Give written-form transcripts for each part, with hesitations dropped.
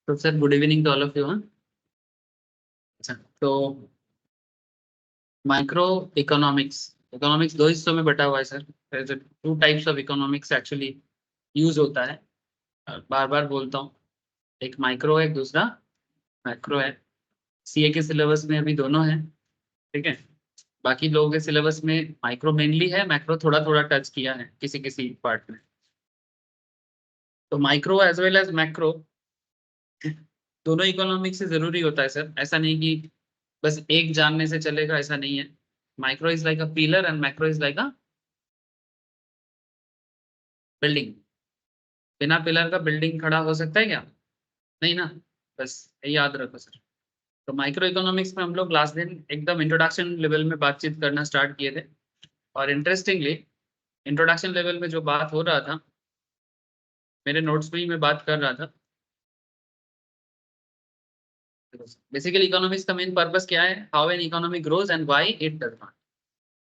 तो sir good evening to all of you. हाँ, अच्छा। तो माइक्रो इकोनॉमिक्स, इकोनॉमिक्स दो हिस्सों में बटा हुआ है sir. Two types of economics actually use होता है। बार बार बोलता हूँ, एक माइक्रो है, दूसरा मैक्रो है। सीए के सिलेबस में अभी दोनों है, ठीक है। बाकी लोगों के सिलेबस में माइक्रो मेनली है, मैक्रो थोड़ा थोड़ा टच किया है किसी किसी पार्ट में। तो micro as well as macro दोनों इकोनॉमिक्स से जरूरी होता है सर। ऐसा नहीं कि बस एक जानने से चलेगा, ऐसा नहीं है। Micro is like a pillar and macro is like a building. बिना पिलर का बिल्डिंग खड़ा हो सकता है क्या? नहीं ना। बस ये याद रखो सर। तो माइक्रो इकोनॉमिक्स में हम लोग लास्ट दिन एकदम इंट्रोडक्शन लेवल में बातचीत करना स्टार्ट किए थे। और इंटरेस्टिंगली इंट्रोडक्शन लेवल में जो बात हो रहा था, मेरे नोट्स में ही मैं बात कर रहा था। बेसिकली इकोनॉमिक्स का मेन पर्पस क्या है? How an economy grows and why it does not.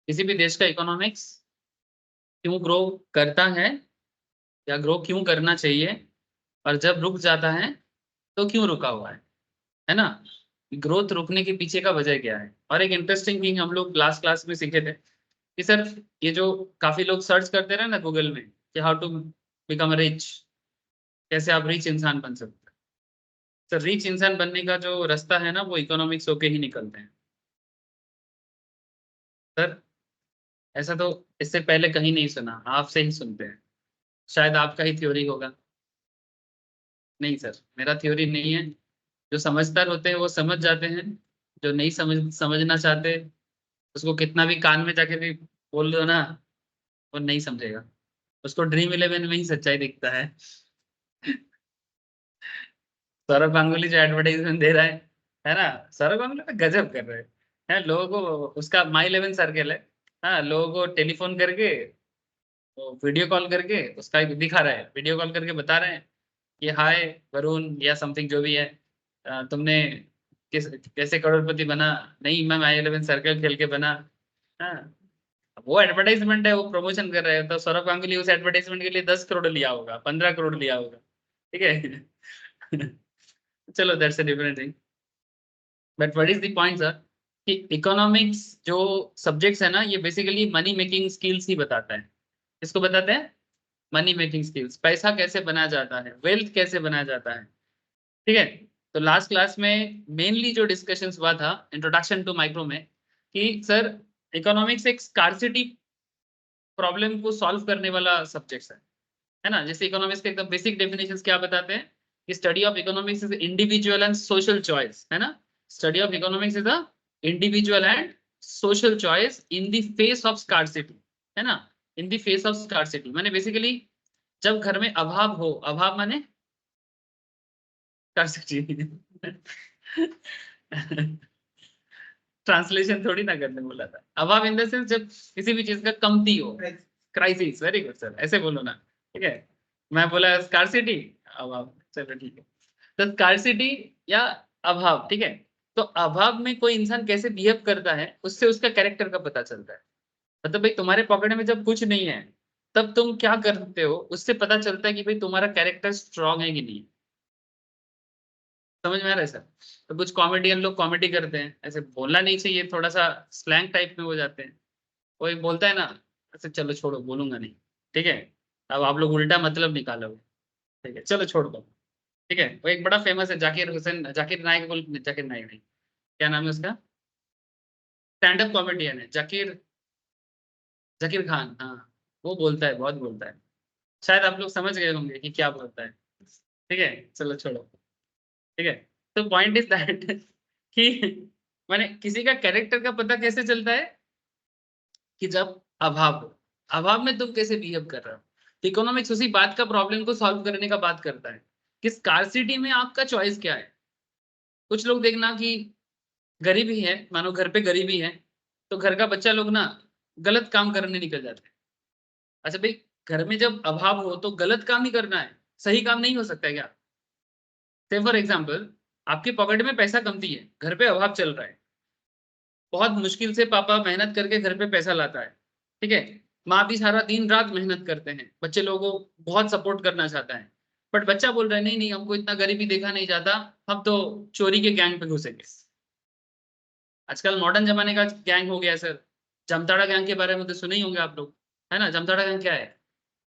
किसी भी देश का इकोनॉमिक्स क्यों ग्रो करता है या ग्रो क्यों करना चाहिए, और जब रुक जाता है तो क्यों रुका हुआ है ना। ग्रोथ रुकने के पीछे का वजह क्या है। और एक इंटरेस्टिंग थिंग हम लोग लास्ट क्लास में सीखे थे कि सर, ये जो काफी लोग सर्च करते रहे ना गूगल में कि हाउ टू बिकम रिच, कैसे आप रिच इंसान बन सकते हैं। सर, रिच इंसान बनने का जो रास्ता है ना, वो इकोनॉमिक्स होके ही निकलते हैं सर। ऐसा तो इससे पहले कहीं नहीं सुना, आपसे ही सुनते हैं। शायद आपका ही थ्योरी होगा। नहीं सर, मेरा थ्योरी नहीं है। जो समझदार होते हैं वो समझ जाते हैं, जो नहीं समझना चाहते, उसको कितना भी कान में जाके भी बोल दो ना, वो नहीं समझेगा। उसको ड्रीम इलेवन में ही सच्चाई दिखता है। सौरभ गांगुली जो एडवर्टाइजमेंट दे रहा है ना, सौरभ गांगुली तो गजब कर रहे हैं लोगों को। उसका माई इलेवन सर्कल है। हाँ, लोगों को टेलीफोन करके, वो वीडियो कॉल करके उसका एक दिखा रहा है, वीडियो कॉल करके बता रहे हैं कि हाय वरुण या समथिंग जो भी है, तुमने किस कैसे करोड़पति बना। नहीं, मैं माई इलेवन सर्कल खेल के बना। हाँ, वो एडवर्टाइजमेंट है, वो प्रमोशन कर रहे हैं। तो सौरभ गांगुली उस एडवर्टाइजमेंट के लिए 10 करोड़ लिया होगा, 15 करोड़ लिया होगा, ठीक है। चलो, that's a different thing. But what is the point sir, कि इकोनॉमिक्स जो सब्जेक्ट्स है ना, ये बेसिकली मनी मेकिंग स्किल्स ही बताता है। इसको बताते हैं मनी मेकिंग स्किल्स, पैसा कैसे बनाया जाता है, वेल्थ कैसे बनाया जाता है, ठीक है। तो लास्ट क्लास में मेनली जो डिस्कशंस हुआ था इंट्रोडक्शन टू माइक्रो में, कि सर इकोनॉमिक्स एक स्कार्सिटी प्रॉब्लम को सॉल्व करने वाला सब्जेक्ट है ना। जैसे इकोनॉमिक्स के एकदम बेसिक डेफिनेशंस क्या बताते हैं कि study of economics is individual and social choice, है ना। Study of economics is a individual and social choice in the face of scarcity, है ना। In the face of scarcity माने बेसिकली जब घर में अभाव हो, अभाव माने स्कार्सिटी। ट्रांसलेशन थोड़ी ना करने बोला था। अभाव इन द सेंस जब किसी भी चीज का कमती हो, क्राइसिस। वेरी गुड सर, ऐसे बोलो ना, ठीक है। मैं बोला स्कार्सिटी, अभाव, चलो ठीक है। तो स्कार्सिटी या अभाव, ठीक है। तो अभाव में कोई इंसान कैसे बिहेव करता है, उससे उसका कैरेक्टर का पता चलता है। मतलब भाई, तुम्हारे पॉकेट में जब कुछ नहीं है तब तुम क्या करते हो, उससे पता चलता है कि भाई तुम्हारा कैरेक्टर स्ट्रांग है कि नहीं। समझ में आ रहा है सर। तो कुछ कॉमेडियन लोग कॉमेडी करते हैं, ऐसे बोलना नहीं चाहिए, थोड़ा सा स्लैंग टाइप में हो जाते हैं। कोई बोलता है ना, ऐसे चलो छोड़ो, बोलूंगा नहीं, ठीक है। अब आप लोग उल्टा मतलब निकालोगे, ठीक है, चलो छोड़ दो, ठीक है। वो एक बड़ा फेमस है, जाकिर हुसैन, जाकिर नायक बोल, जाकिर नायक नहीं, क्या नाम है उसका, स्टैंड अप कॉमेडियन है जाकिर, जाकिर खान, हाँ। वो बोलता है, बहुत बोलता है। शायद आप लोग समझ गए होंगे कि क्या बोलता है, ठीक है, चलो छोड़ो, ठीक है। तो पॉइंट इज दैट कि माने किसी का कैरेक्टर का पता कैसे चलता है, कि जब अभाव हो, अभाव में तुम कैसे बिहेव कर रहे हो। तो इकोनॉमिक्स उसी बात का, प्रॉब्लम को सॉल्व करने का बात करता है कि स्कार्सिटी में आपका चॉइस क्या है। कुछ लोग देखना कि गरीबी है, मानो घर पे गरीबी है, तो घर का बच्चा लोग ना गलत काम करने निकल जाते हैं। अच्छा भाई, घर में जब अभाव हो तो गलत काम ही करना है, सही काम नहीं हो सकता है क्या। से फॉर एग्जाम्पल, आपके पॉकेट में पैसा कमती है, घर पे अभाव चल रहा है, बहुत मुश्किल से पापा मेहनत करके घर पे पैसा लाता है, ठीक है। माँ भी सारा दिन रात मेहनत करते हैं, बच्चे लोगों को बहुत सपोर्ट करना चाहता है। बट बच्चा बोल रहा है नहीं नहीं, हमको इतना गरीबी देखा नहीं जाता, हम तो चोरी के गैंग पे घुसेंगे। आजकल मॉडर्न जमाने का गैंग हो गया है सर। जमताड़ा गैंग के बारे में तो सुने ही होंगे आप लोग, है ना। जमताड़ा गैंग क्या है?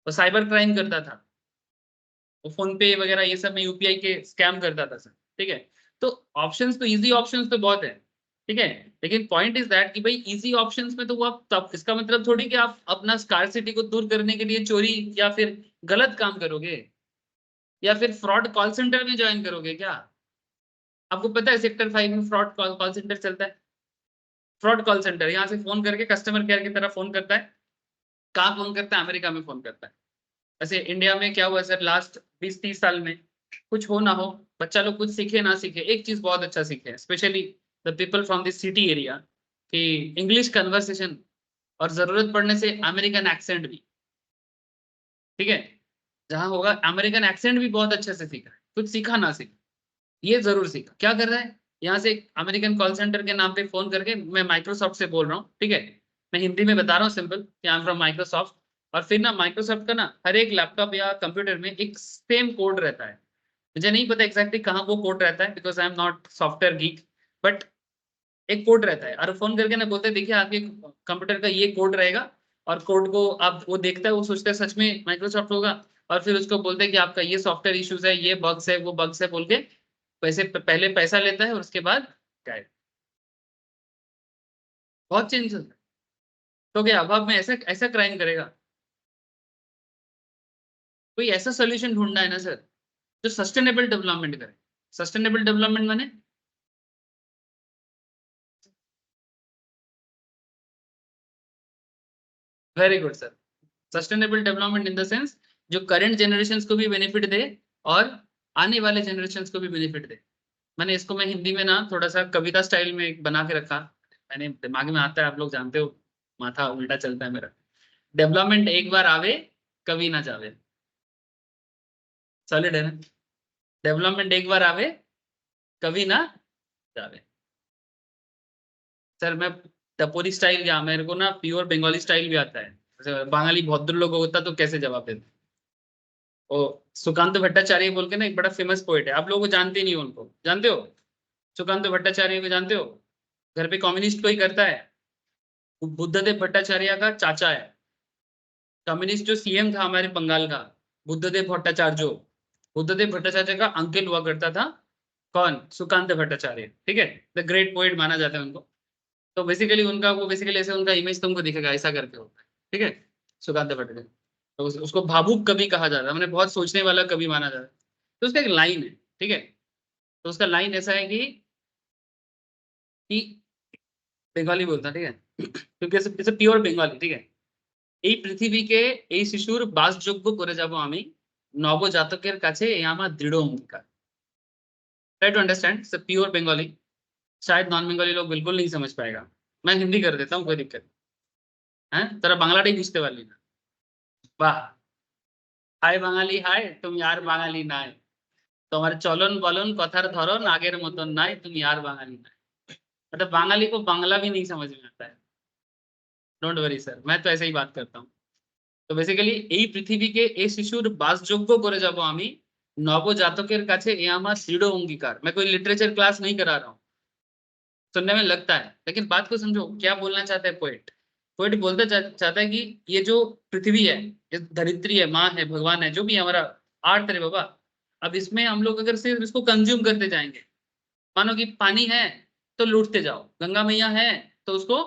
वो साइबर क्राइम करता था, वो फोन पे वगैरह ये सब में यूपीआई के स्कैम करता था सर। ठीक है, तो ऑप्शंस तो इजी ऑप्शंस तो बहुत है, ठीक है। लेकिन पॉइंट इज दैट कि भाई इजी ऑप्शंस में तो वो आप तब, इसका मतलब थोड़ी कि आप अपना स्कार्सिटी को दूर करने के लिए चोरी या फिर गलत काम करोगे, या फिर फ्रॉड कॉल सेंटर में ज्वाइन करोगे क्या? आपको पता है सेक्टर 5 में फ्रॉड कॉल सेंटर चलता है। फ्रॉड कॉल सेंटर यहाँ से फोन करके कस्टमर केयर की तरह फोन करता है। कहाँ फोन करता है? अमेरिका में फोन करता है। ऐसे इंडिया में क्या हुआ सर लास्ट 20-30 साल में, कुछ हो ना हो, बच्चा लोग कुछ सीखे ना सीखे, एक चीज बहुत अच्छा सीखे, specially the people from this city area, कि इंग्लिश कन्वर्सेशन, और जरूरत पड़ने से अमेरिकन एक्सेंट भी। ठीक है, जहां होगा अमेरिकन एक्सेंट भी बहुत अच्छे से सीखा है, कुछ सीखा ना सीखा, ये जरूर सीखा। क्या कर रहा है यहाँ से अमेरिकन कॉल सेंटर के नाम पे फोन करके, मैं माइक्रोसॉफ्ट से बोल रहा हूँ, ठीक है, मैं हिंदी में बता रहा हूँ सिंपल कि आई एम फ्रॉम माइक्रोसॉफ्ट। और फिर ना माइक्रोसॉफ्ट का ना हर एक लैपटॉप या कंप्यूटर में एक सेम कोड रहता है। मुझे नहीं पता एग्जैक्टली कहाँ वो कोड रहता है, because I am not software geek, but एक कोड रहता है, और फोन करके ना बोलते हैं देखिए आपके कंप्यूटर का ये कोड रहेगा, और कोड को आप, वो देखता है, वो सोचता है सच में माइक्रोसॉफ्ट होगा, और फिर उसको बोलते हैं कि आपका ये सॉफ्टवेयर इश्यूज है, ये बग्स है, वो बग्स है बोल के पैसे, पहले पैसा लेता है और उसके बाद गायब। बहुत चेंज होता है। तो क्या अब में ऐसा ऐसा क्राइम करेगा? कोई ऐसा सोल्यूशन ढूंढना है ना सर, जो सस्टेनेबल डेवलपमेंट करे। सस्टेनेबल डेवलपमेंट माने, very good sir, sustainable development in the sense जो करंट जनरेशन को भी बेनिफिट दे, और आने वाले जनरेशन को भी बेनिफिट दे। मैंने इसको मैं हिंदी में ना थोड़ा सा कविता स्टाइल में एक बना के रखा, मैंने दिमाग में आता है, आप लोग जानते हो माथा उल्टा चलता है मेरा। डेवलपमेंट एक बार आवे, कभी ना जावे। सॉलिड है ना? डेवलपमेंट एक बार आवे, कभी ना जावे। सर मैं टपोरी स्टाइल, क्या मेरे को ना प्योर बंगाली स्टाइल भी आता है। जैसे बाঙाली भद्र लोग होता तो कैसे जवाब देते। ओ, सुकांत भट्टाचार्य बोल के ना एक बड़ा फेमस पोइट है, आप लोगों को जानते नहीं हो, उनको जानते हो? सुकांत भट्टाचार्य को जानते हो? घर पे कम्युनिस्ट कोई करता है, बुद्धदेव भट्टाचार्य का चाचा है। कम्युनिस्ट जो सीएम था हमारे बंगाल का, बुद्धदेव भट्टाचार्य, बुद्धदेव भट्टाचार्य का अंकल हुआ करता था। कौन? सुकांत भट्टाचार्य, ठीक है, द ग्रेट पोइट माना जाता है उनको। तो बेसिकली उनका वो बेसिकली ऐसे उनका इमेज तुमको दिखेगा ऐसा करके होता है, ठीक है। सुकांत भट्टाचार्य, तो उसको भावुक कवि कहा जाता है, मैंने बहुत सोचने वाला कवि माना जाता है। तो उसका एक लाइन है, ठीक है, तो उसका लाइन ऐसा है कि बंगाली बोलता है, ठीक है, क्योंकि इट्स प्योर बंगाली, ठीक है। এই পৃথিবীকে এই শিশুর বাসযোগ্য করে যাব আমি, নবজাতকের কাছে এ আমার দৃঢ় অঙ্গীকার। Try to understand, it's pure Bengali. शायद नॉन बंगाली लोग बिल्कुल नहीं समझ पाएगा, मैं हिंदी कर देता हूँ, कोई दिक्कत है। তারা বাংলাটাই বুঝতে পারলি না। বাহ, হাই বাঙালি হাই, তুমি আর বাঙালি নাই, তোমার চলন বলন কথার ধরন আগের মতन নাই, তুমি আর বাঙালি নাই। मतलब बांगाली को बांग्ला भी नहीं समझ में आता है। डोंट वरी सर, मैं तो ऐसे ही बात करता हूँ। তো বেসিক্যালি এই পৃথিবীকে এই শিশুর বাসযোগ্য করে যাব আমি, নবজাতকের কাছে এ আমার দৃঢ় অঙ্গীকার। मैं कोई लिटरेचर क्लास नहीं करा रहा हूँ, सुनने में लगता है, लेकिन बात को समझो क्या बोलना चाहता है पोएट। पोएट बोलते चाहता है कि ये जो पृथ्वी है, ये धरित्री है, माँ है, भगवान है, जो भी है हमारा आर्ट है बाबा, अब इसमें हम लोग अगर सिर्फ इसको कंज्यूम करते जाएंगे, मानो कि पानी है तो लूटते जाओ, गंगा मैया है तो उसको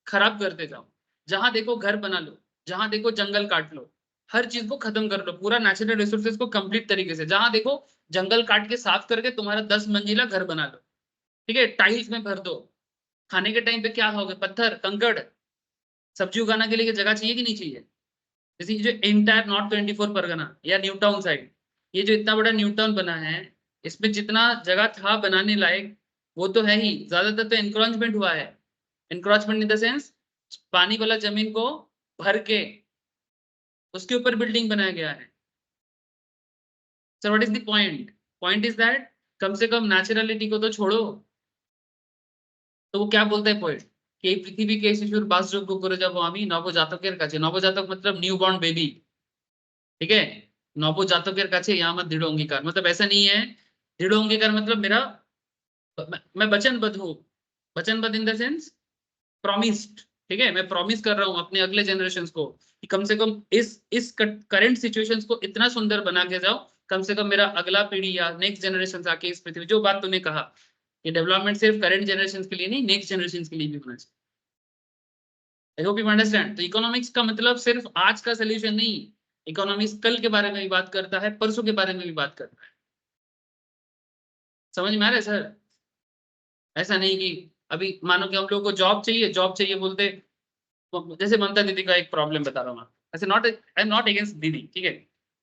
खराब करते जाओ, जहां देखो घर बना लो, जहां देखो जंगल काट लो, हर चीज को खत्म कर लो, पूरा नेचुरल रिसोर्सेज को कंप्लीट तरीके से, जहां देखो जंगल काट के साफ करके तुम्हारा 10 मंजिला घर बना लो, ठीक है, टाइल्स में भर दो। खाने के टाइम पे क्या खाओगे? पत्थर कंकड़। सब्जी उगाने के लिए जगह चाहिए कि नहीं चाहिए? जैसे ये जो इंटायर नॉर्थ 24 परगना या न्यू टाउन साइड, ये जो इतना बड़ा न्यू टाउन बना है, इसमें जितना जगह था बनाने लायक वो तो है ही, ज्यादातर तो एनक्रोचमेंट हुआ है। एनक्रोचमेंट इन द सेंस पानी वाला जमीन को भर के उसके ऊपर बिल्डिंग बनाया गया है। Sir what is the point? Point is that come से कम नेचुरलिटी को तो छोड़ो। तो वो क्या बोलता है पोएट कि এই পৃথিবীকে শিশুর বাসযোগ্য করে যাব আমি নবজাতকের কাছে। নবজাতক मतलब न्यू बॉर्न बेबी, ठीक है। नवजातकेर काछे यहाँ मत दृढ़ अंगीकार, मतलब ऐसा नहीं है। दृढ़ अंगीकार मतलब मेरा, मैं वचनबद्ध हूँ। वचनबद्ध इन द सेंस प्रॉमिस्ड। ठीक है, मैं प्रॉमिस कर रहा हूँ अपने अगले जनरेशन को कि कम से कम इस करंट सिचुएशंस को इतना सुंदर बना के जाओ, कम से कम मेरा अगला पीढ़ी या नेक्स्ट जनरेशन आके इस पृथ्वी, जो बात तूने कहा, ये डेवलपमेंट सिर्फ करंट जनरेशन के लिए नहीं, नेक्स्ट जनरेशन के लिए भी होना चाहिए। I hope you understand. तो इकोनॉमिक्स का मतलब सिर्फ आज का सोल्यूशन नहीं, इकोनॉमिक्स कल के बारे में भी बात करता है, परसों के बारे में भी बात करता है। समझ में आ रहा है सर? ऐसा नहीं कि अभी मानो कि हम लोग को जॉब चाहिए बोलते, जैसे ममता दीदी का एक प्रॉब्लम बता रहा हूँ मैं। ऐसे not, I am not against दीदी, ठीक है,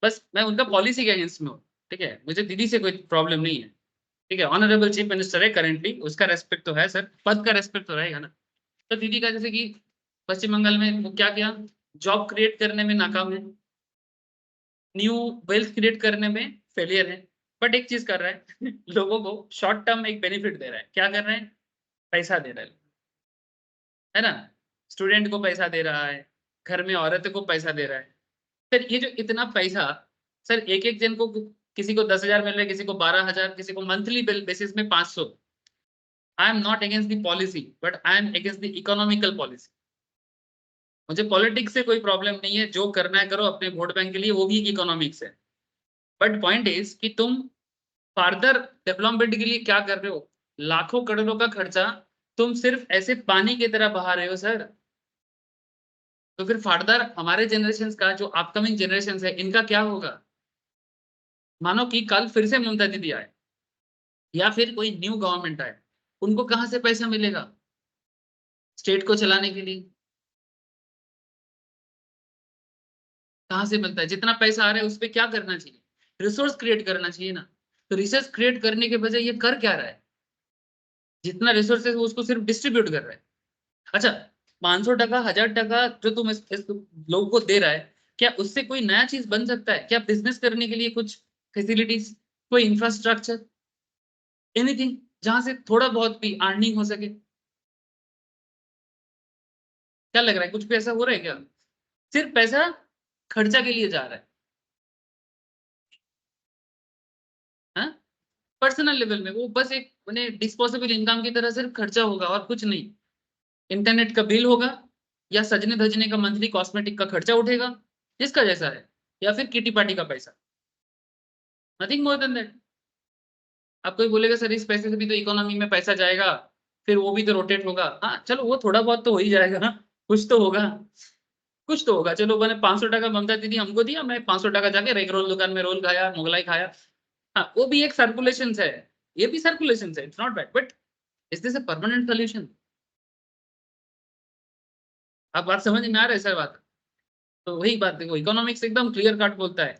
बस मैं उनका पॉलिसी के अगेंस्ट में हूँ। ठीक है, मुझे दीदी से कोई प्रॉब्लम नहीं है। ठीक है, ऑनरेबल चीफ मिनिस्टर है करेंटली, उसका रेस्पेक्ट तो है सर, पद का रेस्पेक्ट तो रहेगा ना। तो दीदी का जैसे कि पश्चिम बंगाल में वो क्या किया, जॉब क्रिएट करने में नाकाम है, न्यू वेल्थ क्रिएट करने में फेलियर है, बट एक चीज कर रहा है लोगों को शॉर्ट टर्म एक बेनिफिट दे रहा है। क्या कर रहे हैं? पैसा दे रहा है ना, स्टूडेंट को पैसा दे रहा है, घर में औरत को पैसा दे रहा है। सर ये जो इतना पैसा, सर एक एक जन को, किसी को 10,000 मिल रहा है, किसी को 12,000, किसी को मंथली बेसिस में 500। I am not against the policy, but I am against the economical policy. मुझे पॉलिटिक्स से कोई प्रॉब्लम नहीं है, जो करना है करो अपने वोट बैंक के लिए, वो भी एक इकोनॉमिक्स है। बट पॉइंट इज कि तुम फार्दर डेवलपमेंट के लिए क्या कर रहे हो? लाखों करोड़ों का खर्चा तुम सिर्फ ऐसे पानी की तरह बहा रहे हो सर। तो फिर फर्दर हमारे जनरेशन का, जो अपकमिंग जनरेशन है, इनका क्या होगा? मानो कि कल फिर से ममता दीदी आए या फिर कोई न्यू गवर्नमेंट आए, उनको कहाँ से पैसा मिलेगा स्टेट को चलाने के लिए? कहाँ से मिलता है? जितना पैसा आ रहा है उस पर क्या करना चाहिए? रिसोर्स क्रिएट करना चाहिए ना। तो रिसोर्स क्रिएट करने के बजाय ये कर क्या रहा है? जितना रिसोर्सेज उसको सिर्फ डिस्ट्रीब्यूट कर रहा है। अच्छा, 500 टका, 1,000 टका जो तुम इस लोगों को दे रहा है, क्या उससे कोई नया चीज बन सकता है क्या? बिजनेस करने के लिए कुछ फैसिलिटीज, कोई इंफ्रास्ट्रक्चर, एनीथिंग, जहां से थोड़ा बहुत भी अर्निंग हो सके? क्या लग रहा है, कुछ भी ऐसा हो रहा है क्या? सिर्फ पैसा खर्चा के लिए जा रहा है। हाँ, पर्सनल लेवल में वो बस एक उन्हें डिस्पोजेबल इनकम की तरह सिर्फ खर्चा होगा और कुछ नहीं। इंटरनेट का बिल होगा, या सजने धजने का मंथली कॉस्मेटिक का खर्चा उठेगा जिसका जैसा है, या फिर किटी पार्टी का पैसा, नथिंग मोर देन दैट। अब कोई बोलेगा सर इस पैसे से भी तो इकोनॉमी में पैसा जाएगा, फिर वो भी तो रोटेट होगा। हाँ चलो, वो थोड़ा बहुत तो हो ही जाएगा ना, कुछ तो होगा, कुछ तो होगा। चलो मैंने 500 टका ममता दीदी हमको दिया, मैं 500 टका जाके रेग रोल दुकान में रोल खाया, मुगलाई खाया। हाँ, वो भी एक सर्कुलेशन है, ये भी सर्कुलेशन है, it's not bad, but is this a permanent solution? आप बात समझ में आ रहा है सर बात? तो वही बात देखो, इकोनॉमिक्स एकदम क्लियर कट बोलता है।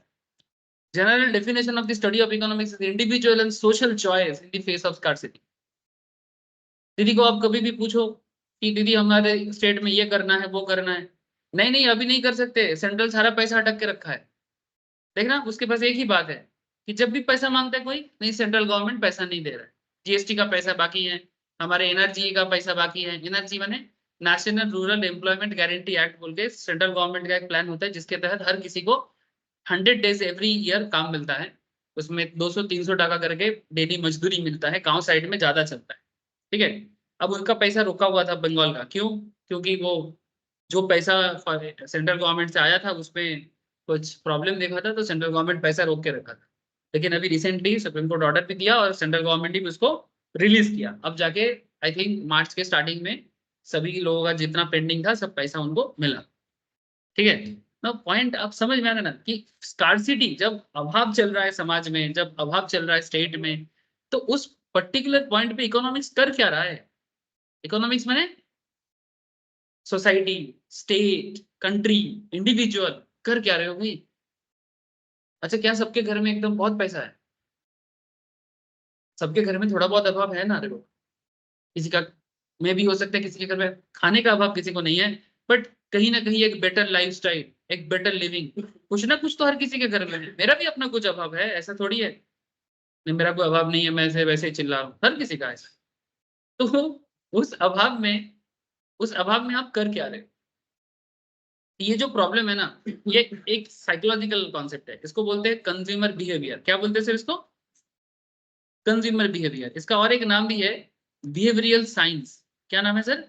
General definition of the study of economics is individual and social choice in the face of scarcity. दीदी को आप कभी भी पूछो कि दीदी हमारे स्टेट में ये करना है वो करना है, नहीं नहीं अभी नहीं कर सकते, सेंट्रल सारा पैसा अटक के रखा है। देखना, उसके पास एक ही बात है कि जब भी पैसा मांगता है कोई, नहीं सेंट्रल गवर्नमेंट पैसा नहीं दे रहा है, जीएसटी का पैसा बाकी है, हमारे एनर्जी का पैसा बाकी है। एनर्जी माने national rural employment guarantee act बोल के सेंट्रल गवर्नमेंट का एक प्लान होता है, जिसके तहत हर किसी को 100 डेज एवरी ईयर काम मिलता है। उसमें 200-300 टका करके डेली मजदूरी मिलता है, गांव साइड में ज्यादा चलता है। ठीक है, अब उनका पैसा रुका हुआ था बंगाल का, क्यों? क्योंकि वो जो पैसा सेंट्रल गवर्नमेंट से आया था उसमें कुछ प्रॉब्लम देखा था, तो सेंट्रल गवर्नमेंट पैसा रोक के रखा था। लेकिन अभी रिसेंटली सुप्रीम कोर्ट ऑर्डर भी दिया और सेंट्रल गवर्नमेंट ही उसको रिलीज किया। अब जाके आई थिंक मार्च के स्टार्टिंग में सभी लोगों का जितना पेंडिंग था सब पैसा उनको मिला। ठीक है ना, पॉइंट आप समझ में आ रहा है ना कि स्कार्सिटी, जब अभाव चल रहा है समाज में, जब अभाव चल रहा है स्टेट में, तो उस पर्टिकुलर पॉइंट पे इकोनॉमिक्स कर क्या रहा है? इकोनॉमिक्स मैंने सोसाइटी, स्टेट, कंट्री, इंडिविजुअल कर क्या रहे हो भाई? अच्छा, क्या सबके घर में एकदम बहुत पैसा है? सबके घर में थोड़ा बहुत अभाव है ना, देखो, किसी का में भी हो सकता है, किसी के घर में खाने का अभाव किसी को नहीं है, बट कहीं ना कहीं एक बेटर लाइफस्टाइल, एक बेटर लिविंग, कुछ ना कुछ तो हर किसी के घर में है। मेरा भी अपना कुछ अभाव है, ऐसा थोड़ी है नहीं मेरा कोई अभाव नहीं है, मैं ऐसे वैसे ही चिल्ला रहा हूँ, हर किसी का है ऐसा। तो उस अभाव में, उस अभाव में आप कर क्या रहे हो? ये जो प्रॉब्लम है ना, ये एक साइकोलॉजिकल कॉन्सेप्ट है, इसको बोलते हैं कंज्यूमर बिहेवियर। क्या बोलते हैं सर इसको? Consumer behaviour. इसका और एक नाम भी है बिहेवियरल साइंस। क्या नाम है सर?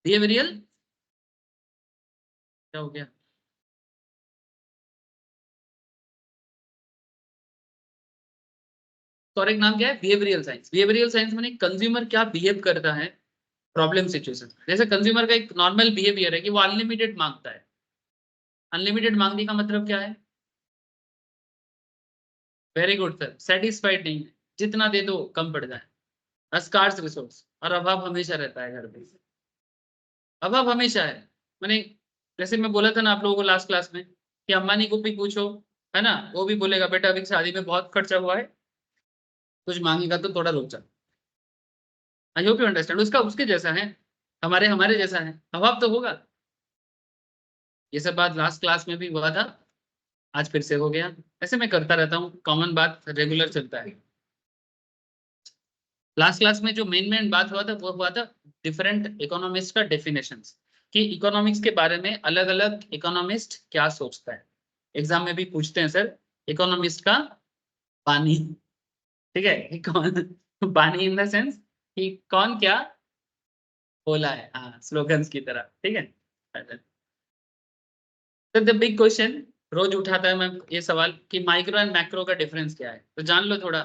बिहेवियरल, क्या हो गया? तो और एक नाम क्या है? Behavioural science. बिहेवियरल साइंस माने कंज्यूमर क्या बिहेव करता है प्रॉब्लम सिचुएशन। जैसे कंज्यूमर का एक नॉर्मल बिहेवियर है कि वो अनलिमिटेड मांगता है। अनलिमिटेड मांगने का मतलब क्या है? वेरी गुड सर, सेटिस्फाइड नहीं है, जितना दे दो कम पड़ जाए। स्कार्स रिसोर्स, और अभाव हमेशा रहता है घर पे। अभाव हमेशा है। मैंने, जैसे मैं बोला था ना आप लोगों को लास्ट क्लास में कि अंबानी को भी पूछो, है ना, वो भी बोलेगा बेटा अभी शादी में बहुत खर्चा हुआ है, कुछ मांगेगा तो थोड़ा रुक जा। I hope you understand. उसका उसके जैसा है, हमारे हमारे जैसा है, अभाव तो होगा। ये सब बात लास्ट क्लास में भी हुआ था, आज फिर से हो गया। ऐसे मैं करता रहता हूँ, कॉमन बात रेगुलर चलता है। लास्ट क्लास में जो मेन मेन बात हुआ था वो हुआ था डिफरेंट इकोनॉमिस्ट का डेफिनेशंस, कि इकोनॉमिक्स के बारे में अलग अलग इकोनॉमिस्ट क्या सोचता है। एग्जाम में भी पूछते हैं सर, इकोनॉमिस्ट का बानी, ठीक है, कि कौन बानी इन द सेंस कि कौन क्या बोला है, हाँ, स्लोगन्स की तरह, ठीक है। तो द बिग क्वेश्चन रोज उठाता है मैं ये सवाल कि माइक्रो एंड मैक्रो का डिफरेंस क्या है, तो जान लो थोड़ा।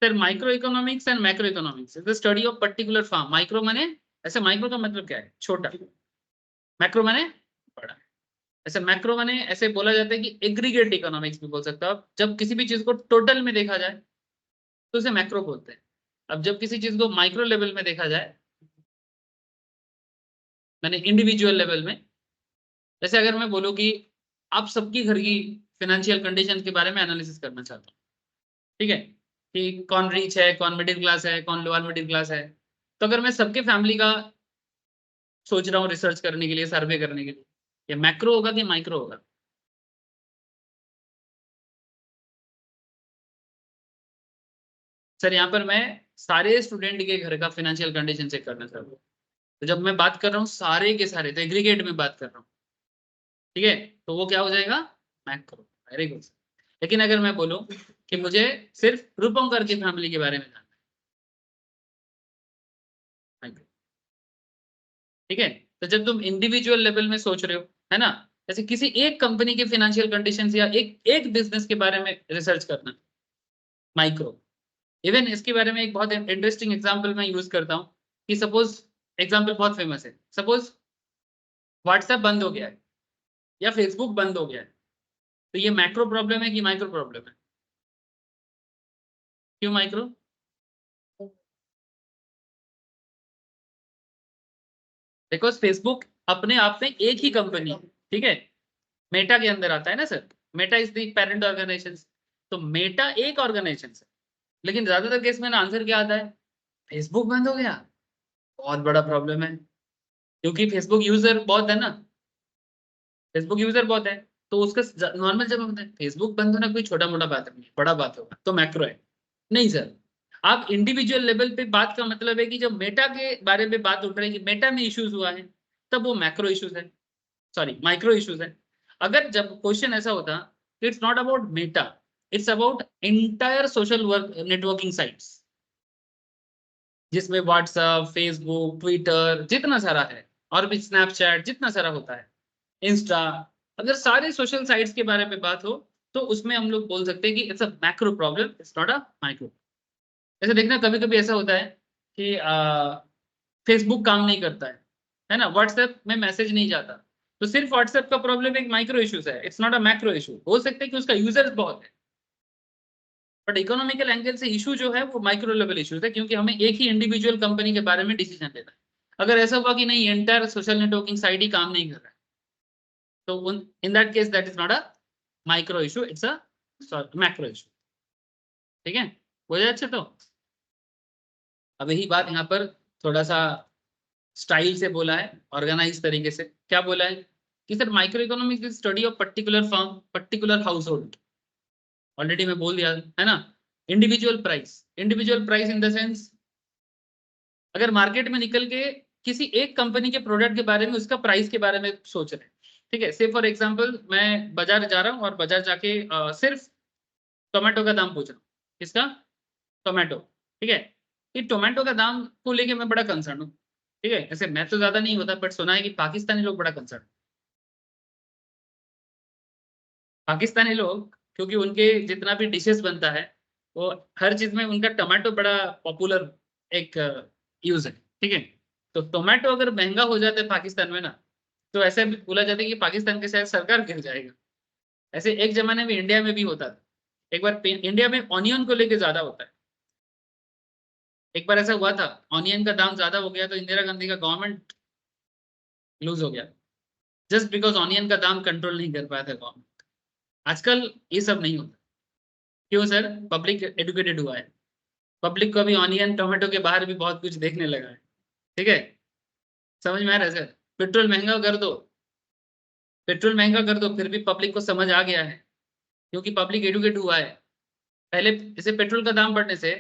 Sir micro economics and macro economics is the study of particular form. Micro माने, ऐसे माइक्रो का मतलब क्या है? छोटा। मैक्रो माने बड़ा। ऐसे मैक्रो माने ऐसे बोला जाता है कि एग्रीगेट इकोनॉमिक्स भी बोल सकते हो आप, जब किसी भी चीज को टोटल में देखा जाए तो उसे मैक्रो बोलते हैं। अब जब किसी चीज को माइक्रो लेवल में देखा जाए, मैंने इंडिविजुअल लेवल में, जैसे अगर मैं बोलूँ कि आप सबकी घर की फाइनेंशियल कंडीशन के बारे में एनालिसिस करना चाहता हूँ, ठीक है, कि कौन रिच है, कौन मिडिल क्लास है, कौन लोअर मिडिल क्लास है, तो अगर मैं सबके फैमिली का सोच रहा हूँ रिसर्च करने के लिए, सर्वे करने के लिए, ये मैक्रो होगा कि माइक्रो होगा? सर यहाँ पर मैं सारे स्टूडेंट के घर का फाइनेंशियल कंडीशन चेक करना चाहता हूँ, तो जब मैं बात कर रहा हूँ सारे के सारे, तो एग्रीगेट में बात कर रहा हूँ, ठीक है, तो वो क्या हो जाएगा? मैक्रो। Very good. लेकिन अगर मैं बोलूँ कि मुझे सिर्फ रूपंकर की फैमिली के बारे में जानना है, micro, ठीक है, तो जब तुम इंडिविजुअल लेवल में सोच रहे हो, है ना, जैसे किसी एक कंपनी के फाइनेंशियल कंडीशंस या एक एक बिजनेस के बारे में रिसर्च करना, माइक्रो। इवन इसके बारे में एक बहुत इंटरेस्टिंग एग्जांपल मैं यूज करता हूँ कि सपोज, एग्जांपल बहुत फेमस है, सपोज व्हाट्सएप बंद हो गया है या फेसबुक बंद हो गया है, तो ये मैक्रो प्रॉब्लम है कि माइक्रो प्रॉब्लम है? क्यों माइक्रो? बिकॉज फेसबुक अपने आप में एक ही कंपनी है, ठीक है, मेटा के अंदर आता है ना sir, Meta is the parent organization, तो मेटा एक ऑर्गेनाइजेशन है। लेकिन ज्यादातर केस में ना आंसर क्या आता है? फेसबुक बंद हो गया, बहुत बड़ा प्रॉब्लम है, क्योंकि फेसबुक यूजर बहुत है ना, फेसबुक यूजर बहुत है, तो उसका नॉर्मल जब होता है फेसबुक बंद होना कोई छोटा मोटा बात नहीं है, बड़ा बात होगा तो मैक्रो है। नहीं सर, आप इंडिविजुअल लेवल पे बात का मतलब है कि जब मेटा के बारे में बात उठ रही है कि मेटा में इश्यूज हुआ है, तब वो मैक्रो इश्यूज है, सॉरी माइक्रो इश्यूज है। अगर जब क्वेश्चन ऐसा होता, it's not about Meta, it's about entire social work networking sites, जिसमें व्हाट्सएप, फेसबुक, ट्विटर जितना सारा है, और भी स्नैपचैट जितना सारा होता है, इंस्टा, अगर सारे सोशल साइट्स के बारे में बात हो, तो उसमें हम लोग बोल सकते हैं कि it's a macro problem, it's not a micro. ऐसे देखना कभी कभी ऐसा होता है कि फेसबुक काम नहीं करता है ना, व्हाट्सएप में मैसेज नहीं जाता, तो सिर्फ व्हाट्सएप का प्रॉब्लम एक माइक्रो इश्यूज है, it's not a macro issue. हो सकता है कि उसका यूजर्स बहुत है, बट इकोनॉमिकल एंगल से इशू जो है वो माइक्रो लेवल इशूज है, क्योंकि हमें एक ही इंडिविजुअल कंपनी के बारे में डिसीजन लेना है। अगर ऐसा हुआ कि नहीं एंटायर सोशल नेटवर्किंग साइट ही काम नहीं कर रहा है, तो in that case that is not a micro issue, it's a macro issue, ठीक है, हो जाए अच्छा। तो अब यही बात यहाँ पर थोड़ा सा स्टाइल से बोला है, ऑर्गेनाइज तरीके से क्या बोला है कि sir micro economics is study of particular firm, particular house hold, already मैं बोल दिया है ना। Individual price, individual price in the sense, अगर मार्केट में निकल के किसी एक कंपनी के प्रोडक्ट के बारे में, उसका प्राइस के बारे में सोच रहे हैं। ठीक है, से फॉर एग्जांपल मैं बाजार जा रहा हूँ और बाजार जाके सिर्फ टोमेटो का दाम पूछ रहा हूँ। किसका? टोमेटो। ठीक है, ये टोमेटो का दाम को लेके मैं बड़ा कंसर्न हूँ। ठीक है, ऐसे मैं तो ज्यादा नहीं होता, बट सुना है कि पाकिस्तानी लोग बड़ा कंसर्न। पाकिस्तानी लोग, क्योंकि उनके जितना भी डिशेस बनता है वो हर चीज में उनका टमाटो बड़ा पॉपुलर एक यूज है। ठीक है, तो टोमेटो अगर महंगा हो जाता है पाकिस्तान में ना, तो ऐसे भी बोला जाता है कि पाकिस्तान की शायद सरकार गिर जाएगा। ऐसे एक जमाने में इंडिया में भी होता था। एक बार इंडिया में ऑनियन को लेके ज्यादा होता है। एक बार ऐसा हुआ था, ऑनियन का दाम ज्यादा हो गया तो इंदिरा गांधी का गवर्नमेंट लूज हो गया, जस्ट बिकॉज ऑनियन का दाम कंट्रोल नहीं कर पाया था गवर्नमेंट। आजकल ये सब नहीं होता। क्यों सर? पब्लिक एडुकेटेड हुआ है। पब्लिक को अभी ऑनियन टोमेटो के बाहर भी बहुत कुछ देखने लगा है। ठीक है, समझ में आ रहा है सर? पेट्रोल महंगा कर दो, पेट्रोल महंगा कर दो, फिर भी पब्लिक को समझ आ गया है, क्योंकि पब्लिक एडुकेट हुआ है। पहले जैसे पेट्रोल का दाम बढ़ने से,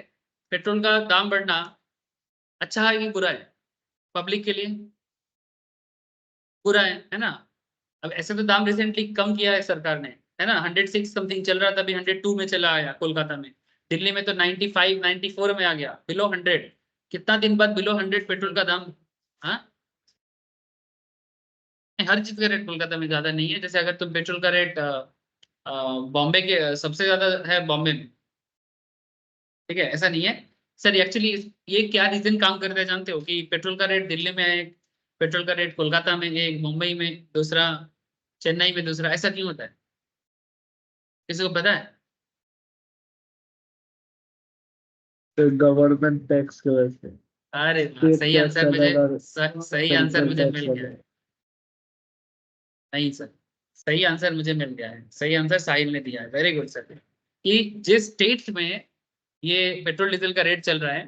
पेट्रोल का दाम बढ़ना अच्छा है कि बुरा है पब्लिक के लिए? बुरा है ना? अब ऐसे तो दाम रिसेंटली कम किया है सरकार ने, है ना? 106 समथिंग चल रहा था, अभी 102 में चला आया कोलकाता में। दिल्ली में तो 95 94 में आ गया, बिलो 100। कितना दिन बाद बिलो 100 पेट्रोल का दाम? हाँ, हर चीज का रेट कोलकाता में ज्यादा नहीं है। जैसे अगर तुम पेट्रोल का रेट बॉम्बे के सबसे ज्यादा है बॉम्बे में। ठीक है, ऐसा नहीं है सर। एक्चुअली ये क्या रीजन काम करता है जानते हो? कि पेट्रोल का रेट दिल्ली में एक, पेट्रोल का रेट कोलकाता में एक, मुंबई में दूसरा, चेन्नई में दूसरा, ऐसा क्यों होता है? किसी को पता है? गवर्नमेंट टैक्स की वजह से। अरे वाह, स्टेट सही टैक्स आंसर मुझे, अलग और सही आंसर सेंट्रल मुझे टैक्स मिल गया अलग। है। नहीं सर, सही आंसर मुझे मिल गया है। सही आंसर साहिल ने दिया है, वेरी गुड सर। कि जिस स्टेट में ये पेट्रोल डीजल का रेट चल रहा है,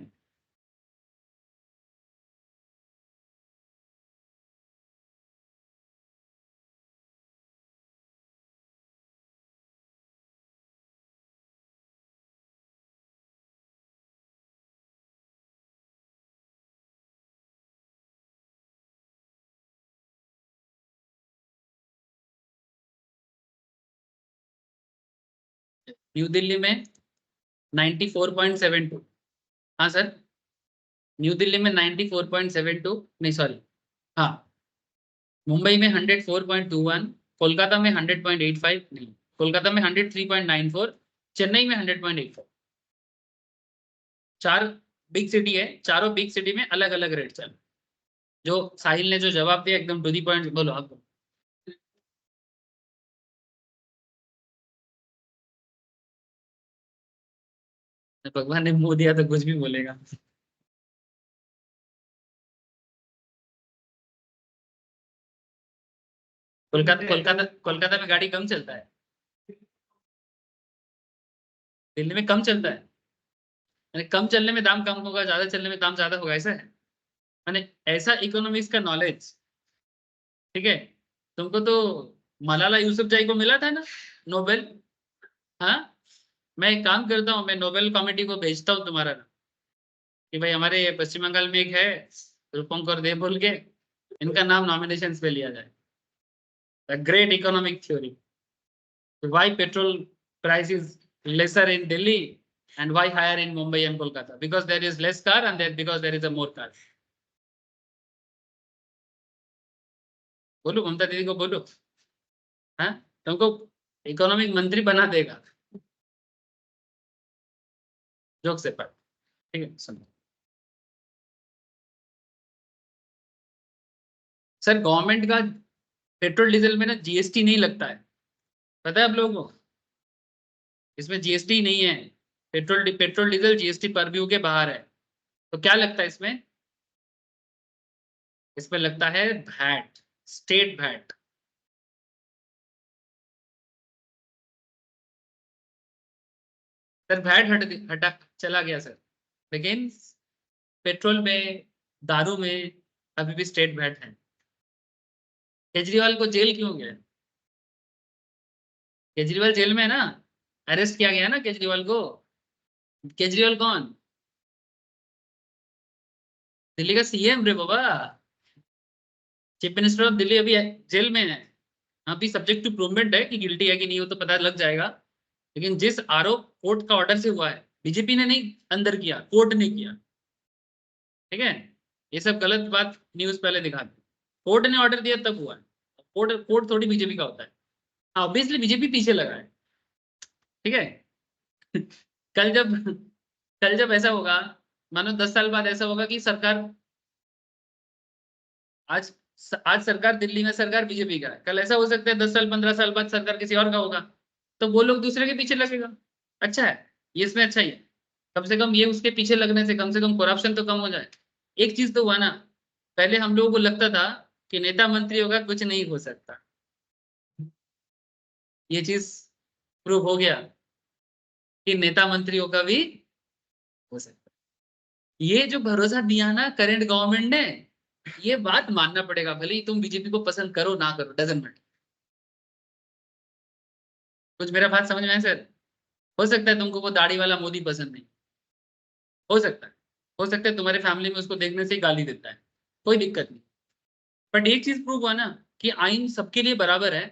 न्यू दिल्ली में 94.72। हाँ सर, न्यू दिल्ली में 94.72, नहीं सॉरी, हाँ, मुंबई में 104.21, कोलकाता में 100.85, नहीं, कोलकाता में 103.94, चेन्नई में 100.84। चार बिग सिटी है, चारों बिग सिटी में अलग अलग रेट चल। जो साहिल ने जो जवाब दिया एकदम टू दी पॉइंट, बोलो आप। भगवान ने मुंह दिया तो कुछ भी बोलेगा। कोलकाता कोलकाता कोलकाता में गाड़ी कम चलता है, दिल्ली में कम चलता है। यानी कम चलने में दाम कम होगा, ज्यादा चलने में दाम ज्यादा होगा, ऐसा है? मैंने ऐसा इकोनॉमिक्स का नॉलेज। ठीक है, तुमको तो मलाला यूसुफजई को मिला था ना, नोबेल। हाँ, मैं एक काम करता हूँ, मैं नोबेल कमेटी को भेजता हूँ तुम्हारा नाम, कि भाई हमारे पश्चिम बंगाल में एक है रूपंकर देव बोल के, इनका नाम नॉमिनेशन पे लिया जाए। Great economic theory, why petrol price is lesser in Delhi and why higher in Mumbai and Kolkata? Because there is less car and then because there is a more car. बोलो ममता दीदी को बोलो। हाँ, तुमको economic मंत्री बना देगा, joke से पर। ठीक है, सुनो सर, गवर्नमेंट का पेट्रोल डीजल में ना जीएसटी नहीं लगता है, पता है आप लोगों को? इसमें जीएसटी नहीं है। पेट्रोल डीजल जीएसटी परव्यू के बाहर है। तो क्या लगता है इसमें? इसमें लगता है VAT, state VAT. Sir VAT हटा चला गया सर, लेकिन पेट्रोल में, दारू में अभी भी स्टेट वैट है। केजरीवाल को जेल क्यों गया? केजरीवाल जेल में है ना, अरेस्ट किया गया ना केजरीवाल को। केजरीवाल कौन? दिल्ली का सीएम रे बाबा। चीफ मिनिस्टर ऑफ दिल्ली अभी जेल में है, अभी सब्जेक्ट टू प्रूवमेंट है कि गिल्टी है कि नहीं, हो तो पता लग जाएगा। लेकिन जिस आरोप कोर्ट का ऑर्डर से हुआ है, बीजेपी ने नहीं अंदर किया, कोर्ट ने किया। ठीक है, ये सब गलत बात न्यूज पहले दिखा दी। कोर्ट ने ऑर्डर दिया तब हुआ है, कोर्ट कोर्ट थोड़ी बीजेपी का होता है। हाँ ऑब्वियसली बीजेपी पीछे लगा है। ठीक है कल जब कल जब ऐसा होगा, मानो 10 साल बाद ऐसा होगा कि सरकार आज आज सरकार दिल्ली में सरकार बीजेपी का है, कल ऐसा हो सकता है 10 साल 15 साल बाद सरकार किसी और का होगा, तो वो लोग दूसरे के पीछे लगेगा। अच्छा है, ये इसमें अच्छा ही है, कम से कम ये उसके पीछे लगने से कम करप्शन तो कम हो जाए। एक चीज तो हुआ ना, पहले हम लोगों को लगता था कि नेता मंत्री होगा कुछ नहीं हो सकता, ये चीज प्रूव हो गया कि नेता मंत्रियों का भी हो सकता है। ये जो भरोसा दिया ना करेंट गवर्नमेंट ने, ये बात मानना पड़ेगा, भले ही तुम बीजेपी को पसंद करो ना करो, डजेंट मैटर। कुछ मेरा बात समझ में है सर? हो सकता है तुमको वो दाढ़ी वाला मोदी पसंद नहीं, हो सकता है, हो सकता है तुम्हारे फैमिली में उसको देखने से ही गाली देता है, कोई दिक्कत नहीं। बट एक चीज प्रूव हुआ ना कि आइन सबके लिए बराबर है।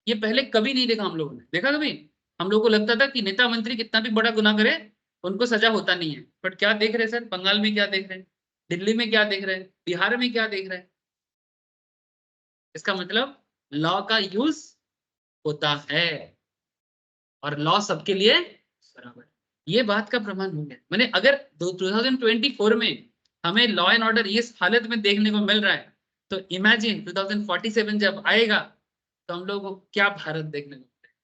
ये पहले कभी नहीं देखा हम लोगों ने, देखा कभी? हम लोगों को लगता था कि नेता मंत्री कितना भी बड़ा गुनाह करे उनको सजा होता नहीं है, बट क्या देख रहे हैं सर, बंगाल में क्या देख रहे हैं, दिल्ली में क्या देख रहे हैं, बिहार में क्या देख रहे हैं? इसका मतलब लॉ का यूज होता है, और लॉ सबके लिए बराबर है। ये बात का प्रमाण हो गया। मैंने अगर 2024 में हमें लॉ एंड ऑर्डर इस हालत में देखने को मिल रहा है, तो इमेजिन 2047 जब आएगा तो हम लोग को क्या भारत देखने को मिलेगा?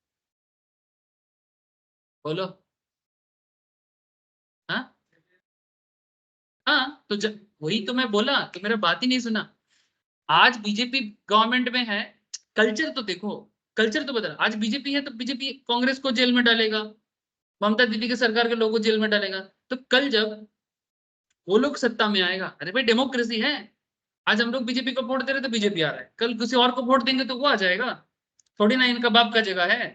बोलो। हाँ हाँ, तो जब वही तो मैं बोला, तो मेरा बात ही नहीं सुना। आज बीजेपी गवर्नमेंट में है, कल्चर तो देखो, कल्चर तो बदला। आज बीजेपी है तो बीजेपी कांग्रेस को जेल में डालेगा, ममता दीदी के सरकार के लोगों को जेल में डालेगा। तो कल जब वो लोग सत्ता में आएगा, अरे भाई डेमोक्रेसी है, आज हम लोग बीजेपी को वोट दे रहे तो बीजेपी आ रहा है, कल किसी और को वोट देंगे तो वो आ जाएगा। थोड़ी ना इनका बाप का जगह है।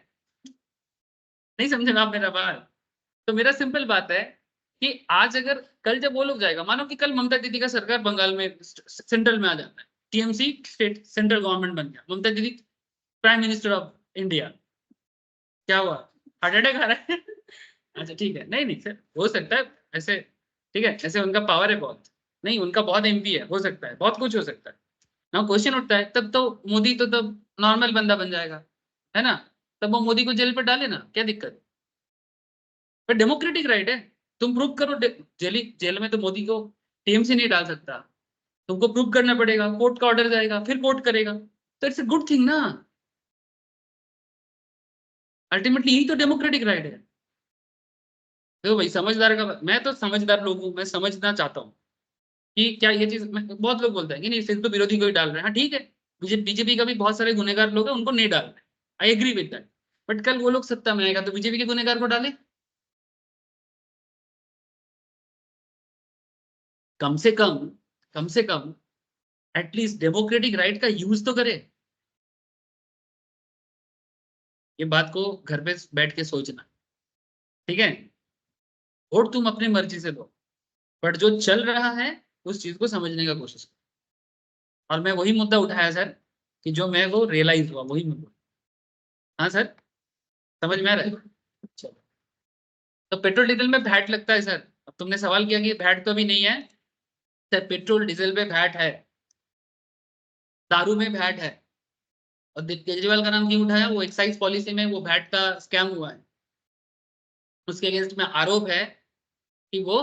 नहीं समझे आप मेरा बात? तो मेरा सिंपल बात है कि आज अगर कल जब वो लोग जाएगा, मानो कि कल ममता दीदी का सरकार बंगाल में सेंट्रल में आ जाता है, टीएमसी स्टेट सेंट्रल गवर्नमेंट बन गया, ममता दीदी प्राइम मिनिस्टर ऑफ इंडिया, क्या हुआ? हार्ट अटैक आ रहा है अच्छा ठीक है, नहीं नहीं सर, हो सकता है ऐसे। ठीक है, ऐसे उनका पावर है बहुत, नहीं उनका बहुत एमपी है, हो सकता है, बहुत कुछ हो सकता है ना। क्वेश्चन उठता है तब तो मोदी तो तब नॉर्मल बंदा बन जाएगा, है ना? तब वो मोदी को जेल पर डाले ना, क्या दिक्कत है? पर डेमोक्रेटिक राइट है, तुम प्रूव करो। जेल जेल में तो मोदी को टीएमसी नहीं डाल सकता, तुमको प्रूव करना पड़ेगा, कोर्ट का ऑर्डर जाएगा, फिर कोर्ट करेगा, तो इट्स ए गुड थिंग ना। अल्टीमेटली यही तो डेमोक्रेटिक राइट है। देखो भाई, समझदार का मैं तो समझदार लोग हूँ, मैं समझना चाहता हूँ कि क्या ये चीज बहुत लोग बोलते हैं कि नहीं सिर्फ तो विरोधी को ही डाल रहे हैं, हाँ ठीक है, बीजेपी का भी बहुत सारे गुनेगार लोग हैं, उनको नहीं डाल रहे, I agree with that. But कल वो लोग सत्ता में आएगा तो बीजेपी के गुनेगार को डाले, कम से कम, कम से कम एटलीस्ट डेमोक्रेटिक राइट का यूज तो करे। ये बात को घर पे बैठ के सोचना, ठीक है? वोट तुम अपनी मर्जी से दो, बट जो चल रहा है उस चीज को समझने का कोशिश करो। और मैं वही मुद्दा उठाया सर, कि जो मैं वो रियलाइज हुआ वही मुद्दा। हाँ सर, समझ में आ रहा है? चलो, तो पेट्रोल डीजल में वैट लगता है सर। अब तुमने सवाल किया कि वैट तो अभी नहीं है। सर पेट्रोल डीजल पे वैट है, दारू में वैट है। और केजरीवाल का नाम क्यों उठाया? वो एक्साइज पॉलिसी में वो वैट का स्कैम हुआ है, उसके अगेंस्ट में आरोप है कि वो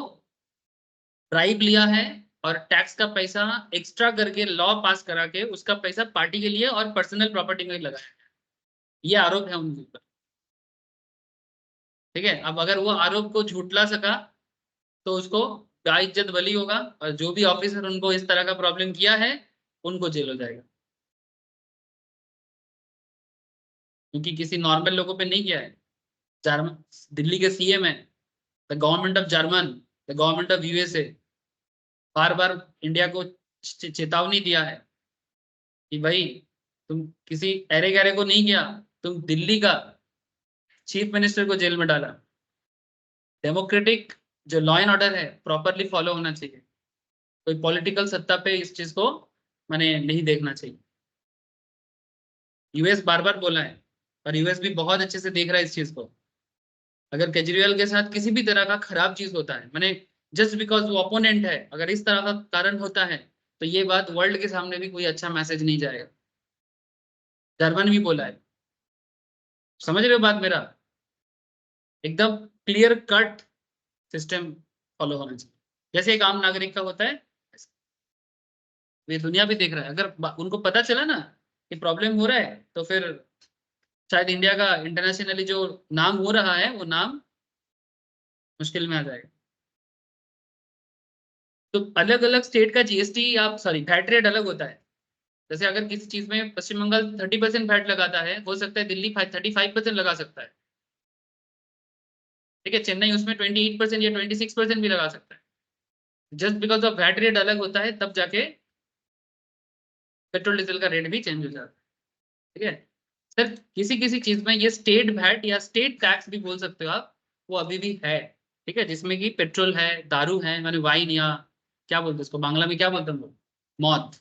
ब्राइब लिया है और टैक्स का पैसा एक्स्ट्रा करके लॉ पास करा के उसका पैसा पार्टी के लिए और पर्सनल प्रॉपर्टी में लगाया। ये आरोप है उनके ऊपर। ठीक है, अब अगर वो आरोप को झूठला सका तो उसको बाइज्जत बरी होगा, और जो भी ऑफिसर उनको इस तरह का प्रॉब्लम किया है उनको जेल हो जाएगा, क्योंकि किसी नॉर्मल लोगों पे नहीं किया है। जर्मन, दिल्ली के सीएम है, the government of German, the government of USA, bar bar India को चेतावनी दिया है कि भाई तुम किसी अरे गहरे को नहीं किया, तुम दिल्ली का चीफ मिनिस्टर को जेल में डाला। डेमोक्रेटिक जो लॉ एंड ऑर्डर है प्रॉपरली फॉलो होना चाहिए। कोई पॉलिटिकल सत्ता पे इस चीज को मैंने नहीं देखना चाहिए। यूएस बार बार बोला है और यूएस भी बहुत अच्छे से देख रहा है इस चीज को। अगर केजरीवाल के साथ किसी भी तरह का खराब चीज होता है, मैंने जस्ट बिकॉज वो ओपोनेंट है, अगर इस तरह का कारण होता है तो ये बात वर्ल्ड के सामने भी कोई अच्छा मैसेज नहीं जाएगा। जर्मन भी बोला है। समझ रहे हो बात मेरा? एकदम क्लियर कट सिस्टम फॉलो होना चाहिए, जैसे एक आम नागरिक का होता है। ये दुनिया भी देख रहा है। अगर उनको पता चला ना कि प्रॉब्लम हो रहा है, तो फिर शायद इंडिया का इंटरनेशनली जो नाम हो रहा है वो नाम मुश्किल में आ जाएगा। तो अलग अलग स्टेट का जीएसटी, आप सॉरी वैट रेट अलग होता है। जैसे अगर किसी चीज में पश्चिम बंगाल 30% वैट लगाता है, हो सकता है दिल्ली 35% लगा सकता है। ठीक है, चेन्नई उसमें 28% या 26% भी लगा सकता है। Just because of VAT rate अलग होता है, तब जाके पेट्रोल डीजल का रेट भी चेंज हो जाता है। ठीक है सर, किसी किसी चीज में ये स्टेट वैट या स्टेट टैक्स भी बोल सकते हो आप, वो अभी भी है। ठीक है, जिसमें कि पेट्रोल है, दारू है, माने वाइन, या क्या बोलते हैं इसको बांग्ला में, क्या बोलते हैं हम लोग, मौत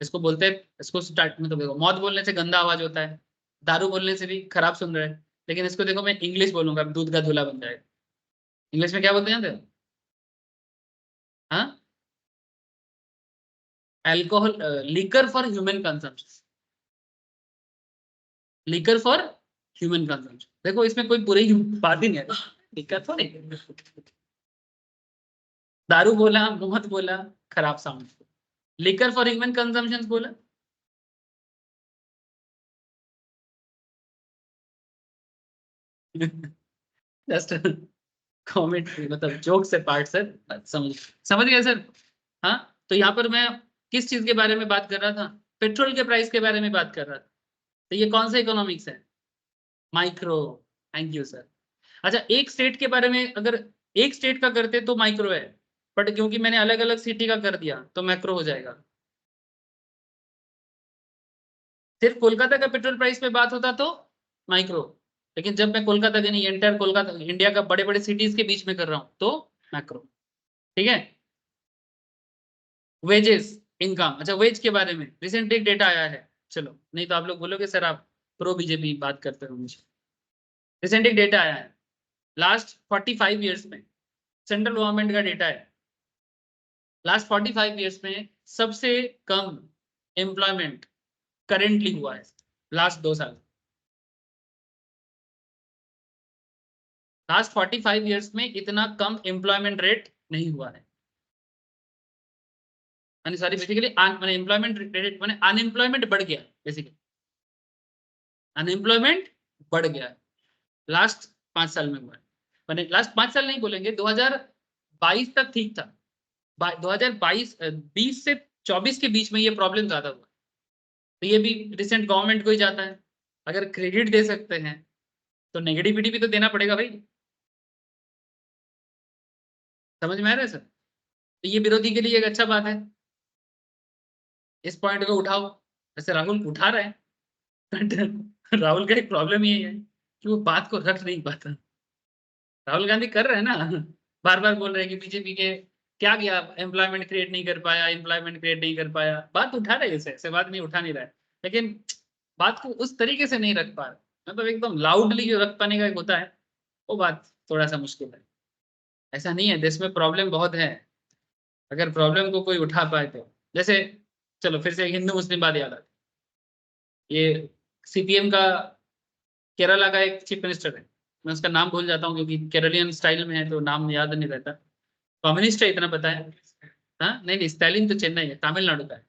इसको बोलते हैं। इसको स्टार्ट में तो देखो, मौत बोलने से गंदा आवाज होता है, दारू बोलने से भी खराब सुन रहे हैं। लेकिन इसको देखो, मैं इंग्लिश बोलूंगा, दूध का धुला बन जाएगा। इंग्लिश में क्या बोलते हैं जानते हो? हाँ, alcohol, liquor for human consumption. Liquor for human consumption, देखो इसमें कोई बुरी बात ही नहीं है। दिक्कत तो नहीं, दारू बोला, मौत बोला, खराब sound. Liquor for human consumption बोला। जस्ट कॉमेंट, मतलब जोक से पार्ट सर, समझ समझ गया सर। हाँ, तो यहाँ पर मैं किस चीज के बारे में बात कर रहा था? पेट्रोल के प्राइस के बारे में बात कर रहा था। तो ये कौन सा इकोनॉमिक्स है? माइक्रो। Thank you sir. अच्छा, एक स्टेट के बारे में अगर एक स्टेट का करते तो माइक्रो है, बट क्योंकि मैंने अलग अलग सिटी का कर दिया तो मैक्रो हो जाएगा। सिर्फ कोलकाता का पेट्रोल प्राइस पे बात होता तो माइक्रो, लेकिन जब मैं कोलकाता के नहीं, एंटायर कोलकाता इंडिया का बड़े बड़े सिटीज के बीच में कर रहा हूँ तो मैक्रो। ठीक है, वेजेस, इनकम। अच्छा, वेज के बारे में रिसेंटली एक डेटा आया है, चलो नहीं तो आप लोग बोलोगे सर आप प्रो बीजेपी बात करते हो मुझे। रिसेंट एक डेटा आया है, लास्ट 45 ईयर्स में, सेंट्रल गवर्नमेंट का डेटा है। लास्ट 45 ईयर्स में सबसे कम एम्प्लॉयमेंट करेंटली हुआ है लास्ट 2 साल। लास्ट 45 ईयर्स में इतना कम एम्प्लॉयमेंट रेट नहीं हुआ है। यानी सॉरी, बेसिकली मैंने एम्प्लॉयमेंट रेट मैंने अनएम्प्लॉयमेंट बढ़ गया, बेसिकली अनएम्प्लॉयमेंट बढ़ गया लास्ट 5 साल में हुआ है। मैंने लास्ट 5 साल नहीं बोलेंगे, 2022 तक ठीक था। 2022 20 से 24 के बीच में ये प्रॉब्लम ज्यादा हुआ। तो ये भी रिसेंट गवर्नमेंट को ही जाता है। अगर क्रेडिट दे सकते हैं तो नेगेटिविटी भी तो देना पड़ेगा भाई। समझ में आ रहा है सर? तो ये विरोधी के लिए एक अच्छा बात है, इस पॉइंट को उठाओ। वैसे राहुल उठा रहे हैं, बट राहुल का एक प्रॉब्लम ये है कि वो बात को रख नहीं पाता। राहुल गांधी कर रहे हैं ना, बार बार बोल रहे हैं कि बीजेपी के क्या किया, एम्प्लॉयमेंट क्रिएट नहीं कर पाया, एम्प्लॉयमेंट क्रिएट नहीं कर पाया। बात उठा रहे हैं, ऐसे बात नहीं उठा नहीं रहा है, लेकिन बात को उस तरीके से नहीं रख पा रहे। मतलब एकदम लाउडली जो रख पाने का एक होता है, वो बात थोड़ा सा मुश्किल है। ऐसा नहीं है, देश में प्रॉब्लम बहुत है, अगर प्रॉब्लम को कोई उठा पाए तो। जैसे चलो फिर से हिंदू मुस्लिम बात याद आती है। ये सीपीएम का केरला का एक चीफ मिनिस्टर है, मैं उसका नाम भूल जाता हूँ क्योंकि केरलियन स्टाइल में है तो नाम याद नहीं रहता। कम्युनिस्ट है इतना पता है। हाँ, नहीं नहीं, स्टालिन तो चेन्नई है, तमिलनाडु का है।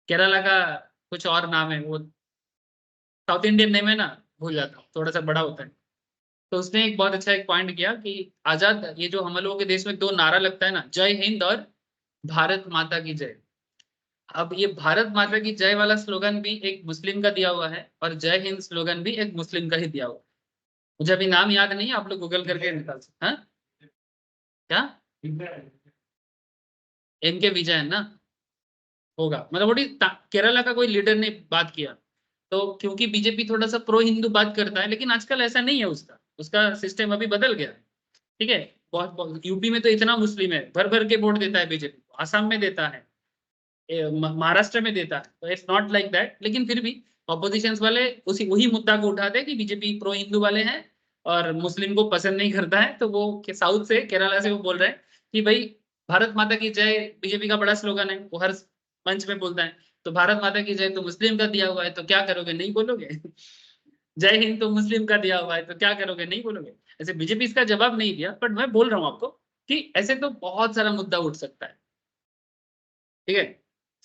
केरला का कुछ और नाम है वो, साउथ इंडियन नेम है ना, भूल जाता हूँ, थोड़ा सा बड़ा होता है। तो उसने एक बहुत अच्छा एक पॉइंट किया कि आजाद, ये जो हम लोगों के देश में दो नारा लगता है ना, जय हिंद और भारत माता की जय। अब ये भारत माता की जय वाला स्लोगन भी एक मुस्लिम का दिया हुआ है, और जय हिंद स्लोगन भी एक मुस्लिम का ही दिया हुआ है। मुझे अभी नाम याद नहीं है, आप लोग गूगल करके निकाल सकते हैं। हाँ? क्या? एम के विजयन ना, होगा, मतलब वो केरला का कोई लीडर ने बात किया। तो क्योंकि बीजेपी थोड़ा सा प्रो हिंदू बात करता है, लेकिन आजकल ऐसा नहीं है, उसका उसका सिस्टम अभी बदल गया है। ठीक है, बहुत यूपी में तो इतना मुस्लिम है, भर भर के वोट देता है बीजेपी को, आसाम में देता है, महाराष्ट्र में देता है, तो इट्स नॉट लाइक दैट। लेकिन फिर भी ऑपोजिशन वाले उसी वही मुद्दा को उठाते हैं कि बीजेपी प्रो हिंदू वाले हैं और मुस्लिम को पसंद नहीं करता है। तो वो साउथ से, केरला से वो बोल रहे हैं कि भाई भारत माता की जय बीजेपी का बड़ा स्लोगन है, वो हर मंच में बोलता है। तो भारत माता की जय तो मुस्लिम का दिया हुआ है, तो क्या करोगे, नहीं बोलोगे? जय हिंद तो मुस्लिम का दिया हुआ है, तो क्या करोगे, नहीं बोलोगे? ऐसे बीजेपी इसका जवाब नहीं दिया, बट मैं बोल रहा हूँ आपको कि ऐसे तो बहुत सारा मुद्दा उठ सकता है। ठीक है,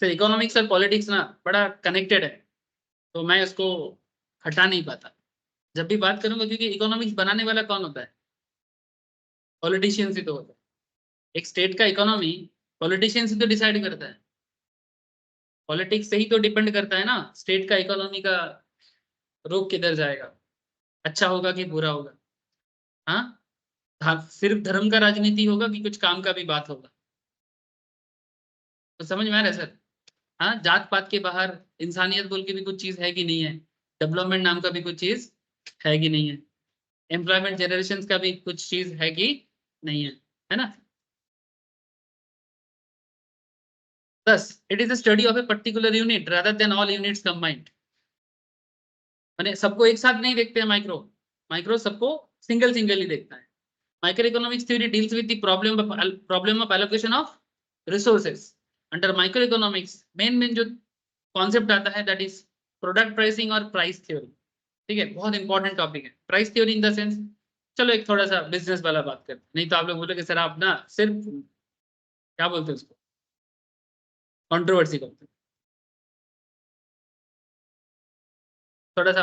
सर इकोनॉमिक्स और पॉलिटिक्स ना बड़ा कनेक्टेड है, तो मैं इसको हटा नहीं पाता जब भी बात करूंगा, क्योंकि इकोनॉमिक्स बनाने वाला कौन होता है? पॉलिटिशियंस ही तो होता है। एक स्टेट का इकोनॉमी पॉलिटिशियंस ही तो डिसाइड करता है। पॉलिटिक्स से ही तो डिपेंड करता है ना स्टेट का इकोनॉमी का रुख किधर जाएगा, अच्छा होगा कि बुरा होगा। हाँ, सिर्फ धर्म का राजनीति होगा कि कुछ काम का भी बात होगा? तो समझ में आ रहा है सर? हाँ, जात पात के बाहर इंसानियत बोल के भी कुछ चीज है कि नहीं है? डेवलपमेंट नाम का भी कुछ चीज है कि नहीं है? एम्प्लॉयमेंट जनरेशन का भी कुछ चीज है कि नहीं है ना? 10, it is a study of a particular unit rather than all units combined. मैंने सबको एक साथ नहीं देखते हैं माइक्रो, माइक्रो सबको सिंगल सिंगल ही देखता है। Micro economics theory deals with the problem of allocation of resources. Under micro economics main जो कॉन्सेप्ट आता है दैट इज प्रोडक्ट प्राइसिंग और प्राइस थ्योरी। ठीक है, बहुत इंपॉर्टेंट टॉपिक है price theory in the sense. चलो एक थोड़ा सा बिजनेस वाला बात करते हैं, नहीं तो आप लोग बोलोगे सर आप ना सिर्फ क्या बोलते हैं उसको, कंट्रोवर्सी करते हैं। थोड़ा सा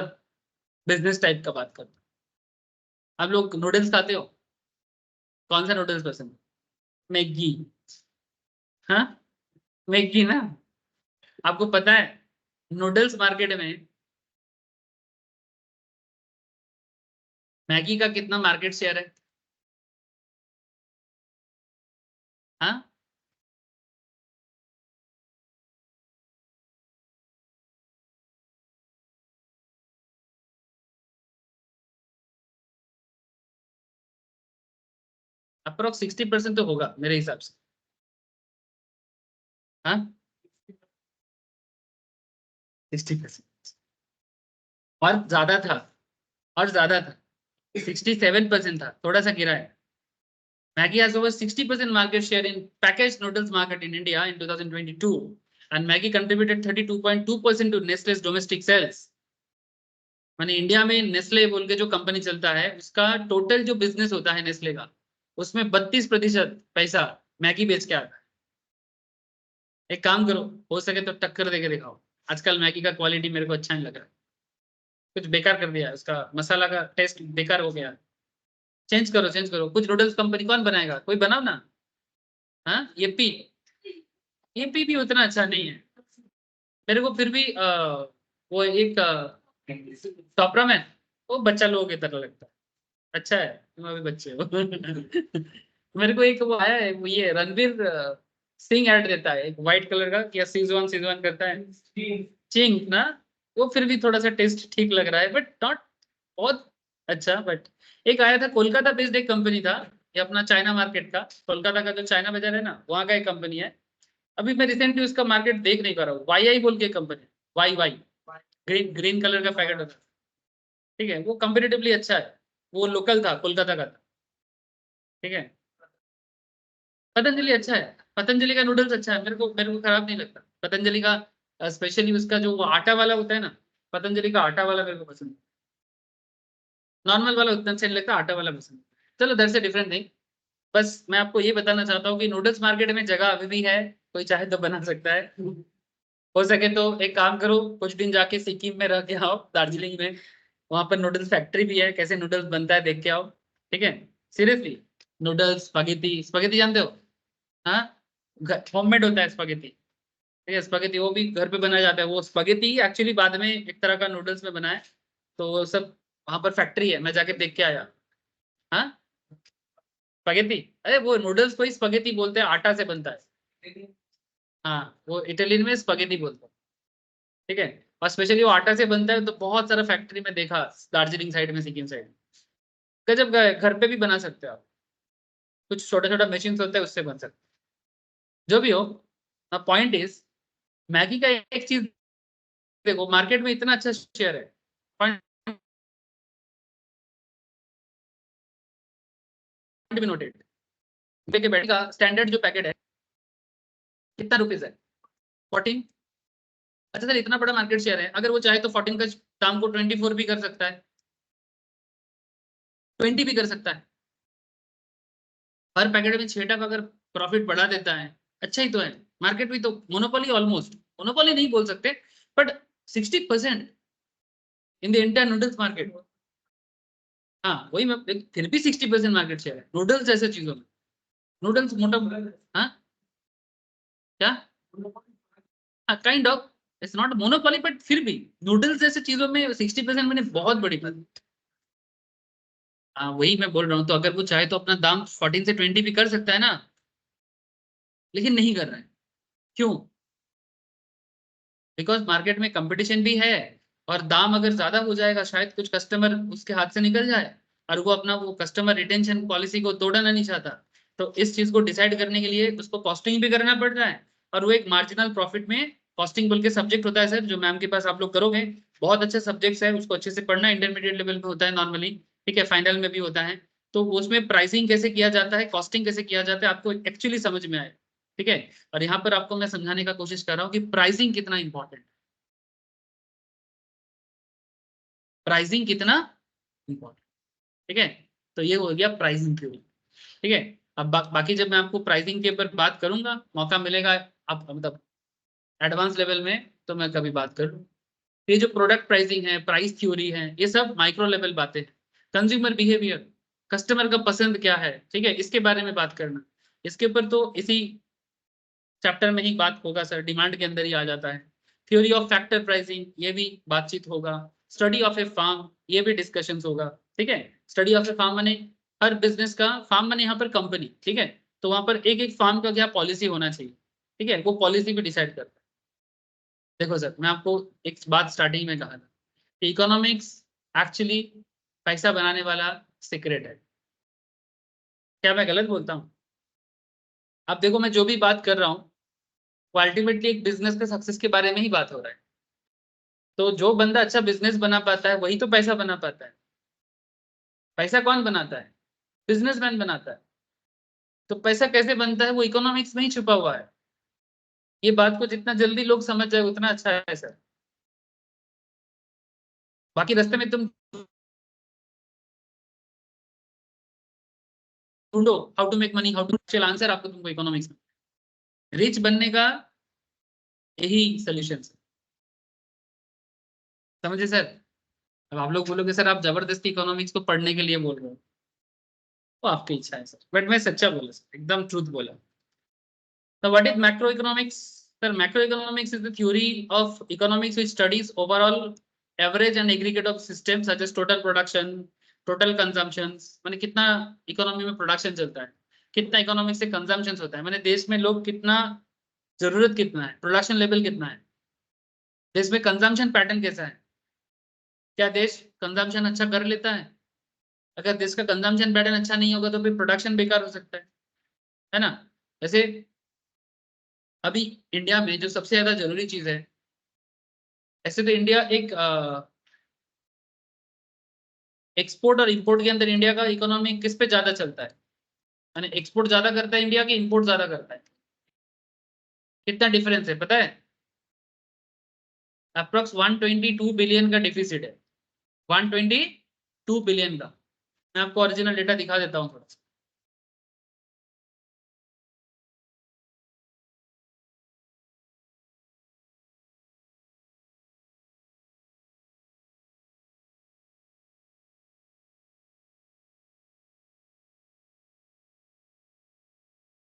बिजनेस टाइप का बात करते हैं। आप लोग नूडल्स खाते हो? कौन सा नूडल्स पसंद है? मैगी? हाँ, मैगी ना। आपको पता है नूडल्स मार्केट में मैगी का कितना मार्केट शेयर है? हाँ, अप्रोक्स 60% तो होगा मेरे हिसाब से। हाँ, 60%, और ज्यादा था, और ज्यादा था। 67% था, थोड़ा सा गिरा है। Maggi has over 60% market share in packaged noodles market in India in 2022, and Maggi contributed 32.2% to Nestle's domestic sales. माने इंडिया में नेस्ले बोल के जो कंपनी चलता है उसका टोटल जो बिजनेस होता है नेस्ले का, उसमें 32% पैसा मैगी बेच के आता है। एक काम करो, हो सके तो टक्कर दे के दिखाओ। आजकल मैगी का क्वालिटी मेरे को अच्छा नहीं लग रहा है, कुछ बेकार कर दिया है, उसका मसाला का टेस्ट बेकार हो गया। चेंज करो, चेंज करो, कुछ नूडल्स कंपनी कौन बनाएगा, कोई बनाओ ना। हाँ, ये पी भी उतना अच्छा नहीं है मेरे को, फिर भी वो एक टॉपरा में वो बच्चा लोगों की तरह लगता है। अच्छा है, तुम अभी बच्चे हो। मेरे को एक वो आया है, वो ये रणवीर सिंह ऐड देता है एक व्हाइट कलर का, क्या सीजवान सीजवान करता है, चिंग ना। वो फिर भी थोड़ा सा टेस्ट ठीक लग रहा है, बट नॉट बहुत अच्छा। बट एक आया था कोलकाता बेस्ड, एक कंपनी था, ये अपना चाइना मार्केट का, कोलकाता का जो चाइना बाजार है ना, वहाँ का एक कंपनी है। अभी मैं रिसेंटली उसका मार्केट देख नहीं पा रहा हूँ, वाई आई बोल के company, Y Y, green green colour का पैकेट होता है। ठीक है, वो कंपेरेटिवली अच्छा है, वो लोकल था, कोलकाता का था। ठीक है, पतंजलि अच्छा है, पतंजलि का नूडल्स अच्छा है, मेरे को खराब नहीं लगता पतंजलि का, स्पेशली उसका जो वो आटा वाला होता है ना, पतंजलि का आटा वाला मेरे को पसंद है। नॉर्मल वाला उतना अच्छा नहीं लगता, आटा वाला पसंद है। चलो दैट्स अ डिफरेंट थिंग। बस मैं आपको ये बताना चाहता हूँ कि नूडल्स मार्केट में जगह अभी भी है, कोई चाहे तो बना सकता है। हो सके तो एक काम करो, कुछ दिन जाके सिक्किम में रह के आओ, दार्जिलिंग में, वहां पर नूडल्स फैक्ट्री भी है, कैसे नूडल्स बनता है देख के आओ। ठीक है, सीरियसली। नूडल्स, स्पगेटी, स्पगेटी जानते हो? हाँ, होममेड होता है स्पगेटी। ठीक है, स्पगेटी वो भी घर पे बनाया जाता है, वो स्पगेटी एक्चुअली बाद में एक तरह का नूडल्स में बना है। तो वो सब वहां पर फैक्ट्री है, मैं जाके देख के आया। हाँ, स्पगेटी, अरे वो नूडल्स को ही स्पगेटी बोलते हैं, आटा से बनता है। हाँ, वो इटालियन में स्पगेटी बोलते हैं। ठीक है, और स्पेशली वो आटा से बनता है, तो बहुत सारा फैक्ट्री में देखा, दार्जिलिंग साइड में, सिक्किम साइड। गजब का है, घर पे भी बना सकते हो आप, कुछ छोटा छोटा मशीन होता है उससे बन सकते, जो भी हो। पॉइंट इज मैगी का एक चीज देखो, मार्केट में इतना अच्छा शेयर है, भी नोटेड के बैटरी का स्टैंडर्ड जो पैकेट है कितना रुपीज है? 14। अच्छा सर, इतना बड़ा मार्केट शेयर है, अगर वो चाहे तो 14 का दाम को 24 भी कर सकता है, 20 भी कर सकता है। हर पैकेट में 6 टका अगर प्रॉफिट बढ़ा देता है, अच्छा ही तो है। मार्केट में तो मोनोपोली, ऑलमोस्ट मोनोपोली नहीं बोल सकते, but 60% in the Indian noodles market. हाँ वही मैं, फिर भी 60% मार्केट शेयर है नूडल्स जैसे चीजों में। नूडल्स मोटा, हाँ क्या, kind of, it's not monopoly, but फिर भी नूडल्स जैसे चीजों में 60% मैंने बहुत बड़ी बात। हाँ वही मैं बोल रहा हूँ, तो अगर वो चाहे तो अपना दाम 14 से 20 भी कर सकता है ना, लेकिन नहीं कर रहा है। क्यों? बिकॉज मार्केट में कंपटीशन भी है, और दाम अगर ज्यादा हो जाएगा शायद कुछ कस्टमर उसके हाथ से निकल जाए, और वो अपना वो कस्टमर रिटेंशन पॉलिसी को तोड़ना नहीं चाहता। तो इस चीज को डिसाइड करने के लिए उसको कॉस्टिंग भी करना पड़ रहा है, और वो एक मार्जिनल प्रॉफिट में, कॉस्टिंग बोल के सब्जेक्ट होता है सर, जो मैम के पास आप लोग करोगे, बहुत अच्छा सब्जेक्ट है, उसको अच्छे से पढ़ना, इंटरमीडिएट लेवल में होता है नॉर्मली, ठीक है, फाइनल में भी होता है। तो उसमें प्राइसिंग कैसे किया जाता है, कॉस्टिंग कैसे किया जाता है, आपको एक्चुअली समझ में आए, ठीक है। और यहाँ पर आपको मैं समझाने का कोशिश कर रहा हूँ कि प्राइसिंग कितना इंपॉर्टेंट, प्राइसिंग कितना इंपॉर्टेंट, ठीक है। तो ये हो गया प्राइसिंग थ्योरी, ठीक है। अब बाकी जब मैं आपको प्राइसिंग के ऊपर बात करूंगा, मौका मिलेगा, अब मतलब एडवांस लेवल में, तो मैं कभी बात कर लूँ। ये जो प्रोडक्ट प्राइसिंग है, प्राइस थ्योरी है, ये सब माइक्रो लेवल बातें हैं। कंज्यूमर बिहेवियर, कस्टमर का पसंद क्या है, ठीक है, इसके बारे में बात करना। इसके ऊपर तो इसी चैप्टर में ही बात होगा सर, डिमांड के अंदर ही आ जाता है। थ्योरी ऑफ फैक्टर प्राइसिंग, ये भी बातचीत होगा। स्टडी ऑफ ए फार्म, ये भी डिस्कशन होगा, ठीक है। स्टडी ऑफ ए फार्म माने हर बिजनेस का, फार्म माने यहाँ पर कंपनी, ठीक है। तो वहां पर एक एक फार्म का क्या पॉलिसी होना चाहिए, ठीक है, वो पॉलिसी भी डिसाइड करता है। देखो सर, मैं आपको एक बात स्टार्टिंग में कहा था कि इकोनॉमिक्स एक्चुअली पैसा बनाने वाला सीक्रेट है। क्या मैं गलत बोलता हूँ? अब देखो, मैं जो भी बात कर रहा हूँ, वो अल्टीमेटली एक बिजनेस के सक्सेस के बारे में ही बात हो रहा है। तो जो बंदा अच्छा बिजनेस बना पाता है वही तो पैसा बना पाता है। पैसा कौन बनाता है? बिजनेसमैन बनाता है। तो पैसा कैसे बनता है, वो इकोनॉमिक्स में ही छुपा हुआ है। ये बात को जितना जल्दी लोग समझ जाए उतना अच्छा है सर। बाकी रास्ते में तुम ढूंढो how to make money, how to चल आंसर आपको, तुमको इकोनॉमिक्स में रिच बनने का यही सोल्यूशन है। समझे सर? अब आप लोग बोलोगे सर आप जबरदस्ती इकोनॉमिक्स को पढ़ने के लिए बोल रहे हो, वो आपकी इच्छा है सर, बट मैं सच्चा बोला सर, एकदम ट्रूथ बोला। So what is macroeconomics? Sir, macroeconomics is the theory of economics which studies overall average and aggregate of systems such as total production, total consumptions, माने कितना इकोनॉमी में प्रोडक्शन चलता है, कितना इकोनॉमिक से कंजम्पशन होता है, माने देश में लोग कितना, जरूरत कितना है, प्रोडक्शन लेवल कितना है, देश में कंजम्पशन पैटर्न कैसा है, क्या देश कंजम्पशन अच्छा कर लेता है? अगर देश का कंजम्पशन पैटर्न अच्छा नहीं होगा तो फिर प्रोडक्शन बेकार हो सकता है ना। वैसे अभी इंडिया में जो सबसे ज्यादा जरूरी चीज है, ऐसे तो इंडिया एक एक्सपोर्ट और इंपोर्ट के अंदर इंडिया का इकोनॉमी किस पे ज्यादा चलता है, यानी एक्सपोर्ट ज्यादा करता है इंडिया की, इंपोर्ट ज्यादा करता है? कितना डिफरेंस है पता है? अप्रोक्स 122 बिलियन का डिफिसिट है, 122 बिलियन का। मैं आपको ओरिजिनल डेटा दिखा देता हूँ थोड़ा सा।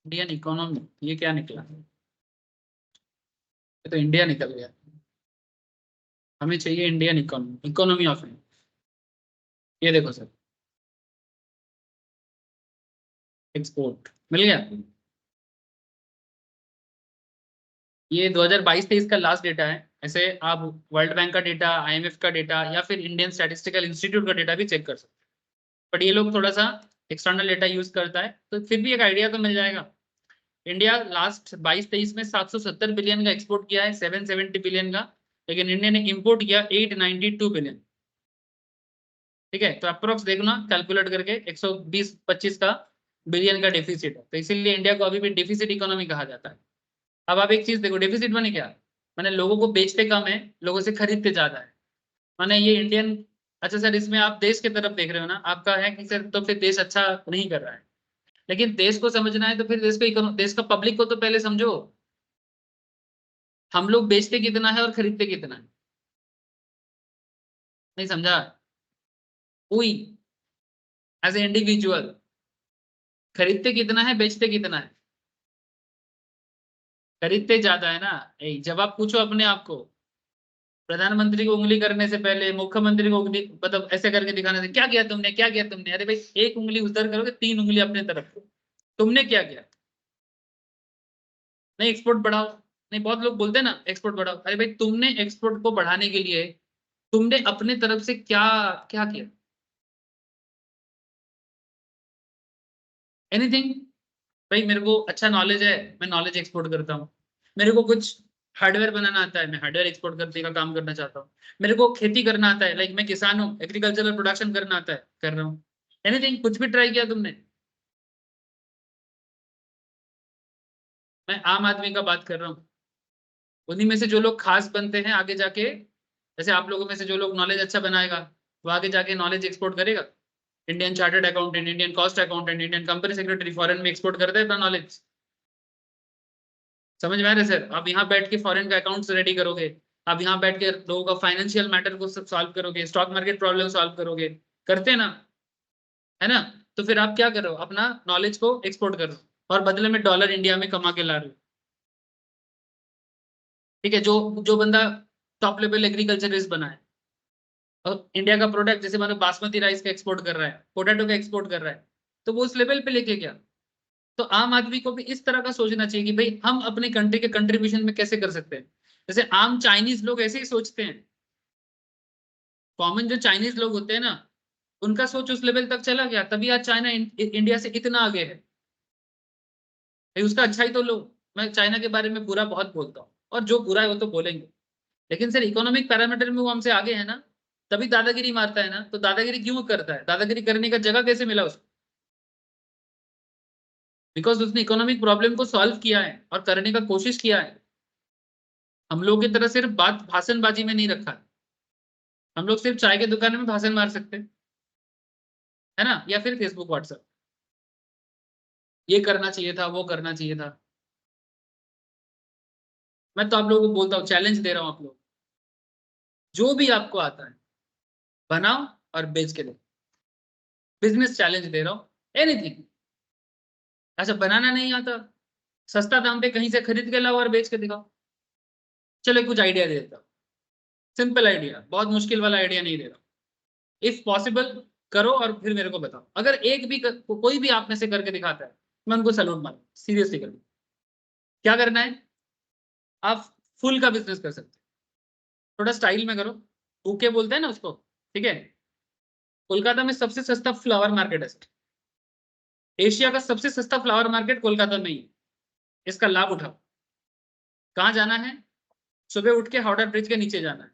इंडियन इकोनॉमी, ये क्या निकला? ये तो इंडिया निकल गया। हमें चाहिए Indian economy, economy of India. ये देखो सर, एक्सपोर्ट मिल गया। ये 2022-23 का लास्ट डेटा है। ऐसे आप वर्ल्ड बैंक का डेटा, आईएमएफ का डेटा, या फिर इंडियन स्टैटिस्टिकल इंस्टीट्यूट का डेटा भी चेक कर सकते हैं, बट ये लोग थोड़ा सा एक्सटर्नल डेटा यूज करता है, तो फिर भी एक आइडिया तो मिल जाएगा। इंडिया लास्ट 22-23 में 770 बिलियन का एक्सपोर्ट किया है, 770 बिलियन का, लेकिन इंडिया ने इंपोर्ट किया 892 बिलियन। ठीक है, तो अप्रोक्स देखना कैलकुलेट करके 120-25 का बिलियन का डेफिसिट है, तो इसीलिए इंडिया को अभी भी डेफिसिट इकोनॉमी कहा जाता है। अब आप एक चीज देखो, डेफिसिट माने क्या, माने लोगों को बेचते कम है, लोगों से खरीदते ज्यादा है, माने ये इंडियन। अच्छा सर, इसमें आप देश की तरफ देख रहे हो ना, आपका है कि सर तो फिर देश अच्छा नहीं कर रहा है, लेकिन देश को समझना है तो फिर देश का पब्लिक को तो पहले समझो, हम लोग बेचते कितना है और खरीदते कितना है, नहीं समझा? कोई एज ए इंडिविजुअल खरीदते कितना है, बेचते कितना है? खरीदते ज्यादा है ना। जब आप पूछो अपने आप को, प्रधानमंत्री को उंगली करने से पहले मुख्यमंत्री को उंगली मतलब ऐसे करके दिखाने से, क्या किया तुमने, क्या किया तुमने, अरे भाई एक उंगली उधर करोगे, 3 उंगली अपने तरफ, तुमने क्या किया? नहीं एक्सपोर्ट बढ़ाओ, नहीं बहुत लोग बोलते हैं ना एक्सपोर्ट बढ़ाओ, अरे भाई तुमने एक्सपोर्ट को बढ़ाने के लिए तुमने अपने तरफ से क्या क्या किया? एनीथिंग। भाई मेरे को अच्छा नॉलेज है, मैं नॉलेज एक्सपोर्ट करता हूँ। मेरे को कुछ हार्डवेयर बनाना आता है, मैं हार्डवेयर एक्सपोर्ट करने का काम करना चाहता हूँ। मेरे को खेती करना आता है, लाइक मैं किसान हूँ, एग्रीकल्चरल प्रोडक्शन करना आता है, कर रहा हूँ। एनीथिंग, कुछ भी ट्राई किया तुमने? मैं आम आदमी का बात कर रहा हूँ, उन्हीं में से जो लोग खास बनते हैं आगे जाके, जैसे आप लोगों में से जो लोग नॉलेज अच्छा बनाएगा, वो आगे जाके नॉलेज एक्सपोर्ट करेगा। Indian chartered accountant, Indian cost accountant, Indian company secretary foreign में एक्सपोर्ट करता है अपना नॉलेज। समझ में आ रहा है सर? आप यहाँ बैठ के फॉरेन का अकाउंट्स रेडी करोगे, आप यहाँ बैठ के लोगों का फाइनेंशियल मैटर को सब सॉल्व करोगे, स्टॉक मार्केट प्रॉब्लम सॉल्व करोगे, करते हैं ना, है ना? तो फिर आप क्या करो, अपना नॉलेज को एक्सपोर्ट करो और बदले में डॉलर इंडिया में कमा के ला रहे हो। ठीक है, जो जो बंदा टॉप लेवल एग्रीकल्चरिस्ट बना है और इंडिया का प्रोडक्ट जैसे मानो बासमती राइस का एक्सपोर्ट कर रहा है, पोटैटो का एक्सपोर्ट कर रहा है, तो वो उस लेवल पे लेके गया। तो आम आदमी को भी इस तरह का सोचना चाहिए कि भाई हम अपने कंट्री के कंट्रीब्यूशन में कैसे कर सकते हैं। जैसे आम चाइनीज लोग ऐसे ही सोचते हैं, कॉमन जो चाइनीज लोग होते हैं ना, उनका सोच उस लेवल तक चला गया, तभी आज चाइना इंडिया से इतना आगे है। भाई उसका अच्छा ही तो लो। मैं चाइना के बारे में बुरा बहुत बोलता हूँ, और जो बुरा है वो तो बोलेंगे, लेकिन सर इकोनॉमिक पैरामीटर में वो हमसे आगे है ना, तभी दादागिरी मारता है ना। तो दादागिरी क्यों करता है, दादागिरी करने का जगह कैसे मिला उसको? बिकॉज उसने इकोनॉमिक प्रॉब्लम को सॉल्व किया है और करने का कोशिश किया है। हम लोग की तरह सिर्फ बात भाषणबाजी में नहीं रखा है। हम लोग सिर्फ चाय के दुकान में भाषण मार सकते हैं, है ना, या फिर फेसबुक व्हाट्सएप, ये करना चाहिए था, वो करना चाहिए था। मैं तो आप लोगों को बोलता हूँ, चैलेंज दे रहा हूँ आप लोग, जो भी आपको आता है बनाओ और बेच के दो। बिजनेस चैलेंज दे रहा हूँ, एनीथिंग। अच्छा बनाना नहीं आता, सस्ता दाम पे कहीं से खरीद के लाओ और बेच के दिखाओ। चलो कुछ आइडिया दे देता हूँ, सिंपल आइडिया, बहुत मुश्किल वाला आइडिया नहीं दे रहा। इफ पॉसिबल करो और फिर मेरे को बताओ, अगर एक भी कोई भी आप में से करके दिखाता है, मैं उनको सैल्यूट मारूं, सीरियसली करो। क्या करना है, आप फुल का बिजनेस कर सकते हो, थोड़ा स्टाइल में करो, बुके बोलते हैं ना उसको। ठीक है, कोलकाता में सबसे सस्ता फ्लावर मार्केट है सर। एशिया का सबसे सस्ता फ्लावर मार्केट कोलकाता में ही है। इसका लाभ उठाओ। कहाँ जाना है, सुबह उठ के हावड़ा ब्रिज के नीचे जाना है।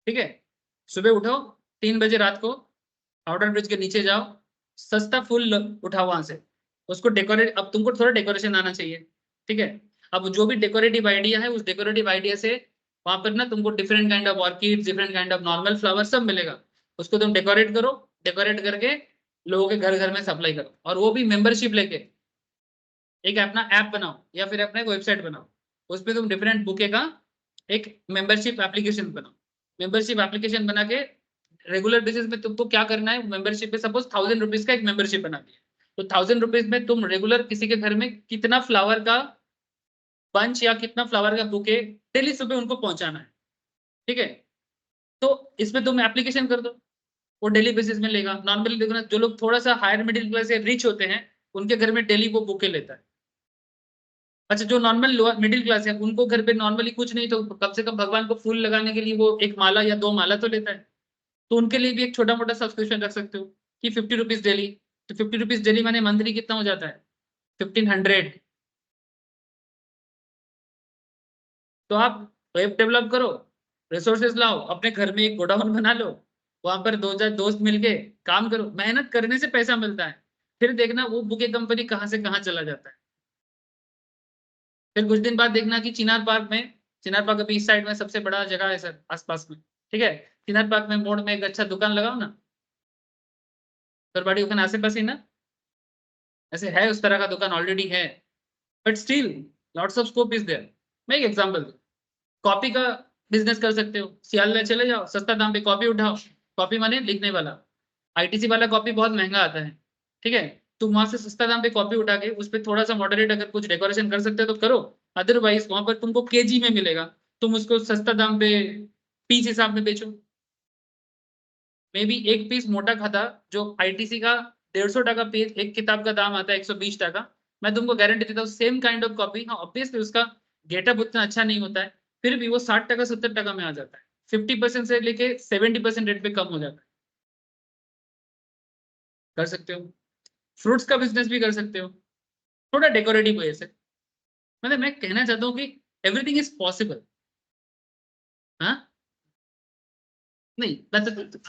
ठीक है, सुबह उठो 3 बजे रात को, हावड़ा ब्रिज के नीचे जाओ, सस्ता फूल उठाओ वहां से, उसको डेकोरेट, अब तुमको थोड़ा डेकोरेशन आना चाहिए। ठीक है, अब जो भी डेकोरेटिव आइडिया है, उस डेकोरेटिव आइडिया से वहां पर ना तुमको different kind of orchid, different kind of normal flower सब मिलेगा। उसको तुम डेकोरेट करो, डेकोरेट करके लोगों के घर घर में सप्लाई करो, और वो भी मेंबरशिप लेके एक अपना ऐप बनाओ या फिर अपना एक वेबसाइट बनाओ, उस पर तुम डिफरेंट बुके का एक मेंबरशिप एप्लीकेशन बनाओ। मेंबरशिप एप्लीकेशन बना के रेगुलर बेसिस में तुमको क्या करना है, मेंबरशिप पे सपोज 1000 रुपीज का एक मेंबरशिप बना दिया, तो 1000 रुपीज में तुम रेगुलर किसी के घर में कितना फ्लावर का बंच या कितना फ्लावर का बुके डेली सुबह उनको पहुंचाना है। ठीक है, तो इसमें तुम एप्लीकेशन कर दो, वो डेली बेसिस में लेगा। नॉर्मली देखो ना, जो लोग थोड़ा सा हायर मिडिल क्लास या रिच होते हैं, उनके घर में डेली वो बुके लेता है। अच्छा, जो नॉर्मल लोअर मिडिल क्लास है, उनको घर पे नॉर्मली कुछ नहीं तो कम से कम भगवान को फूल लगाने के लिए वो एक माला या 2 माला तो लेता है। तो उनके लिए भी एक छोटा मोटा सब्सक्रिप्शन रख सकते हो कि 50 रुपीज डेली। तो 50 रुपीज डेली माने मंथली कितना हो जाता है, 1500। तो आप वेब डेवलप करो, रिसोर्सेज लाओ, अपने घर में एक गोडाउन बना लो, वहां पर 2-4 दोस्त मिलके काम करो। मेहनत करने से पैसा मिलता है, फिर देखना वो बुके कंपनी कहाँ से कहाँ चला जाता है। फिर कुछ दिन बाद देखना कि चिनार पार्क में, चिनार पार्क अभी इस साइड में सबसे बड़ा जगह है सर आसपास में, ठीक है, चिनार पार्क में मोड़ में एक अच्छा दुकान लगाओ ना, सर बड़ी दुकान आसे पास ही ना, ऐसे है उस तरह का दुकान ऑलरेडी है, but still lots of scope is there. मैं एक एग्जांपल दूं, कॉपी का बिजनेस कर सकते हो, सियालदह चले जाओ, सस्ता दाम पे कॉपी उठाओ, कॉपी माने लिखने वाला, आईटीसी वाला कॉपी बहुत महंगा आता है, ठीक है, तुम वहां से सस्ता दाम पे कॉपी उठा के उस पर थोड़ा सा मॉडरेट अगर कुछ डेकोरेशन कर सकते हो तो करो, अदरवाइज वहां पर तुमको केजी में मिलेगा, तुम उसको सस्ता दाम पे पीस हिसाब में बेचो। मे बी एक पीस मोटा खाता जो आईटीसी का 150 टका पेज एक किताब का दाम आता है 120 टका, मैं तुमको गारंटी देता हूँ सेम काइंड ऑफ कॉपी, हाँ ऑब्वियसली उसका गेटअप उतना अच्छा नहीं होता है, फिर भी वो 60 टका 70 टका में आ जाता है, 50% से लेके 70% रेट पे कम हो जाता है। कर सकते हो, फ्रूट्स का बिजनेस भी कर सकते हो, थोड़ा डेकोरेटिव वजह से, मतलब मैं कहना चाहता हूँ कि एवरीथिंग इज पॉसिबल। हाँ, नहीं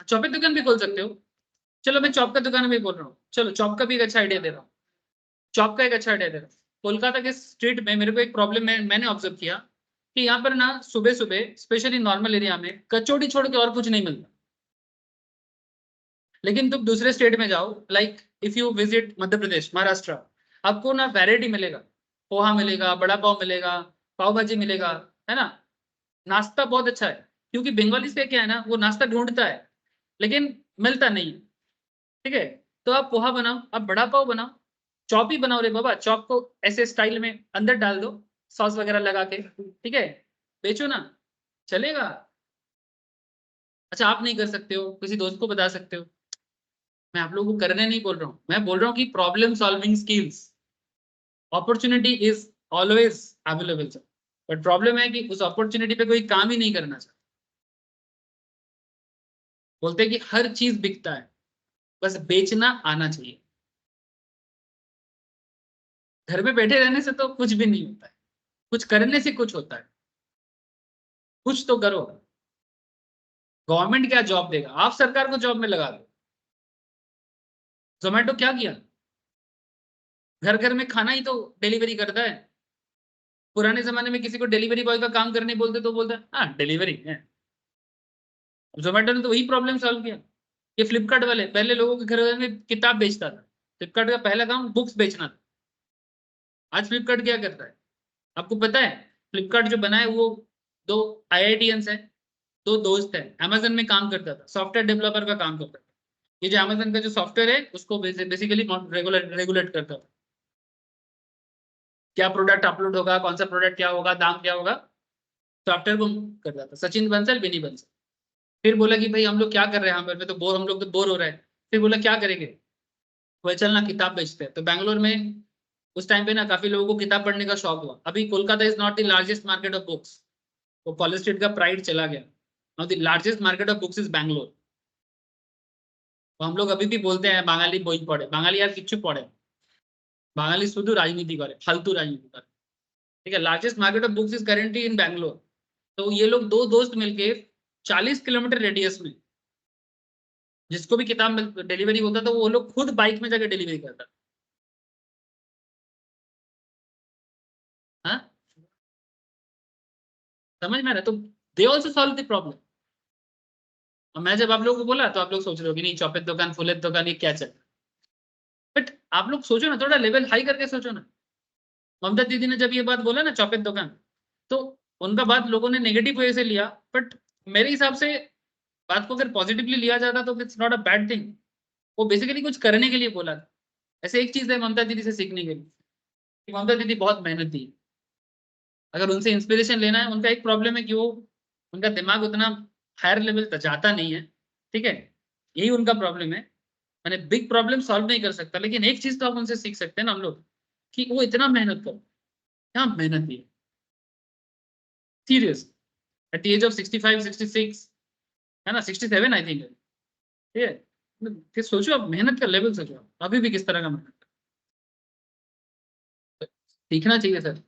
चौपे दुकान भी खोल सकते हो, चलो मैं चौप का दुकान भी बोल रहा हूँ, चलो चौप का भी एक अच्छा आइडिया दे रहा हूँ, चौप का एक अच्छा आइडिया दे रहा हूँ। कोलकाता के स्ट्रीट में मेरे को एक प्रॉब्लम है, मैंने ऑब्जर्व किया कि यहाँ पर ना सुबह सुबह स्पेशली नॉर्मल एरिया में कचौड़ी छोड़ के और कुछ नहीं मिलता, लेकिन तुम दूसरे स्टेट में जाओ, like if you visit Madhya Pradesh Maharashtra, आपको ना वैरायटी मिलेगा, पोहा मिलेगा, बड़ा पाव मिलेगा, पाव भाजी मिलेगा, है ना, नाश्ता बहुत अच्छा है, क्योंकि बंगाली से क्या है ना वो नाश्ता ढूंढता है लेकिन मिलता नहीं है, ठीक है, तो आप पोहा बनाओ, आप बड़ा पाव बनाओ, चॉप ही बनाओ रे बाबा, चॉप को ऐसे स्टाइल में अंदर डाल दो सॉस वगैरह लगा के, ठीक है, बेचो ना, चलेगा। अच्छा आप नहीं कर सकते हो, किसी दोस्त को बता सकते हो, मैं आप लोगों को करने नहीं बोल रहा हूँ, मैं बोल रहा हूँ कि problem solving skills, opportunity is always available sir, but problem है कि उस अपॉर्चुनिटी पे कोई काम ही नहीं करना चाहता, बोलते हैं कि हर चीज बिकता है, बस बेचना आना चाहिए। घर में बैठे रहने से तो कुछ भी नहीं होता है, कुछ करने से कुछ होता है, कुछ तो करो। गवर्नमेंट क्या जॉब देगा, आप सरकार को जॉब में लगा दो। जोमेटो क्या किया, घर घर में खाना ही तो डिलीवरी करता है, पुराने जमाने में किसी को डिलीवरी बॉय का काम करने बोलते तो बोलता हाँ डिलीवरी है, जोमेटो ने तो वही प्रॉब्लम सॉल्व किया। ये फ्लिपकार्ट वाले पहले लोगों के घर में किताब बेचता था, फ्लिपकार्ट का पहला काम बुक्स बेचना था, आज फ्लिपकार्ट क्या करता है आपको पता है, फ्लिपकार्ट जो बना है वो दो आईआईटियंस है, दो दोस्त है, अमेजन में काम करता था, सॉफ्टवेयर डेवलपर का काम करता था, ये जो अमेजन का जो सॉफ्टवेयर है उसको बेसिकली रेगुलेट करता था, क्या प्रोडक्ट अपलोड होगा, कौन सा प्रोडक्ट क्या होगा, दाम क्या होगा, सॉफ्टवेयर को करता था सचिन बंसल विनी बंसल। फिर बोला कि भाई हम लोग क्या कर रहे हैं यहाँ पर, मैं तो बोर, हम लोग तो बोर हो रहे हैं, फिर बोला क्या करेंगे, वह चलना किताब बेचते हैं, तो बैंगलोर में उस टाइम पे ना काफी लोगों को किताब पढ़ने का शौक हुआ, अभी Kolkata is not the largest market of books, वो कॉलेज स्ट्रीट का प्राइड चला गया, now the largest market of books is Bangalore. तो हम लोग अभी भी बोलते हैं बाঙाली বই पढ़े, बाঙाली यार किच्छु पढ़े, बाঙाली শুধু राजनीति करे, फालतू राजनीति करे, ठीक है, largest market of books is currently in Bangalore. तो ये लोग दो दोस्त मिलके 40 किलोमीटर रेडियस में जिसको भी किताब डिलीवरी होता था वो लोग खुद बाइक में जाकर डिलीवरी करता। हाँ, समझ में आ रहा है? तो they also solve the problem. और मैं जब आप लोगों को बोला तो आप लोग सोच रहे हो कि नहीं चौपे दुकान फुले दुकान ये क्या चल, बट आप लोग सोचो ना, थोड़ा लेवल हाई करके सोचो ना। ममता दीदी ने जब ये बात बोला ना चौपे दुकान, तो उनका बात लोगों ने नेगेटिव वे से लिया, बट मेरे हिसाब से बात को अगर पॉजिटिवली लिया जाता तो it's not a bad thing, वो बेसिकली कुछ करने के लिए बोला था। ऐसे एक चीज है ममता दीदी से सीखने के लिए, कि ममता दीदी बहुत मेहनती है, अगर उनसे इंस्पिरेशन लेना है, उनका एक प्रॉब्लम है कि वो, उनका दिमाग उतना हायर लेवल तक जाता नहीं है, ठीक है, यही उनका प्रॉब्लम है, मैंने बिग प्रॉब्लम सॉल्व नहीं कर सकता, लेकिन एक चीज तो आप उनसे सीख सकते हैं ना हम लोग, कि वो इतना मेहनत करो, क्या मेहनती है, serious, at the age of 65 66, है ना, 67 आई थिंक, ठीक है, फिर सोचो आप मेहनत का लेवल सोचो आप, अभी भी किस तरह का मेहनत, सीखना चाहिए सर।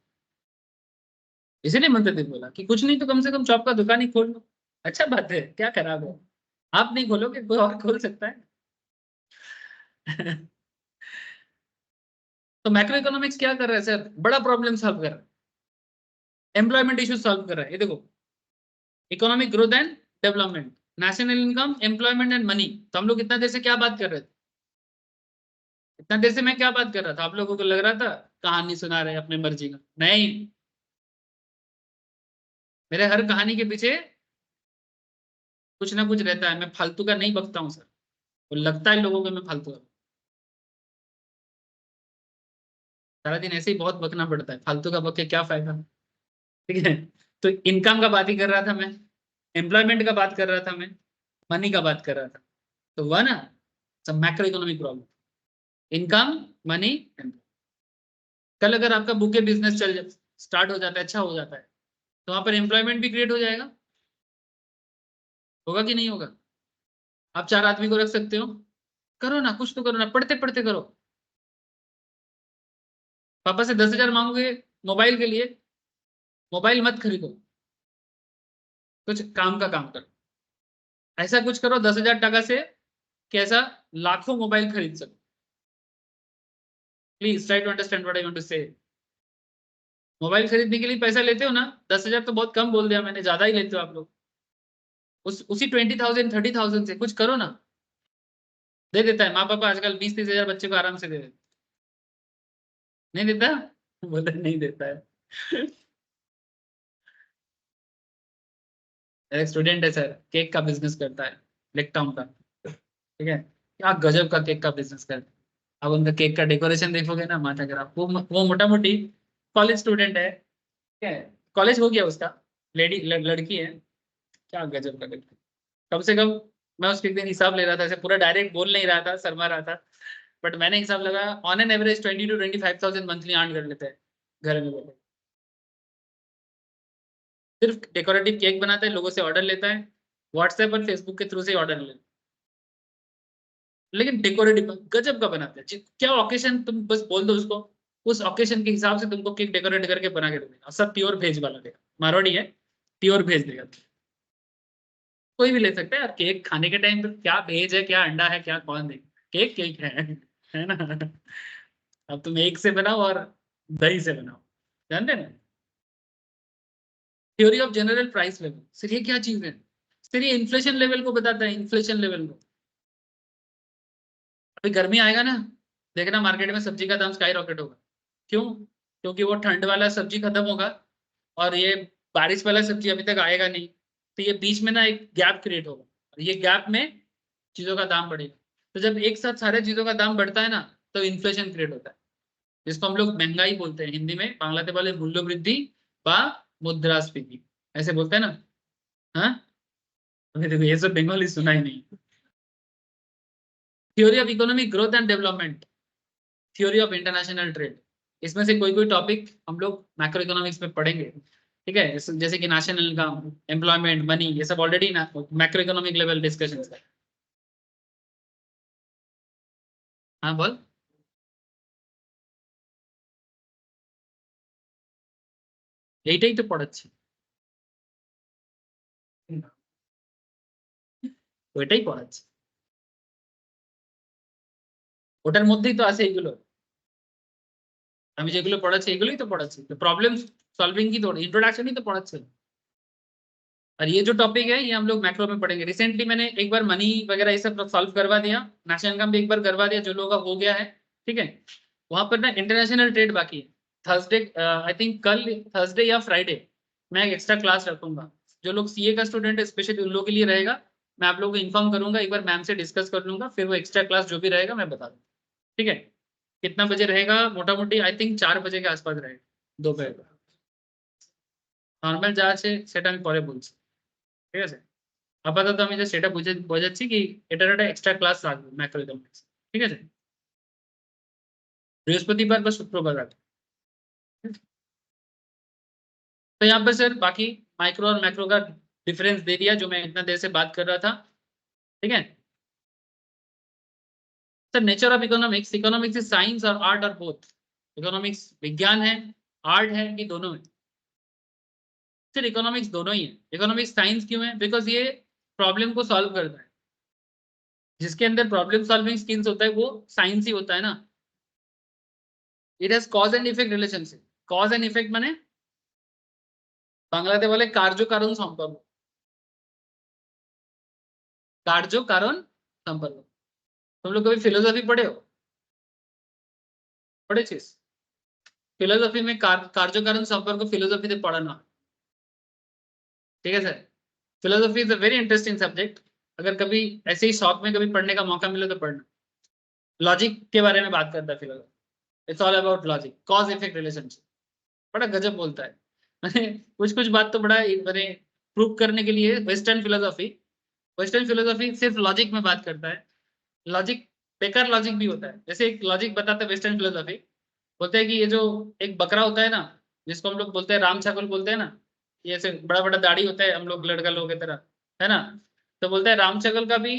इसीलिए मंत्र देव बोला कि कुछ नहीं तो कम से कम शॉप का दुकान ही खोल लो। अच्छा बात है, क्या खराब है? आप नहीं खोलोगे कोई और खोल सकता है। तो मैक्रो इकोनॉमिक्स क्या कर रहा है सर? बड़ा प्रॉब्लम सॉल्व कर रहा है, एम्प्लॉयमेंट इशू सॉल्व कर रहा है। ये देखो, economic growth and development, national income, employment and money. तो हम लोग इतना देर से क्या बात कर रहे थे? इतना देर से मैं क्या बात कर रहा था? आप लोगों को लग रहा था कहानी सुना रहे अपने मर्जी का? नहीं, मेरे हर कहानी के पीछे कुछ ना कुछ रहता है। मैं फालतू का नहीं बकता हूँ सर, तो लगता है लोगों को मैं फालतू का। सारा दिन ऐसे ही बहुत बकना पड़ता है, फालतू का बक के क्या फायदा? ठीक है। तो इनकम का बात ही कर रहा था मैं, एम्प्लॉयमेंट का बात कर रहा था मैं, मनी का बात कर रहा था। तो वह ना, सब macro economic problem, income, money. कल अगर आपका बुके बिजनेस चल स्टार्ट हो जाता है, अच्छा हो जाता है, तो वहां पर एम्प्लॉयमेंट भी क्रिएट हो जाएगा। होगा कि नहीं होगा? आप 4 आदमी को रख सकते हो, करो ना, कुछ तो करो ना, पढ़ते पढ़ते करो। पापा से 10,000 मांगोगे मोबाइल के लिए, मोबाइल मत खरीदो, कुछ काम का काम करो। ऐसा कुछ करो 10,000 टका से कैसा लाखों मोबाइल खरीद सको। Please try to understand what I want to say. Mobile खरीदने के लिए पैसा लेते हो ना, 10,000 तो बहुत कम बोल दिया मैंने, ज्यादा ही लेते हो आप लोग। उसी 20,000 30,000 से कुछ करो ना। दे देता है माँ पापा आजकल, 20-30 हजार बच्चे को आराम से दे देते। नहीं देता? बोले नहीं देता है। एक स्टूडेंट है सर, केक का बिजनेस करता है, लेकटाउन का। ठीक है, क्या गजब का केक का बिजनेस करता है। अब उनका केक का डेकोरेशन देखोगे ना, माथा खराब। वो मोटा मोटी कॉलेज स्टूडेंट है, ठीक है, कॉलेज हो गया उसका, लड़की है। क्या गजब का लड़की, कम से कम। मैं उसके एक दिन हिसाब ले रहा था, ऐसे पूरा डायरेक्ट बोल नहीं रहा था, शर्मा रहा था, बट मैंने हिसाब लगाया, on an average 20 to 25,000 monthly earn कर लेते हैं घर में बैठे। सिर्फ डेकोरेटिव केक बनाता है, लोगों से ऑर्डर लेता है, व्हाट्सएप और फेसबुक के थ्रू से ऑर्डर लेता है। लेकिन डेकोरेटिव गजब का बनाते हैं क्या ऑकेशन तुम बस बोल दो उसको, उस ऑकेशन के हिसाब से तुमको केक डेकोरेट करके बना के देगा, सब प्योर भेज वाला देगा, मारवाड़ी है, प्योर भेज देगा। कोई भी ले सकता है यार, केक खाने के टाइम पे क्या भेज है, क्या अंडा है, क्या कौन देगा? केक केक है ना? अब तुम एक से बनाओ और दही से बनाओ, जानते ना। Theory of general price level, sir ये क्या चीज है? सर ये इन्फ्लेशन लेवल को बताता है, इन्फ्लेशन लेवल को। अभी गर्मी आएगा ना, देखना मार्केट में सब्जी का दाम स्काई रॉकेट होगा। क्यों? क्योंकि वो ठंड वाला सब्जी खत्म होगा, और ये बारिश वाला सब्जी अभी तक आएगा नहीं। तो ये बीच में ना एक गैप क्रिएट होगा, और ये गैप में चीजों का दाम बढ़ेगा। तो जब एक साथ सारे चीजों का दाम बढ़ता है ना, तो इन्फ्लेशन क्रिएट होता है, जिसको हम लोग महंगाई बोलते हैं हिंदी में, बांग्लाते वाले मूल्य वृद्धि बा मुद्रास्फीति, ऐसे बोलते हैं ना। हाँ, अभी देखो ये सब बंगाली सुना ही नहीं। Theory of economic growth and development, theory of international trade, इसमें से कोई कोई टॉपिक हम लोग मैक्रो इकोनॉमिक्स में पढ़ेंगे। ठीक है, जैसे कि नेशनल इनकम, एम्प्लॉयमेंट, मनी, ये सब ऑलरेडी ना मैक्रो इकोनॉमिक लेवल डिस्कशन है। हाँ बोल। এইটাই তো পড়াচ্ছি, ওইটাই পড়াচ্ছি, ওটার মধ্যেই তো আছে এইগুলো। আমি যেগুলো পড়াচ্ছি এগুলোই তো पढ़ाচ্ছি, तो प्रॉब्लम सॉल्विंग की तो इंट्रोडक्शन ही तो पढ़ाচ্ছি। और ये जो टॉपिक है ये हम लोग मैक्रो में पढ़ेंगे। रिसेंटली मैंने एक बार मनी वगैरह ये सब सॉल्व करवा दिया, नेशनल इनकम भी एक बार करवा दिया, जो लोगों का हो गया है। ठीक है, वहां पर ना इंटरनेशनल ट्रेड बाकी है। थर्सडे, आई थिंक कल थर्सडे या फ्राइडे, मैं एक एक्स्ट्रा क्लास रखूंगा। जो लोग सीए का स्टूडेंट है स्पेशली उन लोगों के लिए रहेगा। मैं आप लोगों को इन्फॉर्म करूंगा, एक बार मैम से डिस्कस कर लूंगा, फिर वो एक्स्ट्रा क्लास जो भी रहेगा मैं बता दूंगा। ठीक है, कितना बजे रहेगा? मोटा मोटी आई थिंक 4 बजे के आसपास रहेगा, दोपहर का। নর্মাল যা আছে সেটা আমি পরে বলছি, ঠিক আছে? আপাতত আমি যে সেটা বোঝাচ্ছি কি, এটার একটা এক্সট্রা ক্লাস রাখবো ম্যাক্রো ইকোনমিক্স। ঠিক আছে, বৃহস্পতিবার বা শুক্রবার রাখবো। तो यहाँ पर सर बाकी माइक्रो और मैक्रो का डिफरेंस दे दिया, जो मैं इतना देर से बात कर रहा था। ठीक है sir, nature of economics, economics is science और आर्ट और बोथ। इकोनॉमिक्स विज्ञान है, आर्ट है, कि दोनों है? फिर इकोनॉमिक्स दोनों ही है। इकोनॉमिक्स साइंस क्यों है? बिकॉज ये प्रॉब्लम को सॉल्व करता है। जिसके अंदर प्रॉब्लम सॉल्विंग स्किल्स होता है वो साइंस ही होता है ना। It has cause and effect relationship. Cause and effect माने বাংলাতে বলে কার্য কারণ সম্পর্ক। कार्य कारण संपर्क। तुम लोग कभी फिलोसॉफी पढ़े हो? पढ़े चीज फिलोसॉफी में कार्य कारण संपर्क फिलोसॉफी से पढ़ना। ठीक है sir. Philosophy is a very interesting subject. अगर कभी ऐसे ही शौक में कभी पढ़ने का मौका मिले तो पढ़ना। लॉजिक के बारे में बात करता है philosophy. It's all about logic, cause effect relationship. बड़ा गजब बोलता है। मैंने कुछ बात तो बड़ा मैंने प्रूव करने के लिए वेस्टर्न फिलोसॉफी सिर्फ लॉजिक में बात करता है। लॉजिक बेकार लॉजिक भी होता है। जैसे एक लॉजिक बताते हैं वेस्टर्न फिलोसॉफी, बोलते हैं कि ये जो एक बकरा होता है ना, जिसको हम लोग बोलते हैं राम छागल बोलते हैं ना, ये ऐसे बड़ा बड़ा दाढ़ी होता है हम लोग लड़का लोगों की तरह, है ना। तो बोलते हैं राम छागल का भी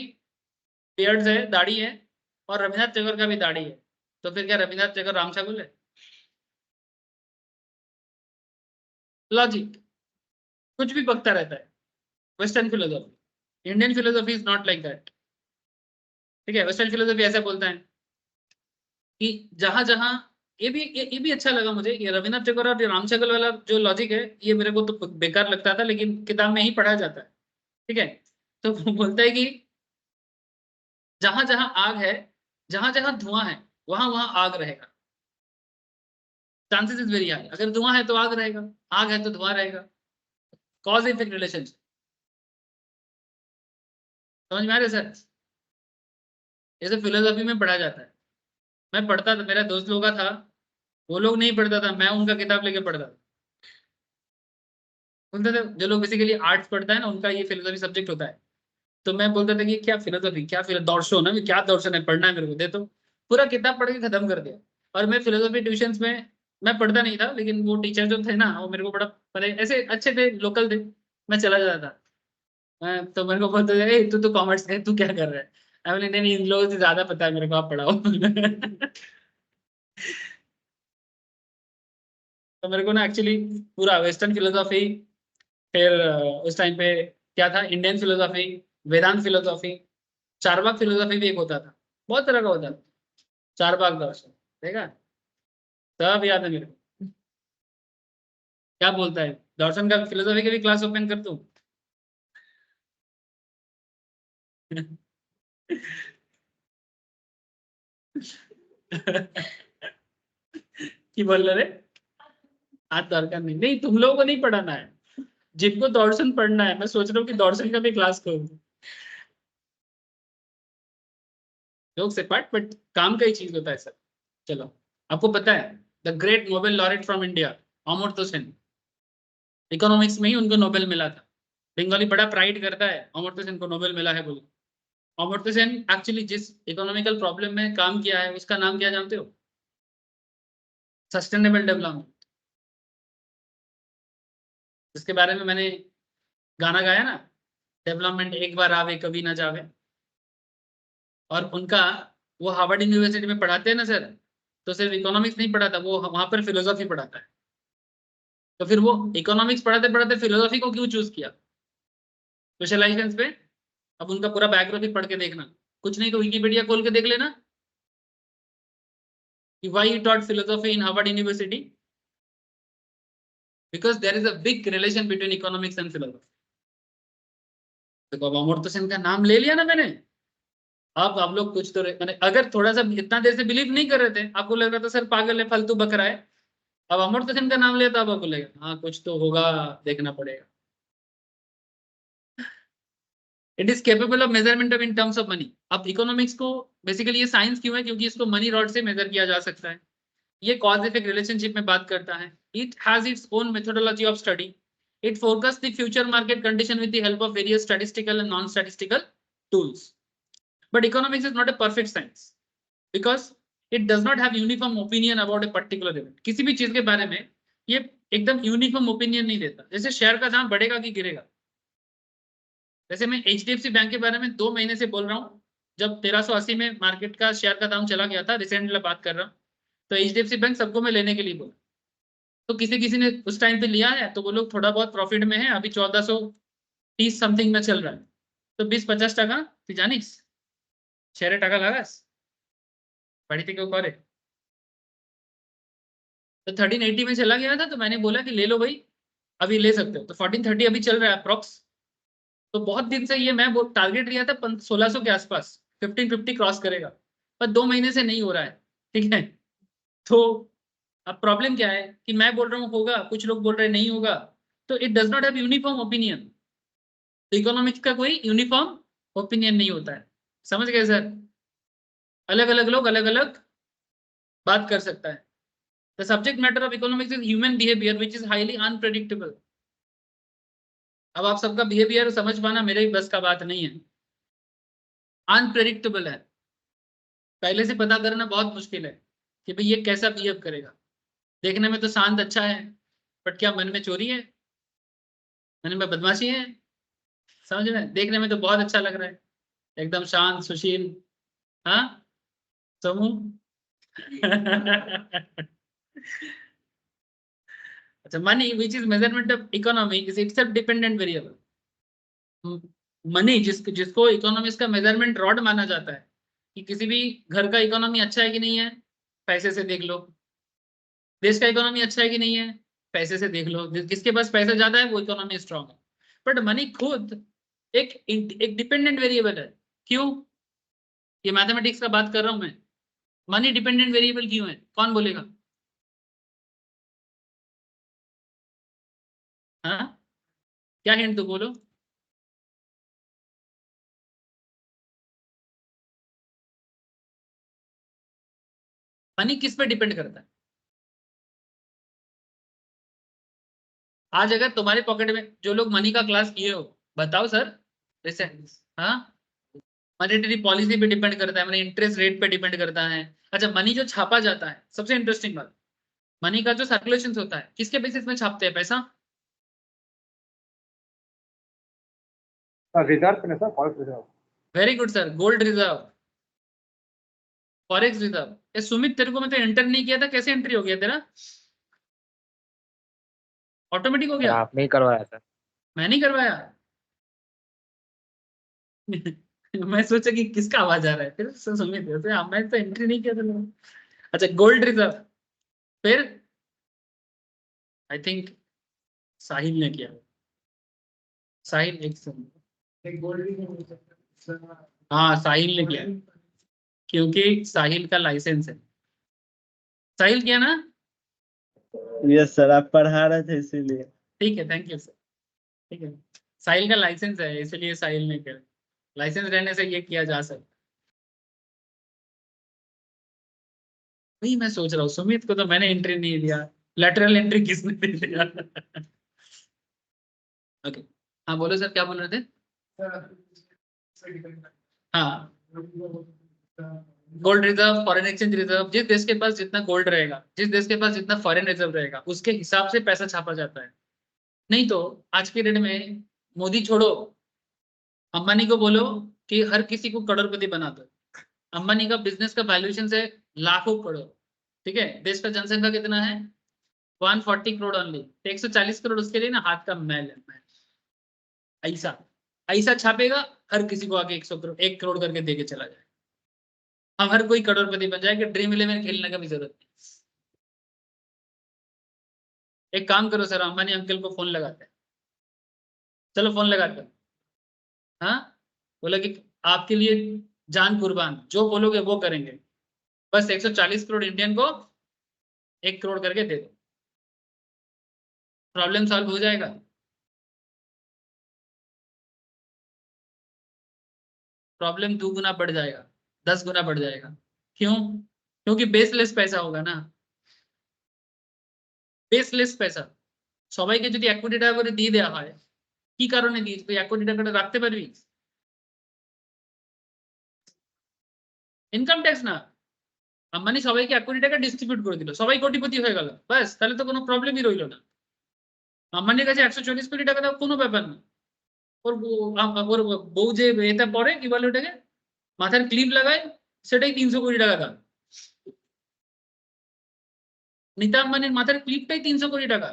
बियर्ड्स है, दाढ़ी है, और रविन्द्रनाथ टैगोर का भी दाढ़ी है। तो फिर क्या रविन्द्रनाथ टैगोर राम छागल है? लॉजिक कुछ भी बकता रहता है। Western philosophy, Indian philosophy is not like that. ठीक है, वेस्टर्न फिलोसॉफी ऐसा बोलता है कि जहां जहां ये भी अच्छा लगा मुझे। ये रविन्द्रनाथ टैगोर और राम छागल वाला जो लॉजिक है, ये मेरे को तो बेकार लगता था, लेकिन किताब में ही पढ़ा जाता है। ठीक है। तो वो बोलता है कि जहां जहां आग है, जहां जहां धुआं है, वहां वहां आग रहेगा। Chances is very high. अगर धुआं है तो आग रहेगा, आग है तो धुआं रहेगा। कॉज इफेक्ट रिलेशनशिप समझ में आ रहा है सर? ये सब फिलोसॉफी में पढ़ा जाता है। मैं पढ़ता था, मेरा दोस्त लोगों का था, वो लोग नहीं पढ़ता था, मैं उनका किताब लेके पढ़ता था। बोलते थे जो लोग बेसिकली आर्ट्स पढ़ता है ना, उनका ये फिलोसॉफी सब्जेक्ट होता है। तो मैं बोलता था कि क्या फिलोसॉफी, क्या दर्शन है, क्या दर्शन है, पढ़ना है मेरे को, दे तो पूरा किताब पढ़ के खत्म कर दिया। और मैं फिलोसॉफी ट्यूशन में मैं पढ़ता नहीं था, लेकिन वो टीचर जो थे ना, वो मेरे को बड़ा ऐसे अच्छे थे, लोकल थे। मैं चला जाता था। तो मेरे को बोलते थे, तू तो कॉमर्स है, तू क्या कर रहा है? मैं बोले, नहीं इन लोगों से ज्यादा पता है मेरे को, आप पढ़ाओ। तो मेरे को ना एक्चुअली पूरा वेस्टर्न फिलोसॉफी, फिर उस टाइम पे क्या था, इंडियन फिलोसॉफी, वेदांत फिलोसॉफी, चारवाक फिलोसॉफी भी एक होता था। बहुत तरह का होता था। चारवाक दर्शन, देखा, सब याद है मेरे को। क्या बोलता है, दर्शन का फिलोसॉफी का भी क्लास ओपन कर दूं? की बोल रहे? आज दरकार नहीं, नहीं तुम लोगों को नहीं पढ़ाना है, जिनको दर्शन पढ़ना है। मैं सोच रहा हूँ कि दर्शन का भी क्लास खोल दूं। जोक से पार्ट, बट काम का ही चीज होता है सर। चलो, आपको पता है the great Nobel laureate from India, Amartya Sen, economics में ही उनको नोबेल मिला था। बंगाली बड़ा प्राइड करता है अमर्त्य सेन को नोबेल मिला है बोले। अमर्त्य सेन एक्चुअली जिस इकोनॉमिकल प्रॉब्लम में काम किया है, उसका नाम क्या जानते हो? Sustainable development. जिसके बारे में मैंने गाना गाया ना, डेवलपमेंट एक बार आवे कभी ना जावे। और उनका, वो हार्वर्ड यूनिवर्सिटी में पढ़ाते हैं ना सर, तो सिर्फ इकोनॉमिक्स नहीं पढ़ाता, वो वहां पर फिलोसॉफी पढ़ाता है। तो फिर वो इकोनॉमिक्स पढ़ाते पढ़ाते फिलोसॉफी को क्यों चूज किया स्पेशलाइजेशन पे? अब उनका पूरा बायोग्राफी पढ़ के देखना, कुछ नहीं तो विकिपीडिया खोल के देख लेना कि why he taught philosophy in Harvard University, because there is a big relation between economics and philosophy. तो अब अमर्त्य सेन का नाम ले लिया ना मैंने। अब आप लोग कुछ तो मैंने अगर थोड़ा सा इतना देर से बिलीव नहीं कर रहे थे, आपको लग रहा था सर पागल है, फालतू बक रहा है। अब अमर्त्य सेन का नाम लिया तो अब आपको लगेगा हाँ कुछ तो होगा, देखना पड़ेगा। It is capable of measurement of in terms of money. अब इकोनॉमिक्स को बेसिकली ये साइंस क्यों है? क्योंकि इसको मनी रॉड से मेजर किया जा सकता है। ये कॉज इफेक्ट रिलेशनशिप में बात करता है। It has its own methodology of study. It focus the future market condition with the help of various statistical and non statistical tools. But economics is not a perfect science because it does not have uniform opinion about a particular event. किसी भी चीज के बारे में ये एकदम uniform opinion नहीं देता। जैसे शेयर का दाम बढ़ेगा कि गिरेगा। वैसे मैं एचडीएफसी बैंक के बारे में 2 महीने से बोल रहा हूँ। जब 1380 में मार्केट का शेयर का दाम चला गया था, रिसेंटली बात कर रहा हूँ, तो एचडीएफसी बैंक सबको मैं लेने के लिए बोला। तो किसी किसी ने उस टाइम पे लिया है तो वो लोग थोड़ा बहुत प्रॉफिट में है, अभी 1430 समथिंग में चल रहा है। तो 20-50 টাকা তুই জানিস শেয়ারে টাকা লাগাস, বাড়ি থেকে কেউ করে? तो 1380 में चला गया था तो मैंने बोला कि ले लो भाई, अभी ले सकते हो। तो 1430 अभी चल रहा है अप्रोक्स। तो बहुत दिन से ये मैं टारगेट लिया था 1600 के आसपास, 1550 क्रॉस करेगा, पर 2 महीने से नहीं हो रहा है। ठीक है, तो अब प्रॉब्लम क्या है कि मैं बोल रहा हूँ होगा, कुछ लोग बोल रहे हैं नहीं होगा, तो it does not have uniform opinion. तो इकोनॉमिक्स का कोई यूनिफॉर्म ओपिनियन नहीं होता है, समझ गए सर? अलग अलग लोग अलग अलग बात कर सकता है। The subject matter of economics is human behaviour which is highly unpredictable. अब आप सबका बिहेवियर समझ पाना मेरे बस का बात नहीं है, अनप्रेडिक्टेबल है। पहले से पता करना बहुत मुश्किल है कि भाई ये कैसा बिहेव करेगा। देखने में तो शांत अच्छा है, बट क्या मन में चोरी है, मन में बदमाशी है? समझ में? देखने में तो बहुत अच्छा लग रहा है, एकदम शांत सुशील। हाँ समूह। अच्छा, money which is measurement of economy is itself dependent variable. Money जिसको इकोनॉमिक्स का मेजरमेंट रॉड माना जाता है कि किसी भी घर का इकोनॉमी अच्छा है कि नहीं है, पैसे से देख लो। देश का इकोनॉमी अच्छा है कि नहीं है, पैसे से देख लो। किसके पास पैसा ज्यादा है वो इकोनॉमी स्ट्रांग है। बट मनी खुद एक डिपेंडेंट वेरिएबल है। क्यों? ये मैथमेटिक्स का बात कर रहा हूं मैं। मनी डिपेंडेंट वेरिएबल क्यों है, कौन बोलेगा? हाँ, क्या हिंट तो बोलो। मनी किस पे डिपेंड करता है? आज अगर तुम्हारे पॉकेट में जो लोग मनी का क्लास किए हो, बताओ सर। जैसे हाँ, मॉनेटरी पॉलिसी पे डिपेंड करता है, मैंने इंटरेस्ट रेट पे डिपेंड करता है। अच्छा, मनी जो छापा जाता है, सबसे इंटरेस्टिंग बात, मनी का जो सर्कुलेशन होता है किसके बेसिस में छापते हैं पैसा? रिजर्व में sir, forex reserve. Very good sir, gold reserve, forex reserve. ये सुमित तेरे को मैं तो एंटर नहीं किया था, कैसे एंट्री हो गया तेरा? ऑटोमेटिक हो सर गया? आपने ही करवाया सर। मैं नहीं करवाया। मैं सोचा कि किसका आवाज आ रहा है, फिर सुमित वैसे मैं तो एंट्री नहीं किया था। अच्छा, गोल्ड रिजर्व। फिर आई थिंक साहिल ने किया। साहिल एक सेकंड। हाँ साहिल ने किया, क्योंकि साहिल का लाइसेंस है। साहिल किया ना? यस सर, आप पढ़ा रहे थे इसीलिए। ठीक है, थैंक यू सर। ठीक है, साहिल का लाइसेंस है इसलिए साहिल ने किया। लाइसेंस रहने से ये किया जा सकता। वही मैं सोच रहा हूँ, सुमित को तो मैंने एंट्री नहीं दिया, लेटरल एंट्री किसने दे दिया? ओके, हाँ बोलो सर, क्या बोल रहे थे? हाँ, gold reserve, foreign exchange reserve, जिस देश के पास जितना गोल्ड रहेगा, जिस देश के पास जितना फॉरेन रिजर्व रहेगा, उसके हिसाब से पैसा छापा जाता है। नहीं तो आज के डेट में मोदी छोड़ो, अंबानी को बोलो कि हर किसी को करोड़पति बना दो। अंबानी का बिजनेस का वैल्यूएशन है लाखों करोड़। ठीक है, देश का जनसंख्या कितना है? 140 करोड़ ओनली। 140 करोड़ उसके लिए ना हाथ का मैल है, मैल। ऐसा ऐसा छापेगा, हर किसी को आगे 100 करोड़ 1 करोड़ करके दे के चला जाए। हम हर कोई करोड़पति बन जाएगा, ड्रीम इलेवन खेलने का भी जरूरत नहीं। एक काम करो सर, अंबानी अंकल को फोन लगाते हैं। चलो फोन लगाते हैं। हाँ, बोला कि आपके लिए जान कुर्बान, जो बोलोगे वो करेंगे, बस 140 करोड़ इंडियन को 1 करोड़ करके दे दो, प्रॉब्लम सॉल्व हो जाएगा। प्रॉब्लम 2 गुना बढ़ जाएगा, 10 गुना बढ़ जाएगा। क्यों? क्योंकि बेसलेस पैसा होगा ना, বেসলেস पैसा। সবাইকে যদি 1 কোটি টাকা করে দিয়ে দেওয়া হয়, কি কারণে দিয়েছে? তুই 1 কোটি টাকাটা রাখতে পারবি? ইনকাম ট্যাক্স না, আম্বানি সবাইকে 1 কোটি টাকা ডিস্ট্রিবিউট করে দিল, সবাই কোটিপতি হয়ে গেল, ব্যাস, তাহলে তো কোনো প্রবলেমই রইলো না। আম্বানির কাছে 140 কোটি টাকা দাও, কোনো ব্যাপার না। ওর বউ যে এটা পরে কি বলে ওটাকে, মাথার ক্লিপ লাগায়, সেটাই 300 কোটি টাকা দাম। নীতা আম্বানির মাথার ক্লিপটাই 300 কোটি টাকা।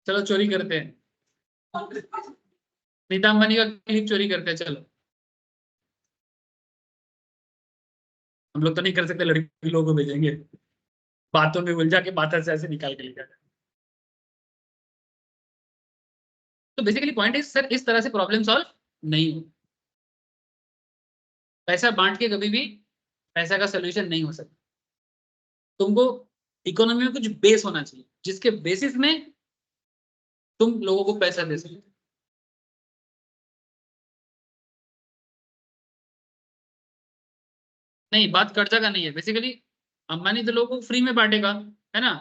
चलो चोरी करते हैं, नीता अंबानी का क्लिप चोरी करते हैं, चलो। हम लोग तो नहीं कर सकते, लड़की लोगों को भेजेंगे, बातों में उलझा के बात से ऐसे निकाल के लेकर। तो बेसिकली पॉइंट इज सर, इस तरह से प्रॉब्लम सॉल्व नहीं हो। पैसा बांट के कभी भी पैसा का सोल्यूशन नहीं हो सकता। तुमको इकोनॉमी में कुछ बेस होना चाहिए जिसके बेसिस में तुम लोगों को पैसा दे सकते। नहीं, बात कर्जा का नहीं है बेसिकली। अंबानी तो लोगों को फ्री में बांटेगा, है ना।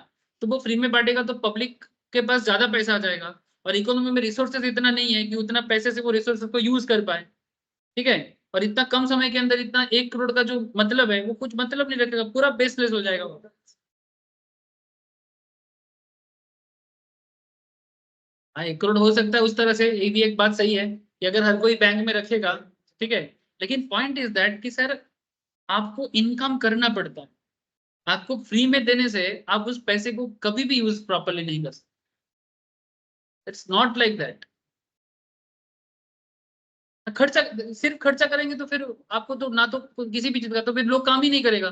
तो वो फ्री में बांटेगा तो पब्लिक के पास ज्यादा पैसा आ जाएगा, और इकोनॉमी में रिसोर्सेज इतना नहीं है कि उतना पैसे से वो रिसोर्सेज को यूज कर पाए, ठीक है। और इतना कम समय के अंदर इतना 1 करोड़ का जो मतलब है वो कुछ मतलब नहीं रखेगा, पूरा बेसलेस हो जाएगा वो। हाँ, 1 करोड़ हो सकता है उस तरह से, ये भी एक बात सही है कि अगर हर कोई बैंक में रखेगा, ठीक है। लेकिन पॉइंट इज दैट कि सर आपको इनकम करना पड़ता है। आपको फ्री में देने से आप उस पैसे को कभी भी यूज प्रॉपरली नहीं कर सकते। It's not like that. खर्चा, सिर्फ खर्चा करेंगे तो फिर आपको तो ना तो किसी भी चीज का, तो फिर लोग काम ही नहीं करेगा।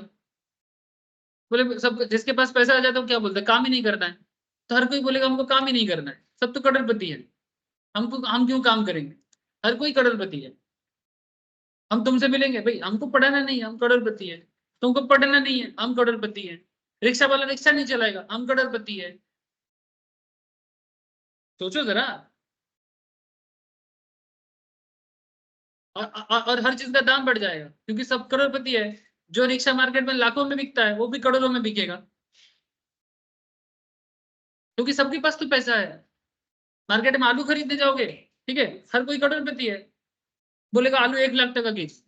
बोले सब, जिसके पास पैसा आ जाता है वो क्या बोलते हैं, काम ही नहीं करना है। तो हर कोई बोलेगा हमको काम ही नहीं करना है, सब तो करोड़पति है, हमको हम क्यों काम करेंगे। हर कोई करोड़पति है। हम तुमसे मिलेंगे भाई, हमको पढ़ाना नहीं है, हम करोड़पति है। तुमको पढ़ना नहीं है, हम करोड़पति है। रिक्शा वाला रिक्शा नहीं चलाएगा, हम करोड़पति है। सोचो जरा। और हर चीज का दाम बढ़ जाएगा क्योंकि सब करोड़पति है। जो रिक्शा मार्केट में लाखों में बिकता है वो भी करोड़ों में बिकेगा, क्योंकि सबके पास तो पैसा है। मार्केट में आलू खरीदने जाओगे, ठीक है, हर कोई करोड़पति है, बोलेगा आलू 1 लाख टका KG.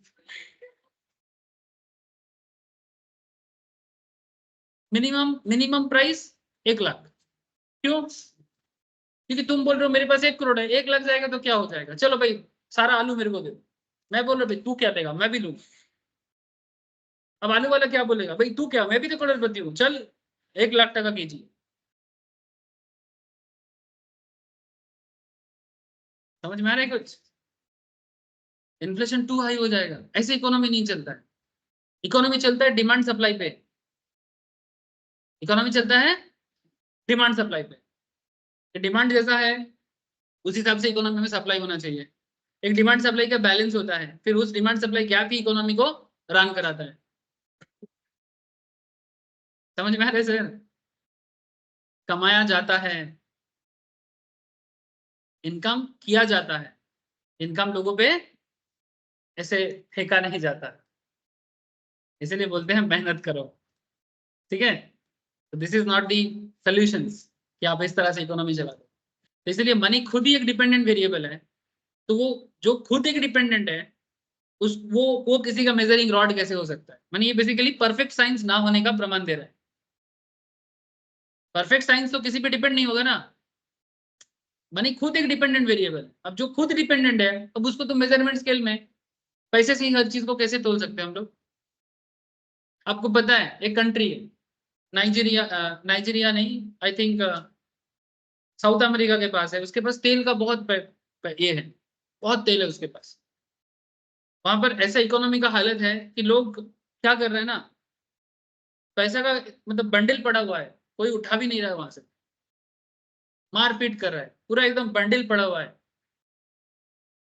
Minimum minimum price 1 lakh. क्यों? क्योंकि तुम बोल रहे हो मेरे पास 1 करोड़ है, 1 लाख जाएगा तो क्या हो जाएगा, चलो भाई सारा आलू मेरे को दे दो। मैं बोल रहा भाई तू क्या देगा, मैं भी लूँ। अब आलू वाला क्या बोलेगा, भाई तू क्या, मैं भी तो करोड़पति हूँ, चल 1 लाख टका केजी। समझ में आ रहा है कुछ? इन्फ्लेशन टू हाई हो जाएगा, ऐसे इकोनॉमी नहीं चलता है। इकोनॉमी चलता है डिमांड सप्लाई पे। इकोनॉमी चलता है डिमांड सप्लाई पे। डिमांड जैसा है उस हिसाब से इकोनॉमी में सप्लाई होना चाहिए। एक डिमांड सप्लाई का बैलेंस होता है, फिर उस डिमांड सप्लाई गैप ही इकोनॉमी को रन कराता है। समझ में आ रहा है सर? कमाया जाता है, इनकम किया जाता है, इनकम लोगों पे ऐसे फेंका नहीं जाता। इसीलिए बोलते हैं मेहनत करो, ठीक है। तो this is not the solutions कि आप इस तरह से इकोनॉमी चला दो। तो इसलिए मनी खुद ही एक डिपेंडेंट वेरिएबल है। तो वो जो खुद एक डिपेंडेंट है, उस वो किसी का मेजरिंग रॉड कैसे हो सकता है। मानी ये बेसिकली परफेक्ट साइंस ना होने का प्रमाण दे रहा है। परफेक्ट साइंस तो किसी पे डिपेंड नहीं होगा ना। मनी खुद एक डिपेंडेंट वेरिएबल है। अब जो खुद डिपेंडेंट है, अब उसको तो मेजरमेंट स्केल में पैसे से ही हर चीज को कैसे तोल सकते हैं हम लोग। आपको पता है एक कंट्री है नाइजीरिया, नाइजीरिया नहीं, आई थिंक साउथ अमेरिका के पास है, उसके पास तेल का बहुत ये है, बहुत तेल है उसके पास। वहां पर ऐसा इकोनॉमी का हालत है कि लोग क्या कर रहे हैं ना, पैसा का मतलब बंडल पड़ा हुआ है, कोई उठा भी नहीं रहा है वहां से, मारपीट कर रहा है, पूरा एकदम बंडल पड़ा हुआ है।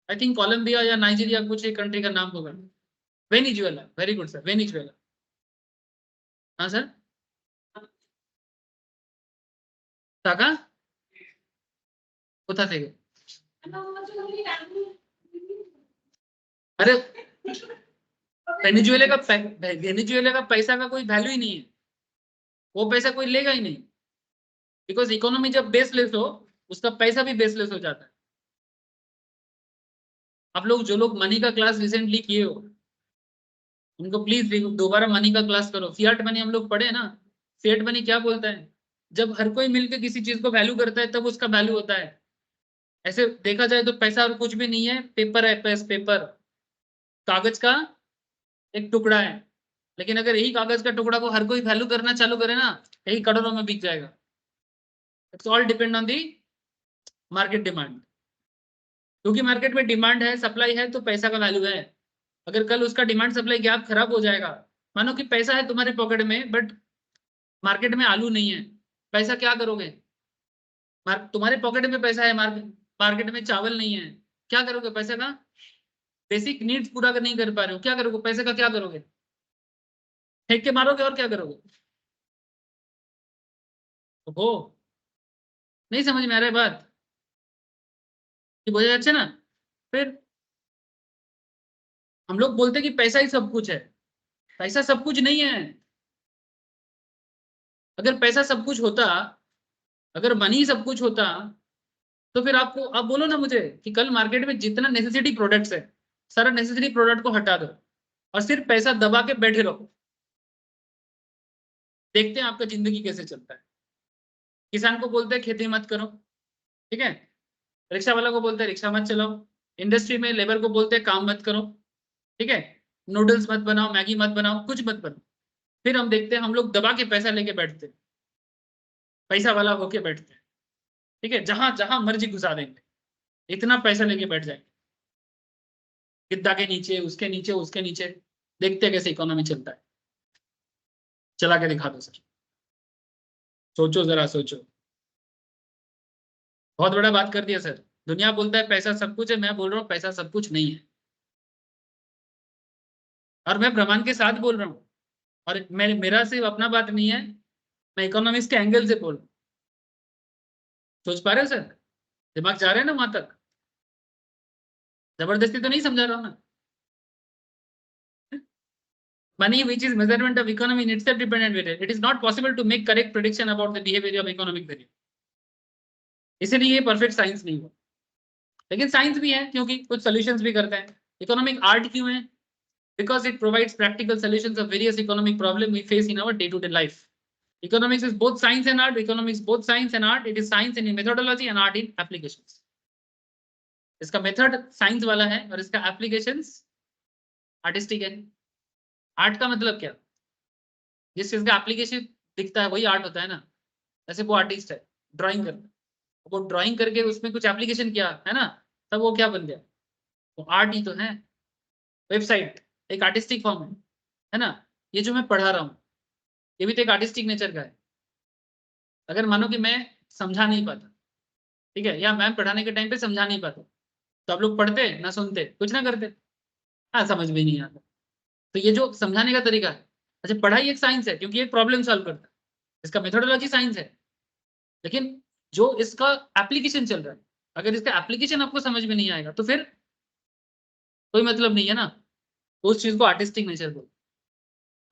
आई थिंक कोलंबिया या नाइजीरिया कुछ एक कंट्री का नाम होगा। Venezuela, very good sir, Venezuela. हाँ सर। टाका কোথা থেকে? अरे वेनेजुएला का पैसा का कोई वैल्यू ही नहीं है, वो पैसा कोई लेगा ही नहीं। बिकॉज इकोनॉमी जब बेसलेस हो, उसका पैसा भी बेसलेस हो जाता है। आप लोग जो लोग मनी का क्लास रिसेंटली किए हो, उनको प्लीज दोबारा मनी का क्लास करो। फियाट मनी हम लोग पढ़े ना, फियाट मनी क्या बोलता है, जब हर कोई मिलकर किसी चीज को वैल्यू करता है तब उसका वैल्यू होता है। ऐसे देखा जाए तो पैसा और कुछ भी नहीं है, पेपर है, पेपर कागज का एक टुकड़ा है, लेकिन अगर यही कागज का टुकड़ा को हर कोई वैल्यू करना चालू करे ना, यही करोड़ों में बिक जाएगा। It's all depend on the market demand, क्योंकि मार्केट में डिमांड है, सप्लाई है, तो पैसा का वैल्यू है। अगर कल उसका डिमांड सप्लाई गैप खराब हो जाएगा, मानो कि पैसा है तुम्हारे पॉकेट में बट मार्केट में आलू नहीं है, पैसा क्या करोगे? तुम्हारे पॉकेट में पैसा है, मार्केट में चावल नहीं है, क्या करोगे पैसे का? बेसिक नीड्स पूरा नहीं कर पा रहे हो, क्या करोगे पैसे का? क्या करोगे? फेंक के मारोगे और क्या करोगे? तो वो नहीं समझ में आ रहा है बात कि बोझा अच्छा ना। फिर हम लोग बोलते कि पैसा ही सब कुछ है, पैसा सब कुछ नहीं है। अगर पैसा सब कुछ होता, अगर मनी सब कुछ होता, तो फिर आपको आप बोलो ना मुझे कि कल मार्केट में जितना नेसेसिटी प्रोडक्ट्स है, सारा नेसेसिटी प्रोडक्ट को हटा दो और सिर्फ पैसा दबा के बैठे रहो, देखते हैं आपका जिंदगी कैसे चलता है। किसान को बोलते हैं खेती मत करो, ठीक है, रिक्शा वाला को बोलते हैं रिक्शा मत चलाओ, इंडस्ट्री में लेबर को बोलते हैं काम मत करो, ठीक है, नूडल्स मत बनाओ, मैगी मत बनाओ, कुछ मत बनाओ। फिर हम देखते हैं हम लोग दबा के पैसा लेके बैठते हैं, पैसा वाला होके बैठते हैं, ठीक है, जहां जहां मर्जी घुसा देंगे, इतना पैसा लेके बैठ जाएंगे, गिद्दा के नीचे, उसके नीचे, उसके नीचे। देखते हैं कैसे इकोनॉमी चलता है, चला के दिखा दो सर, सोचो जरा सोचो। बहुत बड़ा बात कर दिया सर। दुनिया बोलता है पैसा सब कुछ है, मैं बोल रहा हूँ पैसा सब कुछ नहीं है, और मैं प्रमाण के साथ बोल रहा हूँ। और मेरा सिर्फ अपना बात नहीं है, मैं इकोनॉमिक्स के एंगल से बोल रहा हूँ। सोच पा रहे हो सर? दिमाग जा रहे हैं ना वहां तक? जबरदस्ती तो नहीं समझा रहा हूँ ना? Money, which is measurement of economy, in itself dependent variable. It is not possible to make correct prediction about the behavior of economic variable. इसलिए ये परफेक्ट साइंस नहीं हुआ, लेकिन साइंस भी है क्योंकि कुछ सॉल्यूशंस भी करता है। इकोनॉमिक आर्ट क्यों है? Because it provides practical solutions of various economic problems we face in our day-to-day life. Economics is both science and art. Economics both science and art. It is science in methodology and art in applications. इसका method science वाला है और इसका applications artistic है। Art का मतलब क्या? जिस चीज का एप्लीकेशन दिखता है वही आर्ट होता है ना। जैसे वो आर्टिस्ट है, ड्राइंग करता है, वो ड्राइंग करके उसमें कुछ एप्लीकेशन किया है ना, तब वो क्या बन गया? वो आर्ट ही तो है। वेबसाइट एक आर्टिस्टिक फॉर्म है ना। ये जो मैं पढ़ा रहा हूँ ये भी तो एक आर्टिस्टिक नेचर का है। अगर मानो कि मैं समझा नहीं पाता, ठीक है, या मैम पढ़ाने के टाइम पे समझा नहीं पाता, तो आप लोग पढ़ते ना, सुनते, कुछ ना करते? हाँ, समझ में नहीं आता। तो ये जो समझाने का तरीका है, अच्छा पढ़ाई एक साइंस है क्योंकि एक प्रॉब्लम सॉल्व करता है, इसका मेथोडोलॉजी साइंस है, लेकिन जो इसका एप्लीकेशन चल रहा है, अगर इसका एप्लीकेशन आपको समझ में नहीं आएगा तो फिर कोई मतलब नहीं है ना। तो उस चीज को आर्टिस्टिक नेचर बोलते।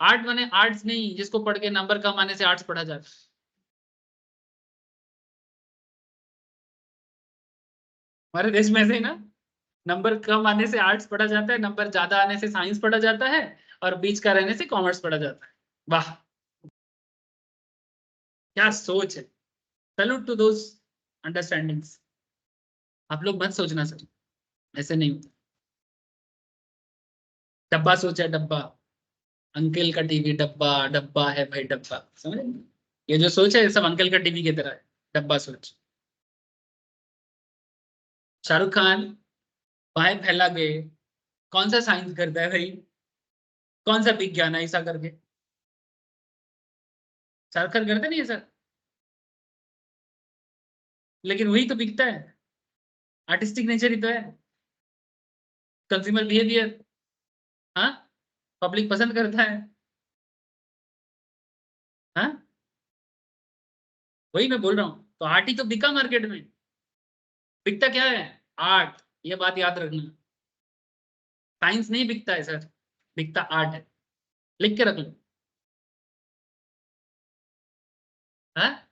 आर्ट माने आर्ट्स नहीं जिसको पढ़ के नंबर कम आने से आर्ट्स पढ़ा जाता है। हमारे देश में ऐसे ही ना, नंबर कम आने से आर्ट्स पढ़ा जाता है, नंबर ज्यादा आने से साइंस पढ़ा जाता है, और बीच का रहने से कॉमर्स पढ़ा जाता है। वाह, क्या सोच है। Salute to those understandings. आप लोग मत सोचना सर, ऐसे नहीं होता। डब्बा सोचा, डब्बा, अंकल का टीवी डब्बा, डब्बा है भाई डब्बा, समझ? ये जो सोच है ये सब अंकल का टीवी की तरह है, डब्बा सोच। शाहरुख खान बाहें फैला के कौन सा साइंस करता है भाई? कौन सा विज्ञान है ऐसा करके? शाहरुख खान करते नहीं है सर, लेकिन वही तो बिकता है, आर्टिस्टिक नेचर ही तो है, कंज्यूमर बिहेवियर। हाँ, पब्लिक पसंद करता है। हाँ, वही मैं बोल रहा हूँ, तो आर्ट ही तो बिका मार्केट में। बिकता क्या है? आर्ट, ये बात याद रखना। साइंस नहीं बिकता है सर, बिकता आर्ट है। लिख के रख लो। हाँ,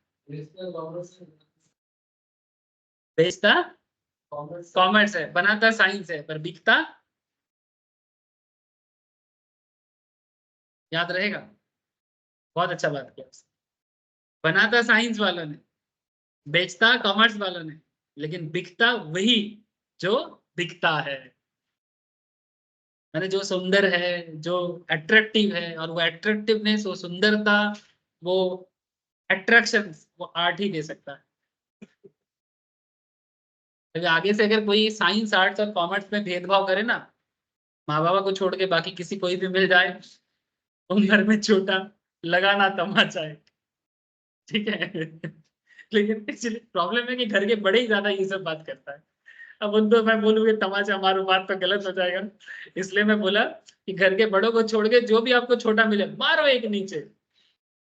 बेचता कॉमर्स है, बनाता साइंस है, पर बिकता, याद रहेगा। बहुत अच्छा बात किया। बनाता साइंस वालों ने, बेचता कॉमर्स वालों ने, लेकिन बिकता वही जो बिकता है। मैंने जो सुंदर है, जो अट्रैक्टिव है, और वो अट्रैक्टिवनेस, वो सुंदरता, वो अट्रैक्शन, वो आर्ट ही दे सकता है। अगर आगे से अगर कोई साइंस, आर्ट्स और कॉमर्स में भेदभाव करे ना, माँ बाबा को छोड़ के बाकी किसी कोई भी मिल जाए, उम्र में छोटा, लगाना तमाचा है, ठीक है। लेकिन एक्चुअली प्रॉब्लम है कि घर के बड़े ही ज्यादा ये सब बात करता है। अब उनको मैं बोलूंगी तमाचा मारो, बात तो गलत हो जाएगा। इसलिए मैं बोला कि घर के बड़ों को छोड़ के जो भी आपको छोटा मिले मारो एक नीचे,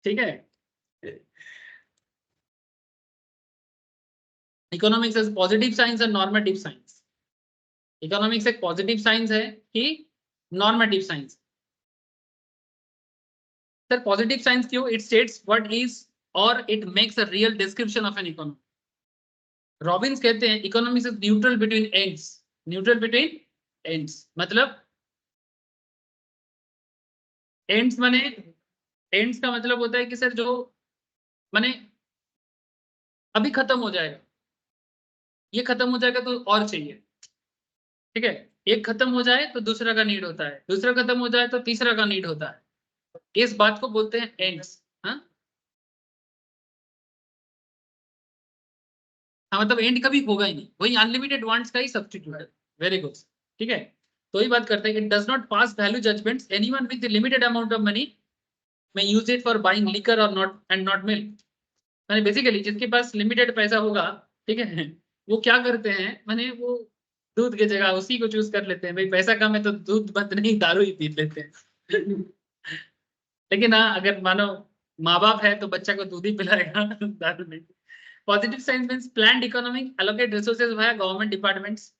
ठीक है। इकोनॉमिक्स इज पॉजिटिव साइंस और नॉर्मेटिव साइंस। इकोनॉमिक्स एक पॉजिटिव साइंस है कि normative science? Sir positive science क्यों? इट स्टेट्स व्हाट इज और it makes a real description of an economy. Robins कहते हैं economics is neutral between ends. Neutral between ends मतलब, ends माने, ends का मतलब होता है कि सर जो माने अभी खत्म हो जाएगा, ये खत्म हो जाएगा तो और चाहिए, ठीक है। एक खत्म हो जाए तो दूसरा का नीड होता है, दूसरा खत्म हो जाए तो तीसरा का नीड होता है। इस बात को बोलते हैं एंड्स। हाँ, हाँ मतलब एंड कभी होगा ही नहीं, वही अनलिमिटेड वांट्स का ही सब्स्टिट्यूट है। वेरी गुड, ठीक है। तो ही बात करते हैं, it does not pass value judgements, anyone with limited amount of money may use it for buying liquor or not and not milk। मैंने बेसिकली जिसके पास लिमिटेड पैसा होगा, ठीक है, वो क्या करते हैं, मैंने वो दूध की जगह उसी को चूज कर लेते हैं। भाई पैसा कम है तो दूध बंद नहीं, दारू ही पी लेते हैं। लेकिन हाँ, अगर मानो माँ बाप है तो बच्चा को दूध ही पिलाएगा, दारू नहीं। Positive science means planned economic, allocate resources via government departments,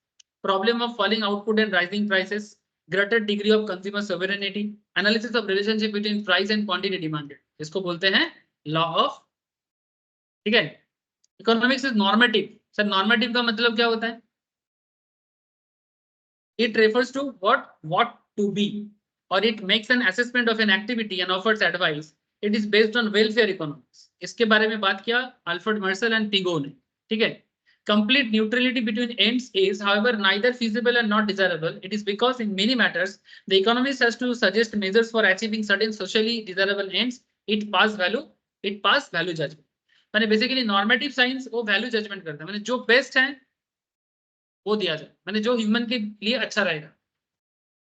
problem of falling output and rising prices, greater degree of consumer sovereignty, analysis of relationship between price and quantity demanded। इसको बोलते हैं लॉ ऑफ, ठीक है। Economics is normative. Sir normative का मतलब क्या होता है? It refers to what to be, और it makes an assessment of an activity and offers advice. It is based on welfare economics. इसके बारे में बात किया अल्फ्रेड मर्सल एंड पिगो ने, ठीक है। Complete neutrality between ends is, however, neither feasible and not desirable. It is because in many matters, the economist has to suggest measures for achieving certain socially desirable ends. It pass value judgment। मैंने basically normative science वो value judgement करता है, मैंने जो best है वो दिया जाए, मैंने जो ह्यूमन के लिए अच्छा रहेगा।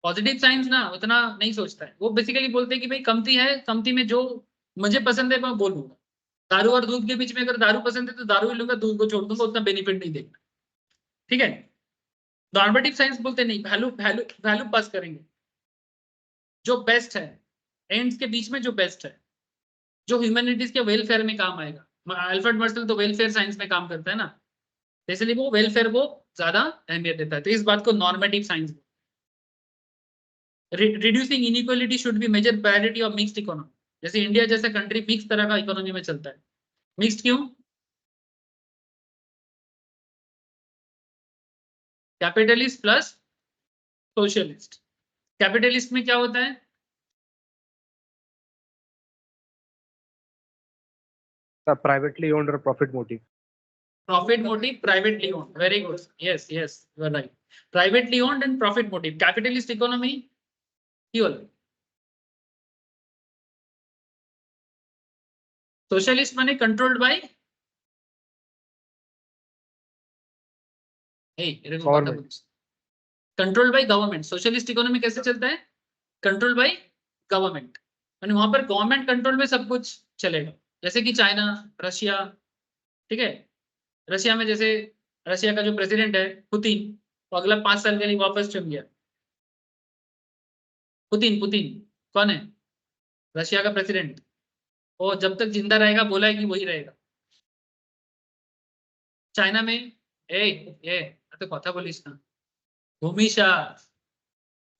पॉजिटिव साइंस ना उतना नहीं सोचता है, वो बेसिकली बोलते हैं कि भाई कमती है, कमती में जो मुझे पसंद है मैं बोलूंगा। दारू और दूध के बीच में अगर दारू पसंद है तो दारू ही लूंगा, दूध को छोड़ दूंगा, उतना बेनिफिट नहीं देगा, ठीक है। नॉर्मेटिव साइंस बोलते नहीं, वैल्यू वैल्यू वैल्यू पास करेंगे, जो बेस्ट है, एंड्स के बीच में जो बेस्ट है, जो ह्यूमैनिटीज के वेलफेयर में काम आएगा। अल्फ्रेड मर्सल तो वेलफेयर साइंस में काम करता है ना, इसलिए वो वेलफेयर को ज्यादा अहमियत देता है। तो इस बात को normative science. Reducing inequality should be major priority of mixed economy. जैसे इंडिया जैसा कंट्री मिक्स तरह का इकोनॉमी में चलता है। मिक्स्ड क्यों? Capitalist plus socialist. कैपिटलिस्ट में क्या होता है? privately owned or profit motive। Profit motive, privately owned. Very good, yes yes you are right. Privately owned and profit motive. Capitalist economy fuel. Socialist माने controlled by controlled by government. Socialist economy कैसे चलता है? Control by government, यानी वहां पर government control में सब कुछ चलेगा। जैसे कि चाइना, रशिया, ठीक है। रशिया में जैसे रशिया का जो प्रेसिडेंट है पुतिन, वो अगला 5 साल के लिए वापस चुन गया। पुतिन, पुतिन कौन है? रशिया का प्रेसिडेंट। वो जब तक जिंदा रहेगा बोला है कि वही रहेगा। चाइना में ए तो কথা বলিস না, ভূমিশা,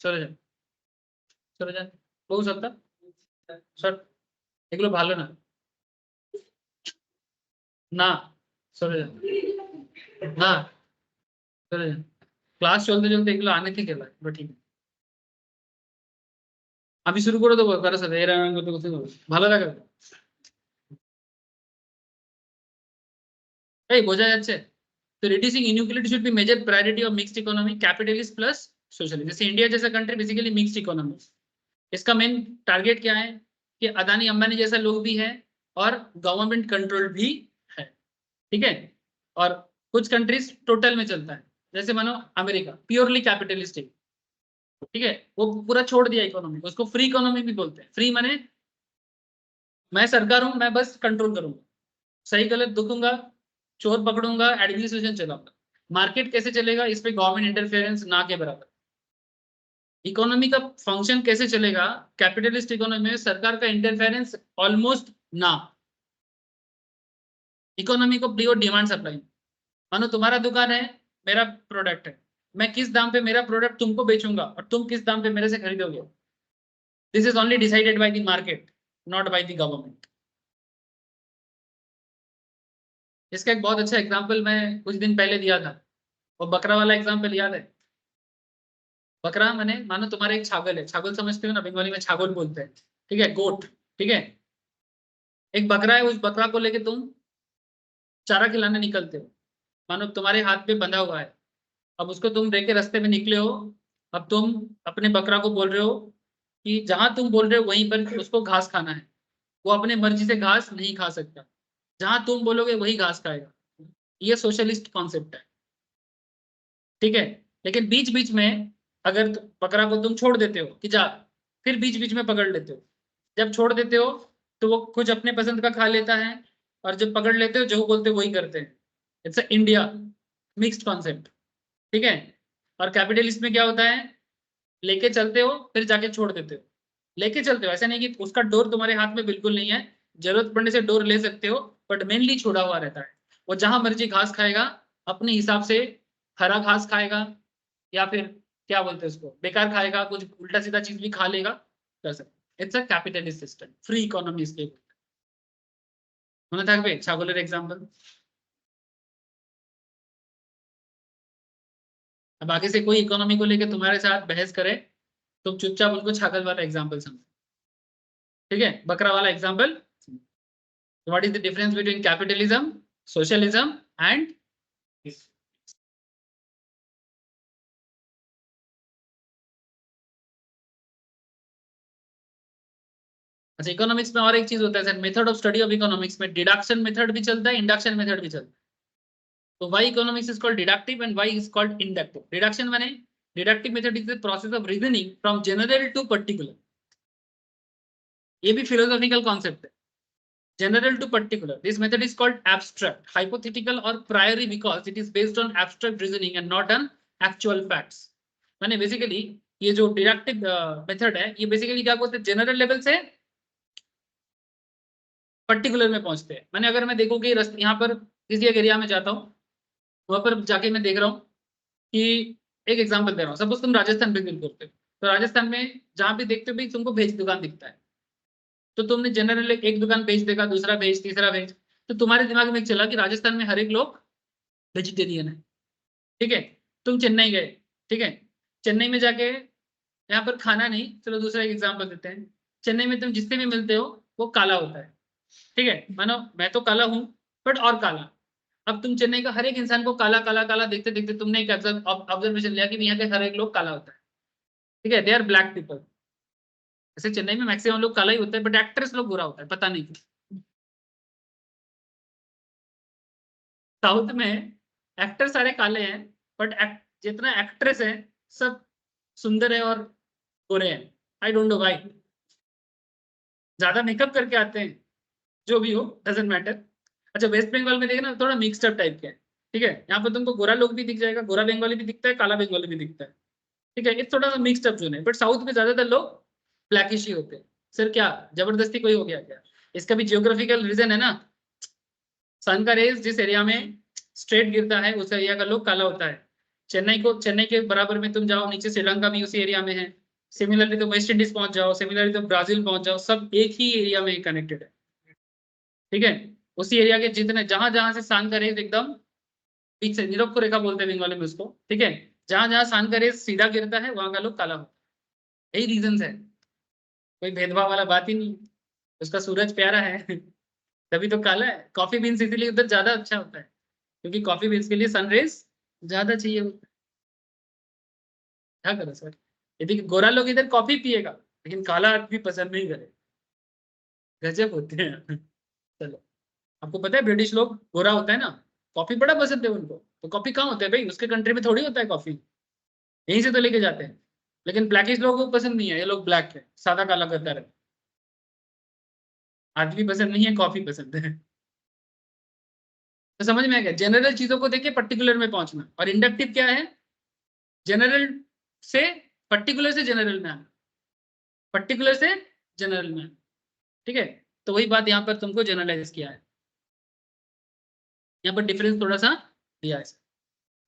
চলে যান, চলে যান, বহু সত্তা সর, এগুলো ভালো না, না চলে যান, না চলে যান। ক্লাস চলতে চলতে এগুলো আগে থেকে লাগে, ঠিক আছে। আমি শুরু করে দেবো কারোর সাথে, এর আমি করতে করতে দেবো, ভালো লাগে। এই বোঝা যাচ্ছে? তো reducing inequality should be major priority of mixed economy, capitalist plus socialist. जैसे इंडिया जैसा कंट्री बेसिकली मिक्स्ड इकोनॉमी, इसका मेन टारगेट क्या है कि अदानी अंबानी जैसा लोग भी है और गवर्नमेंट कंट्रोल भी है, ठीक है। और कुछ कंट्रीज टोटल में चलता है, जैसे मानो अमेरिका प्योरली कैपिटलिस्टिक, ठीक है, वो पूरा छोड़ दिया इकोनॉमी को, उसको फ्री इकोनॉमी भी बोलते हैं। फ्री माने मैं सरकार हूं, मैं बस कंट्रोल करूंगा, सही गलत देखूंगा, चोर पकड़ूंगा, एडमिनिस्ट्रेशन चलाऊंगा। मार्केट कैसे चलेगा इस पे गवर्नमेंट इंटरफेरेंस ना के बराबर। इकोनॉमी का फंक्शन कैसे चलेगा, कैपिटलिस्ट इकोनॉमी में सरकार का इंटरफेरेंस ऑलमोस्ट ना। इकोनॉमी को प्योर डिमांड सप्लाई। मानो तुम्हारा दुकान है, मेरा प्रोडक्ट है, मैं किस दाम पे मेरा प्रोडक्ट तुमको बेचूंगा और तुम किस दाम पे मेरे से खरीदोगे, this is only decided by the market, not by the government. इसका एक बहुत अच्छा एग्जांपल मैं कुछ दिन पहले दिया था, वो बकरा वाला एग्जांपल याद है। बकरा माने मानो तुम्हारा एक छागल है, छागल समझते हो ना, बंगाली में छागल बोलते हैं, ठीक है, गोट, ठीक है। एक बकरा है, उस बकरा को लेके तुम चारा खिलाने निकलते हो, मानो तुम्हारे हाथ पे बंधा हुआ है। अब उसको तुम लेके रास्ते में निकले हो, अब तुम अपने बकरा को बोल रहे हो कि जहां तुम बोल रहे हो वहीं पर उसको घास खाना है। वो अपने मर्जी से घास नहीं खा सकता, जहां तुम बोलोगे वही घास खाएगा। ये सोशलिस्ट कॉन्सेप्ट है, ठीक है। लेकिन बीच बीच में अगर बकरा को तुम छोड़ देते हो कि जा, फिर बीच बीच में पकड़ लेते हो। जब छोड़ देते हो तो वो कुछ अपने पसंद का खा लेता है, और जब पकड़ लेते हो जो बोलते हो वही करते हैं। इट्स इंडिया मिक्स्ड कॉन्सेप्ट, ठीक है। और कैपिटलिस्ट में क्या होता है, लेके चलते हो फिर जाके छोड़ देते हो। लेके चलते हो ऐसा नहीं कि उसका डोर तुम्हारे हाथ में बिल्कुल नहीं है, जरूरत पड़ने से डोर ले सकते हो, बट मेनली छोड़ा हुआ रहता है। वो जहां मर्जी घास खाएगा अपने हिसाब से, हरा घास खाएगा या फिर क्या बोलते हैं उसको बेकार खाएगा, कुछ उल्टा सीधा चीज भी खा लेगा, कर सकते। It's a capitalist system, free economy इसके মনে থাকবে ছাগলের एग्जांपल। अब आगे से कोई इकोनॉमी को लेकर तुम्हारे साथ बहस करे, तुम चुपचाप उनको छागल वाला एग्जांपल समझो, ठीक है, बकरा वाला example. What is the difference between capitalism, socialism and, अच्छा इकोनॉमिक्स में और एक चीज होता है sir, method of study of economics में डिडक्शन मेथड भी चलता है, इंडक्शन मेथड भी चलता है। तो why economics is called deductive and why is called inductive? Deduction माने deductive method is the process of reasoning from general to particular। ये भी philosophical concept है, general to particular। This method is called abstract, hypothetical or priori because it is based on abstract reasoning and not on actual facts। माने basically ये जो deductive method है, ये basically क्या बोलते हैं, general level से पर्टिकुलर में पहुंचते हैं। मैंने अगर मैं देखूं कि यहाँ पर किसी एक एरिया में जाता हूँ, वहां पर जाके मैं देख रहा हूँ कि एक एग्जांपल दे रहा हूँ, सपोज तुम राजस्थान विजिट करते हो, तो राजस्थान में जहां भी देखते हो भाई तुमको वेज दुकान दिखता है, तो तुमने जनरल एक दुकान वेज देखा, दूसरा वेज, तीसरा वेज, तो तुम्हारे दिमाग में चला कि राजस्थान में हर एक लोग वेजिटेरियन है, ठीक है। तुम चेन्नई गए, ठीक है, चेन्नई में जाके यहाँ पर खाना नहीं, चलो दूसरा एक एग्जाम्पल देते हैं, चेन्नई में तुम जिससे भी मिलते हो वो काला होता है, ठीक है, मानो मैं तो काला हूँ बट और काला। अब तुम चेन्नई का हर एक इंसान को काला काला काला देखते देखते तुमने एक ऑब्जर्वेशन लिया कि यहाँ के हर एक लोग काला होता है, ठीक है, दे आर ब्लैक पीपल। ऐसे चेन्नई में मैक्सिमम लोग काला ही होता है, बट एक्ट्रेस लोग बुरा होता है, पता नहीं क्यों। साउथ में एक्टर सारे काले हैं, बट जितना एक्ट्रेस है सब सुंदर है और गोरे हैं। आई डोंट नो व्हाई, ज्यादा मेकअप करके आते हैं, जो भी हो डजेंट मैटर। अच्छा वेस्ट बंगाल में देखना थोड़ा मिक्सड अप टाइप के है, ठीक है, यहाँ पर तुमको गोरा लोग भी दिख जाएगा, गोरा बंगाली भी दिखता है, काला बंगाली भी दिखता है, ठीक है, ये थोड़ा सा मिक्सड अप जोन है। बट साउथ में ज्यादातर लोग ब्लैकिश ही होते हैं। सर क्या जबरदस्ती कोई हो गया क्या, इसका भी जियोग्राफिकल रीजन है ना। सन का रेज जिस एरिया में स्ट्रेट गिरता है उस एरिया का लोग काला होता है। चेन्नई के बराबर में तुम जाओ नीचे, श्रीलंका भी उसी एरिया में है। सिमिलरली तो वेस्ट इंडीज पहुंच जाओ, सिमिलरली तो ब्राजील पहुंच जाओ, सब एक ही एरिया में कनेक्टेड है, ठीक है। उसी एरिया के जितने जहां जहां से सन का रेज एकदम बीच से निरक्ष रेखा बोलते हैं बंगाली में उसको, ठीक है, जहां जहां सन का रेज सीधा गिरता है वहां का लोग काला होता है। यही रीजन है, कोई भेदभाव वाला बात ही नहीं। उसका सूरज प्यारा है तभी तो काला है। कॉफी बीन्स इसीलिए उधर ज्यादा अच्छा होता है, क्योंकि कॉफी बीन्स के लिए सनरेज ज्यादा चाहिए होता है। क्या करें सर? यदि गोरा लोग इधर कॉफी पिएगा लेकिन काला आदमी पसंद नहीं करे, गजब होते हैं। चलो, आपको पता है ब्रिटिश लोग, गोरा होता है ना, कॉफी बड़ा पसंद है उनको, तो कॉफी कहाँ होता है भाई? उसके कंट्री में थोड़ी होता है कॉफी, यहीं से तो लेके जाते हैं। लेकिन ब्लैकिश लोगों को पसंद नहीं है, ये लोग ब्लैक है, सादा काला करता रहे। आदमी पसंद नहीं है, कॉफी पसंद है। तो समझ में आ गया, जनरल चीजों को देखे पर्टिकुलर में पहुंचना, और इंडक्टिव क्या है? जनरल से पर्टिकुलर से जनरल में आना, पर्टिकुलर से जनरल में आना। ठीक है, तो वही बात यहाँ पर तुमको जनरलाइज किया है, यहाँ पर डिफरेंस थोड़ा सा दिया है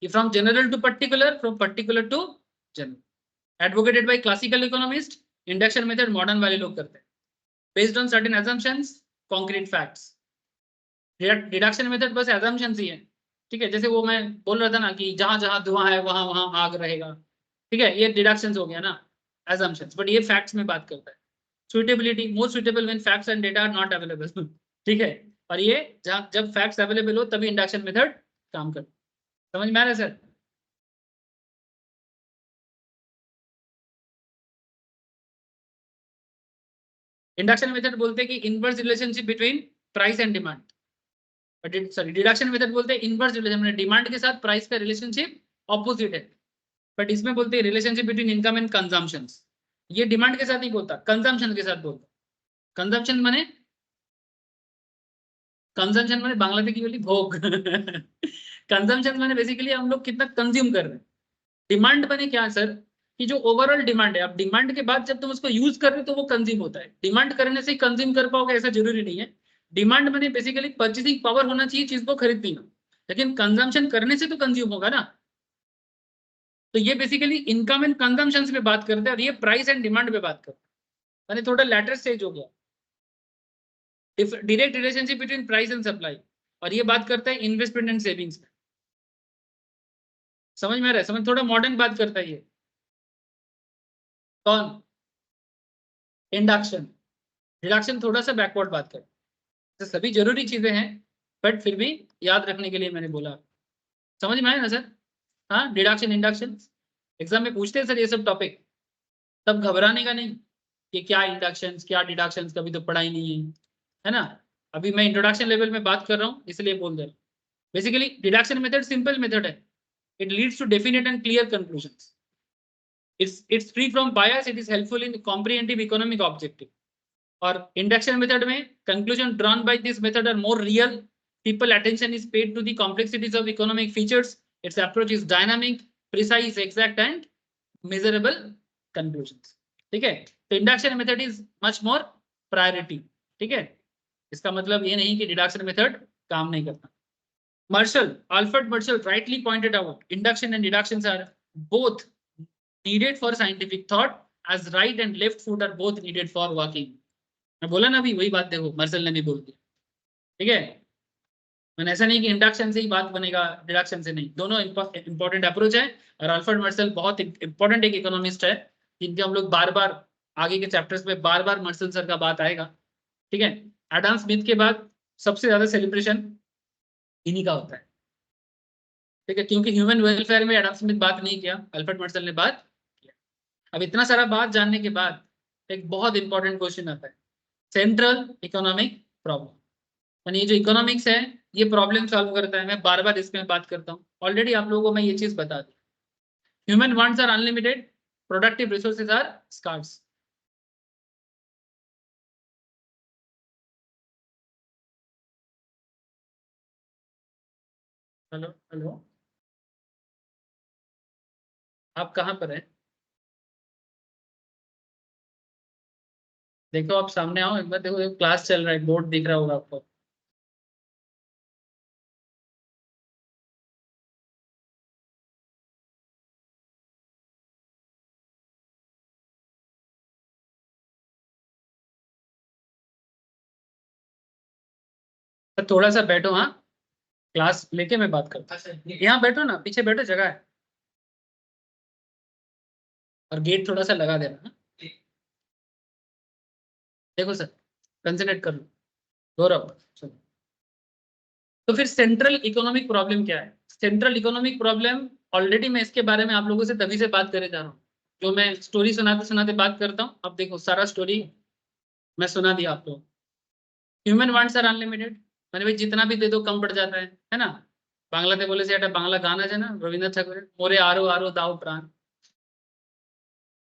कि from general to particular, from particular to general. Advocated by classical economist, induction method modern वाले लोग करते हैं, based on certain assumptions, concrete facts। Deduction method बस assumptions ही है। ठीक है, जैसे वो मैं बोल रहा था ना कि जहां जहां धुआं है वहां वहां आग रहेगा। ठीक है, ये डिडक्शंस हो गया ना, assumptions, बट ये फैक्ट्स में बात करता है। Suitability, most suitable when facts and data are not available. ठीक है, और ये जब फैक्ट्स अवेलेबल हो तभी इंडक्शन मेथड काम करता है। समझ में आ रहा है सर? इंडक्शन मेथड बोलते हैं कि inverse relationship between price and demand, sorry deduction method बोलते हैं इनवर्स रिलेशन, मतलब डिमांड के साथ प्राइस का रिलेशनशिप ऑपोजिट है। बट इसमें बोलते हैं relationship between income and consumption. ये डिमांड के साथ नहीं बोलता, कंजम्पशन के साथ बोलता। कंजम्पशन माने, कंजम्पशन माने बांग्लादेश की बोली भोग। कंजम्पशन माने बेसिकली हम लोग कितना कंज्यूम कर रहे हैं। डिमांड माने क्या है सर? कि जो ओवरऑल डिमांड है, अब डिमांड के बाद जब तुम उसको यूज कर रहे हो तो वो कंज्यूम होता है। डिमांड करने से ही कंज्यूम कर पाओगे ऐसा जरूरी नहीं है। डिमांड माने बेसिकली परचेसिंग पावर होना चाहिए चीज को खरीदने का, लेकिन कंजम्पशन करने से तो कंज्यूम होगा ना। तो ये बेसिकली इनकम एंड कंजम्पशन पे बात करते हैं, और ये प्राइस एंड डिमांड पे बात करते हैं, यानी थोड़ा लेटर स्टेज हो गया। Direct relationship between price and supply, और ये बात करता है इन्वेस्टमेंट एंड सेविंग्स। समझ में आ रहा है? समझ, थोड़ा मॉडर्न बात करता है ये। कौन? इंडक्शन। रिडक्शन थोड़ा सा बैकवर्ड बात करता है। तो सभी जरूरी चीजें हैं, बट फिर भी याद रखने के लिए मैंने बोला। समझ में आया ना सर? हाँ, डिडक्शन इंडक्शन एग्जाम में पूछते हैं सर ये सब टॉपिक, तब घबराने का नहीं कि क्या इंडक्शंस क्या डिडक्शंस, कभी तो पढ़ाई नहीं है ना। अभी मैं इंट्रोडक्शन लेवल में बात कर रहा हूँ इसलिए बोल दे रहा हूँ। Basically deduction method simple method है, it leads to definite and clear conclusions. It's free from bias, it is helpful in comprehensive economic objective। और इंडक्शन मेथड में conclusion drawn by this method are more real, people attention is paid to the complexities of economic features, its approach is dynamic, precise, exact and measurable conclusions। ठीक है, तो induction method is much more priority. ठीक है, इसका मतलब ये नहीं कि डिडक्शन मेथड काम नहीं करता। Marshall, Alfred Marshall rightly pointed out, induction and deductions are both needed for scientific thought, as right and left foot are both needed for walking। मैं बोला ना अभी वही बात, देखो मर्सल ने भी बोल दिया। ठीक है, मैंने ऐसा नहीं कि इंडक्शन से ही बात बनेगा डिडक्शन से नहीं, दोनों इंपॉर्टेंट अप्रोच है। और अल्फ्रेड मर्सल बहुत इंपॉर्टेंट एक इकोनॉमिस्ट है, जिनके हम लोग बार बार आगे के चैप्टर्स में बार बार मर्सल सर का बात आएगा। ठीक है, एडम स्मिथ के बाद सबसे ज्यादा सेलिब्रेशन इन्हीं का होता है। ठीक है, क्योंकि ह्यूमन वेलफेयर में एडम स्मिथ बात नहीं किया, अल्फ्रेड मर्सल ने बात किया। अब इतना सारा बात जानने के बाद एक बहुत इंपॉर्टेंट क्वेश्चन आता है, सेंट्रल इकोनॉमिक प्रॉब्लम। ये जो इकोनॉमिक्स है ये प्रॉब्लम सॉल्व करता है, मैं बार बार इसमें बात करता हूँ, ऑलरेडी आप लोगों को मैं ये चीज बता दी। Human wants are unlimited, productive resources are scarce. Hello hello, आप कहाँ पर हैं? देखो आप सामने आओ एक बार, देखो क्लास चल रहा है, बोर्ड दिख रहा होगा आपको। तो थोड़ा सा बैठो, हाँ क्लास लेके मैं बात करता हूँ। यहाँ बैठो ना, पीछे बैठो, जगह है। और गेट थोड़ा सा लगा देना हाँ? देखो सर, कंसंट्रेट कर लो, गौरव चलो। तो फिर सेंट्रल इकोनॉमिक प्रॉब्लम क्या है? सेंट्रल इकोनॉमिक प्रॉब्लम ऑलरेडी मैं इसके बारे में आप लोगों से तभी से बात करे जा रहा हूँ जो मैं स्टोरी सुनाते सुनाते बात करता हूँ, अब देखो सारा स्टोरी मैं सुना दिया आपको। ह्यूमन वांट्स आर अनलिमिटेड, मैंने भाई जितना भी दे दो कम पड़ जाता है ना। বাংলাতে বলেছে একটা বাংলা গান আছে না রবীন্দ্রনাথ ঠাকুরের, मोरे आरो आरो दाओ प्राण।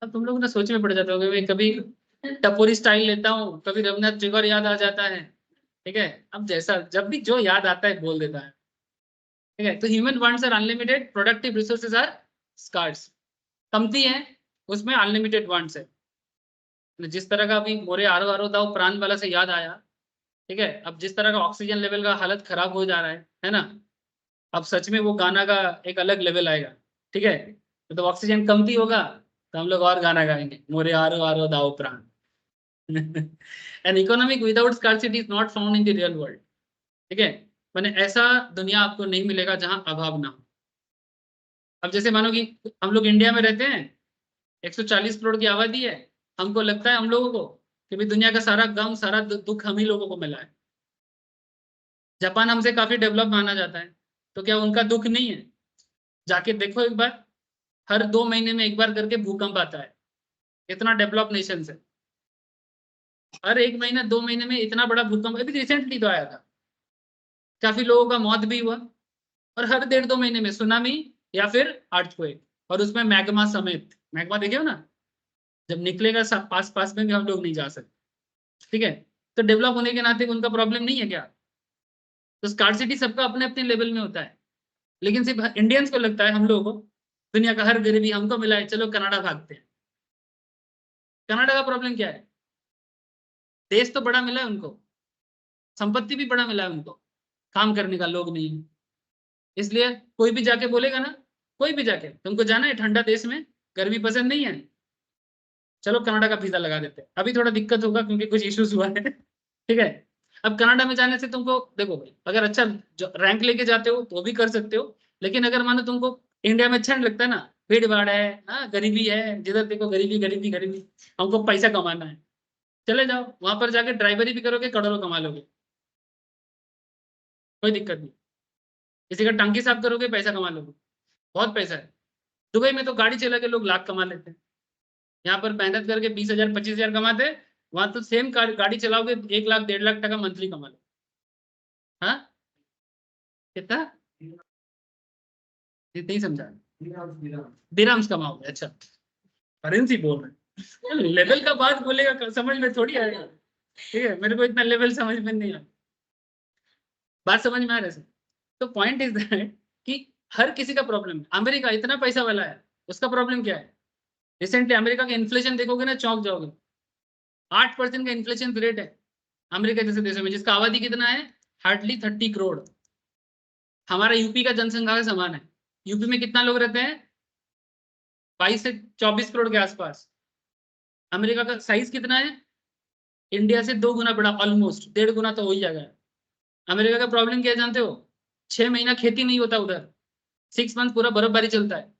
अब तुम लोग ना सोच में पड़ जाते हो भाई, कभी टपोरी स्टाइल लेता हूँ, कभी रविन्द्रनाथ टैगोर याद आ जाता है। ठीक है, अब जैसा जब भी जो याद आता है बोल देता है। ठीक है, तो human wants are unlimited, productive resources are scarce. कमती है उसमें अनलिमिटेड वांट्स है। जिस तरह का अभी मोरे आरो आरो दाओ प्राण वाला से याद आया। ठीक है, अब जिस तरह का ऑक्सीजन लेवल का हालत खराब हो जा रहा है ना। अब सच में वो गाना का एक अलग लेवल आएगा। ठीक है, तो ऑक्सीजन कमती होगा तो हम लोग और गाना गाएंगे, मोरे आरो दाओ प्राण। An economic without scarcity is not found in the real world. ठीक है, मैंने ऐसा दुनिया आपको नहीं मिलेगा जहां अभाव ना हो। अब जैसे मानो कि हम लोग इंडिया में रहते हैं, 140 करोड़ की आबादी है, हमको लगता है हम लोगों को कि भाई दुनिया का सारा गम सारा दुख हम ही लोगों को मिला है। जापान हमसे काफी डेवलप माना जाता है, तो क्या उनका दुख नहीं है? जाके देखो एक बार, हर 2 महीने में एक बार करके भूकंप आता है। इतना डेवलप नेशन है, हर 1 महीना 2 महीने में इतना बड़ा भूकंप। अभी रिसेंटली तो आया था, काफी लोगों का मौत भी हुआ। और हर 1.5-2 महीने में सुनामी या फिर अर्थक्वेक, और उसमें मैग्मा समेत। मैग्मा देखे हो ना, जब निकलेगा पास पास में भी हम लोग नहीं जा सकते। ठीक है, तो डेवलप होने के नाते उनका प्रॉब्लम नहीं है क्या? तो स्कार्सिटी सबका अपने अपने लेवल में होता है, लेकिन सिर्फ इंडियंस को लगता है हम लोगों को दुनिया का हर गरीबी हमको मिला है, चलो कनाडा भागते हैं। कनाडा का प्रॉब्लम क्या है? देश तो बड़ा मिला है उनको, संपत्ति भी बड़ा मिला है उनको, काम करने का लोग नहीं है। इसलिए कोई भी जाके बोलेगा ना, कोई भी जाके, तुमको जाना है ठंडा देश में, गर्मी पसंद नहीं है, चलो कनाडा का वीजा लगा देते हैं। अभी थोड़ा दिक्कत होगा क्योंकि कुछ इश्यूज हुआ है। ठीक है, अब कनाडा में जाने से तुमको देखो भाई, अगर अच्छा रैंक लेके जाते हो तो भी कर सकते हो, लेकिन अगर मानो तुमको इंडिया में अच्छा नहीं लगता है ना, भीड़ भाड़ है, हाँ गरीबी है, जिधर देखो गरीबी गरीबी गरीबी, हमको पैसा कमाना है, चले जाओ वहां पर जाके ड्राइवरी भी करोगे, करोड़ों कमा लोगे, कोई दिक्कत नहीं। किसी का टंकी साफ करोगे, पैसा कमा लोगे, बहुत पैसा है। दुबई में तो गाड़ी चला के लोग लाख कमा लेते हैं, यहाँ पर मेहनत करके 20,000 25,000 कमाते हैं, वहां तो सेम गाड़ी चलाओगे 1 लाख 1.5 लाख टका मंथली कमा लो। हाँ, कितना? ये नहीं समझा। दिरहम्स कमाओगे, अच्छा करेंसी बोल रहे, लेवल का बात बोलेगा समझ में थोड़ी आएगा। ठीक है, मेरे को इतना लेवल समझ में नहीं आया, बात समझ में आ रहा है। तो पॉइंट इज दैट कि हर किसी का प्रॉब्लम है। अमेरिका इतना पैसा वाला है, उसका प्रॉब्लम क्या है? रिसेंटली अमेरिका का इन्फ्लेशन देखोगे ना चौंक जाओगे। 8% का इन्फ्लेशन रेट है अमेरिका जैसे देशों में, जिसका आबादी कितना है, हार्डली 30 करोड़। हमारा यूपी का जनसंख्या का समान है। यूपी में कितना लोग रहते हैं? 22 से 24 करोड़ के आसपास। अमेरिका का साइज कितना है? इंडिया से 2 गुना बड़ा, ऑलमोस्ट 1.5 गुना तो हो ही जाएगा। अमेरिका का प्रॉब्लम क्या है जानते हो? 6 महीना खेती नहीं होता उधर, 6 मंथ पूरा बर्फबारी चलता है।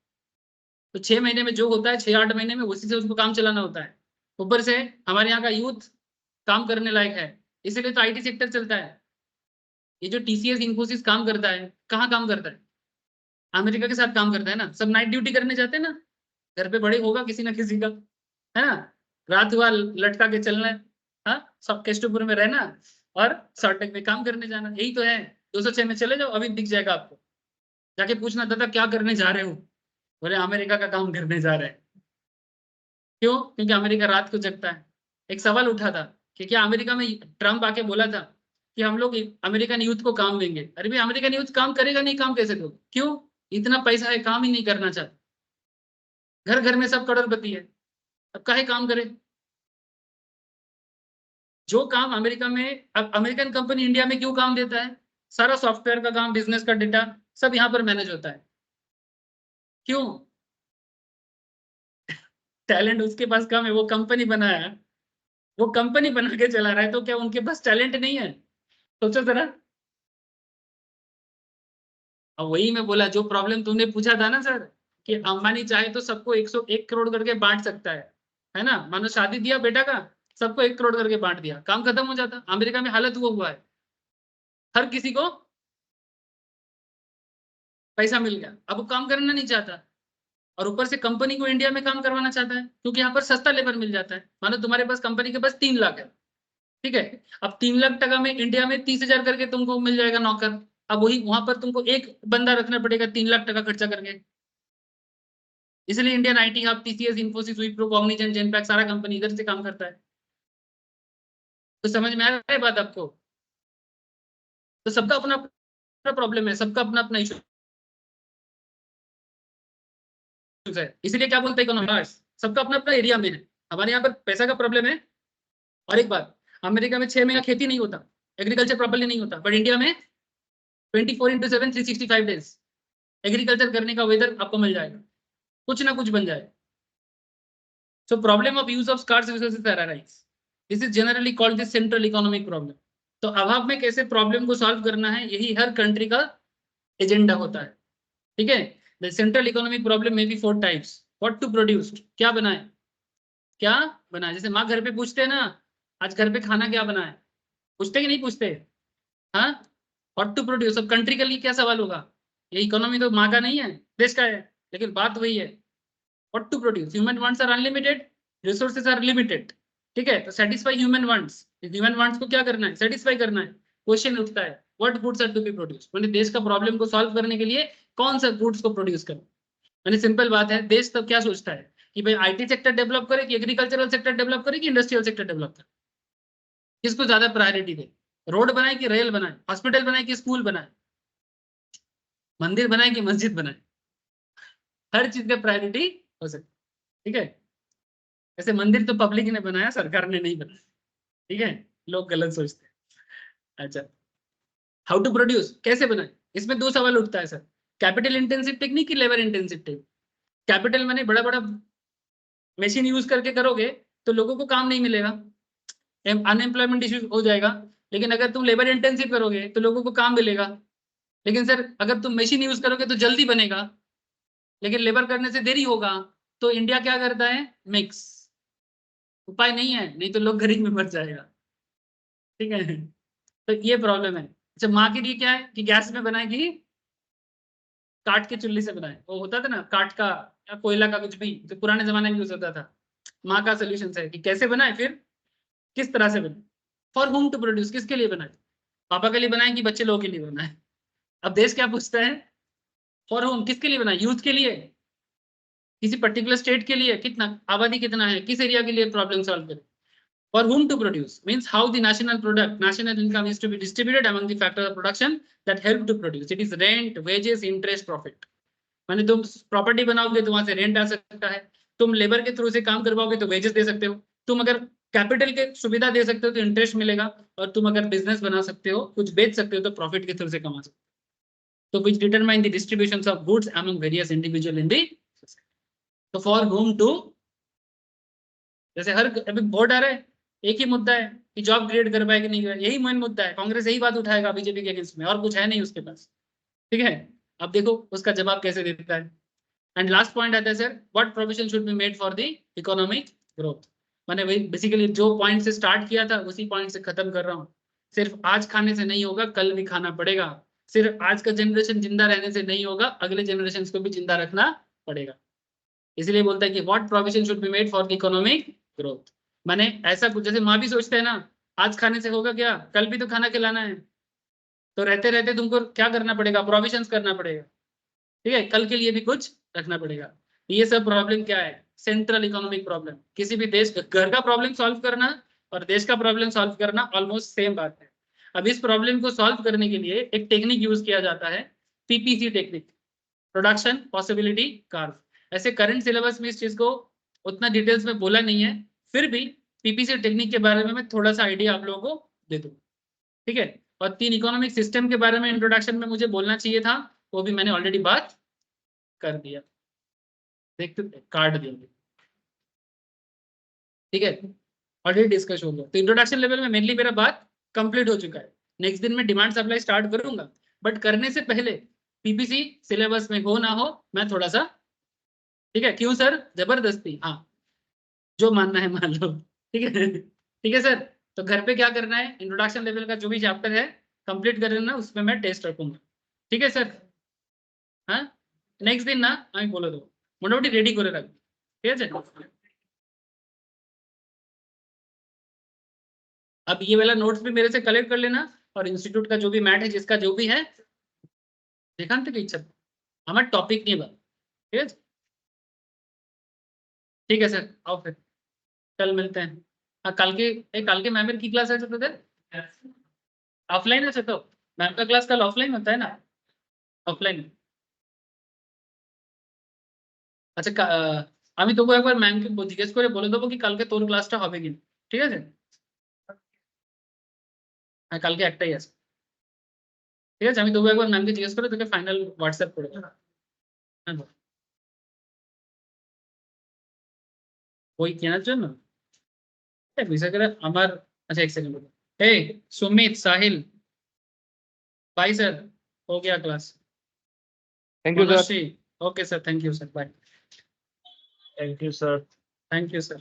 तो 6 महीने में जो होता है, 6-8 महीने में उसी से उसको काम चलाना होता है। ऊपर से हमारे यहाँ का यूथ काम करने लायक है, इसीलिए तो आईटी सेक्टर चलता है। ये जो टीसीएस इन्फोसिस काम करता है, कहाँ काम करता है? अमेरिका के साथ काम करता है ना। सब नाइट ड्यूटी करने जाते हैं ना, घर पे बड़े होगा किसी ना किसी का, है ना। रात हुआ लटका के चलना है, हाँ, सब केस्टोपुर में रहना और सॉल्टेक में काम करने जाना, यही तो है। 206 में चले जाओ, अभी दिख जाएगा आपको। जाके पूछना, दादा क्या करने जा रहे हो? बोले अमेरिका का काम करने जा रहे हैं। क्यों? क्योंकि अमेरिका रात को जगता है। एक सवाल उठा था कि क्या अमेरिका में ट्रम्प आके बोला था कि हम लोग अमेरिकन यूथ को काम देंगे। अरे भाई अमेरिकन यूथ काम करेगा नहीं, काम कैसे दोगे? क्यों? इतना पैसा है, काम ही नहीं करना चाहते। घर घर में सब करोड़पति है, अब काहे काम करे? जो काम अमेरिका में, अब अमेरिकन कंपनी इंडिया में क्यों काम देता है? सारा सॉफ्टवेयर का काम, बिजनेस का डेटा सब यहाँ पर मैनेज होता है। क्यों? टैलेंट उसके पास कम है, वो कंपनी बनाया है, वो कंपनी बना के चला रहा है, तो क्या उनके पास टैलेंट नहीं है? सोचो जरा। अब वही मैं बोला, जो प्रॉब्लम तुमने पूछा था ना सर, कि अंबानी चाहे तो सबको 101 करोड़ करके बांट सकता है ना। मानो शादी दिया बेटा का, सबको 1 करोड़ करके बांट दिया, काम खत्म हो जाता। अमेरिका में हालत हुआ है, हर किसी को पैसा मिल गया, अब वो काम करना नहीं चाहता। और ऊपर से कंपनी को इंडिया में काम करवाना चाहता है क्योंकि यहाँ पर सस्ता लेबर मिल जाता है। मानो तुम्हारे पास कंपनी के पास 3 लाख है, ठीक है, अब 3 लाख टका में इंडिया में 30,000 करके तुमको मिल जाएगा नौकर। अब वही वहां पर तुमको एक बंदा रखना पड़ेगा 3 लाख टका खर्चा करके। इसलिए Indian IT hub, TCS, Infosys, Wipro, Cognizant, Genpact सारा कंपनी इधर से काम करता है। तो समझ में आ रहा है बात आपको? तो सबका अपना अपना प्रॉब्लम है, सबका अपना अपना इशू है। इसलिए क्या बोलते हैं इकोनॉमिस्ट, सबका अपना अपना एरिया में है। हमारे यहाँ पर पैसा का प्रॉब्लम है। और एक बात, अमेरिका में 6 महीना खेती नहीं होता, एग्रीकल्चर प्रॉपर्ली नहीं होता, बट इंडिया में 24/7 365 डेज एग्रीकल्चर करने का वेदर आपको मिल जाएगा, कुछ ना कुछ बन जाए। So problem of use of scarce resources arise, this is generally called the central economic problem. तो अभाव में कैसे प्रॉब्लम को सॉल्व करना है, यही हर कंट्री का एजेंडा होता है, ठीक है। द सेंट्रल इकोनॉमिक प्रॉब्लम में बी 4 टाइप्स। व्हाट टू प्रोड्यूस, क्या बनाए, क्या बनाए। जैसे माँ घर पे पूछते हैं ना, आज घर पे खाना क्या बनाए, पूछते कि नहीं पूछते? हाँ, व्हाट टू प्रोड्यूस। अब कंट्री के लिए क्या सवाल होगा, ये इकोनॉमी तो माँ का नहीं है, देश का है, लेकिन बात वही है, what to produce. Human wants are unlimited, resources are limited, ठीक है। तो satisfy human wants, human wants को क्या करना है, सेटिस्फाई करना है। क्वेश्चन उठता है what goods are to be produce, मैंने देश का प्रॉब्लम को सॉल्व करने के लिए कौन सा गुड्स को प्रोड्यूस करना। मैंने सिंपल बात है, देश तब क्या सोचता है कि भाई आईटी सेक्टर डेवलप करे कि एग्रीकल्चरल सेक्टर डेवलप करे कि इंडस्ट्रियल सेक्टर डेवलप करे, किसको ज्यादा प्रायोरिटी दे, रोड बनाए कि रेल बनाए, हॉस्पिटल बनाए कि स्कूल बनाए, मंदिर बनाए कि मस्जिद बनाए, हर चीज का प्रायोरिटी हो सकता है, ठीक है। ऐसे मंदिर तो पब्लिक ने बनाया, सरकार ने नहीं बनाया, ठीक है, लोग गलत सोचते हैं। अच्छा, हाउ टू प्रोड्यूस, कैसे बनाए, इसमें 2 सवाल उठता है सर, कैपिटल इंटेंसिव टेक्निक की लेबर इंटेंसिव टेक्निक। कैपिटल मैंने बड़ा बड़ा मशीन यूज करके करोगे तो लोगों को काम नहीं मिलेगा, अनएम्प्लॉयमेंट इश्यू हो जाएगा। लेकिन अगर तुम लेबर इंटेंसिव करोगे तो लोगों को काम मिलेगा। लेकिन सर अगर तुम मशीन यूज करोगे तो जल्दी बनेगा, लेकिन लेबर करने से देरी होगा। तो इंडिया क्या करता है, मिक्स। उपाय नहीं है, नहीं तो लोग गरीब में मर जाएगा, ठीक है। तो ये प्रॉब्लम है। अच्छा, माँ के लिए क्या है कि गैस में बनाएगी, काट के चुल्ली से बनाए, वो होता था ना काट का या कोयला का कुछ भी, जो पुराने जमाने में यूज होता था। माँ का सोल्यूशन है कि कैसे बनाए, फिर किस तरह से बनाए, फॉर होम टू प्रोड्यूस, किसके लिए बनाए, पापा के लिए बनाए कि बच्चे लोगों के लिए बनाए। अब देश क्या पूछता है, फॉर होम, किसके लिए बनाए, यूथ के लिए, किसी पर्टिकुलर स्टेट के लिए, कितना आबादी कितना है, किस एरिया के लिए प्रॉब्लम सॉल्व करें। For whom to produce means how the national income is to be distributed among the factors of production that help to produce. It is rent, wages, interest, profit. माने तुम property बनाओगे तो वहां से rent आ सकता है, तुम लेबर के थ्रू से काम करवाओगे तो वेजेस दे सकते हो, तुम अगर कैपिटल के सुविधा दे सकते हो तो इंटरेस्ट मिलेगा, और तुम अगर बिजनेस बना सकते हो, कुछ बेच सकते हो तो प्रॉफिट के थ्रू से कमा सकते हो। तो which determine the distributions of goods among various individual in the society. तो for whom to, जैसे हर अभी वोट आ रहा है, एक ही मुद्दा है कि जॉब क्रिएट कर पाए कि नहीं, यही मेन मुद्दा है, कांग्रेस यही बात उठाएगा बीजेपी के अगेंस्ट में, और कुछ है नहीं उसके पास, ठीक है। अब देखो उसका जवाब कैसे देता है। एंड लास्ट पॉइंट आता है sir, what provision should be made for the economic growth. मैंने वही बेसिकली जो पॉइंट से स्टार्ट किया था उसी पॉइंट से खत्म कर रहा हूँ। सिर्फ आज खाने से नहीं होगा, कल भी खाना पड़ेगा। सिर्फ आज का जनरेशन जिंदा रहने से नहीं होगा, अगले जनरेशन को भी जिंदा रखना पड़ेगा। इसलिए बोलता है कि what provision should be made for the economic growth. माने ऐसा कुछ, जैसे माँ भी सोचते हैं ना, आज खाने से होगा क्या, कल भी तो खाना खिलाना है, तो रहते रहते तुमको क्या करना पड़ेगा, प्रोविजंस करना पड़ेगा, ठीक है, कल के लिए भी कुछ रखना पड़ेगा। ये सब प्रॉब्लम क्या है, सेंट्रल इकोनॉमिक प्रॉब्लम। किसी भी देश घर का प्रॉब्लम सॉल्व करना और देश का प्रॉब्लम सॉल्व करना ऑलमोस्ट सेम बात है। अब इस प्रॉब्लम को सॉल्व करने के लिए एक टेक्निक यूज किया जाता है, PPC technique, production possibility curve. ऐसे करंट सिलेबस में इस चीज को उतना डिटेल्स में बोला नहीं है, फिर भी पीपीसी टेक्निक के बारे में मैं थोड़ा सा आइडिया आप लोगों को दे दूं, ठीक है। और 3 इकोनॉमिक सिस्टम के बारे में इंट्रोडक्शन में मुझे बोलना चाहिए था, वो भी मैंने ऑलरेडी बात कर दिया, देखते कार्ड देंगे, ठीक है, ऑलरेडी डिस्कस हो गया। तो इंट्रोडक्शन लेवल में मेनली मेरा बात कंप्लीट हो चुका है। नेक्स्ट दिन में डिमांड सप्लाई स्टार्ट करूंगा, बट करने से पहले पीपीसी सिलेबस में हो ना हो मैं थोड़ा सा, ठीक है, क्यों सर, जबरदस्ती, हाँ जो मानना है मान लो, ठीक है, ठीक है सर। तो घर पे क्या करना है, इंट्रोडक्शन लेवल का जो भी चैप्टर है कंप्लीट कर लेना, उसमें मैं टेस्ट रखूंगा, ठीक है सर। हाँ, नेक्स्ट दिन ना हमें बोलो दो, মোটামুটি রেডি করে রাখবে, ঠিক আছে। अब ये वाला नोट्स भी मेरे से कलेक्ट कर लेना और इंस्टीट्यूट का जो भी मैट है जिसका जो भी है देखान থেকে ইচ্ছা আমার টপিক নিয়ে বাদ, ঠিক আছে। ঠিক আছে आओ फिर कल मिलते हैं। हाँ कल के मैम की क्लास है তোদের অফলাইন আছে তো, मैम का क्लास कल ऑफलाइन होता है ना, ऑफलाइन। আচ্ছা আমি তবু একবার ম্যামকে জিজ্ঞেস করে বলে দেবো কি কালকে তোর ক্লাসটা হবে কিনা, ঠিক আছে। হ্যাঁ কালকে একটাই আছে, ঠিক আছে। আমি তবু একবার ম্যামকে জিজ্ঞেস করে তোকে ফাইনাল হোয়াটসঅ্যাপ করে দেবো। হ্যাঁ বই কেনার জন্য বিষয় করে আমার। अच्छा एक सेकंड ए सुमित साहिल बाय सर हो गया class. Thank you sir. Okay sir thank you sir bye. Thank you sir. Thank you sir.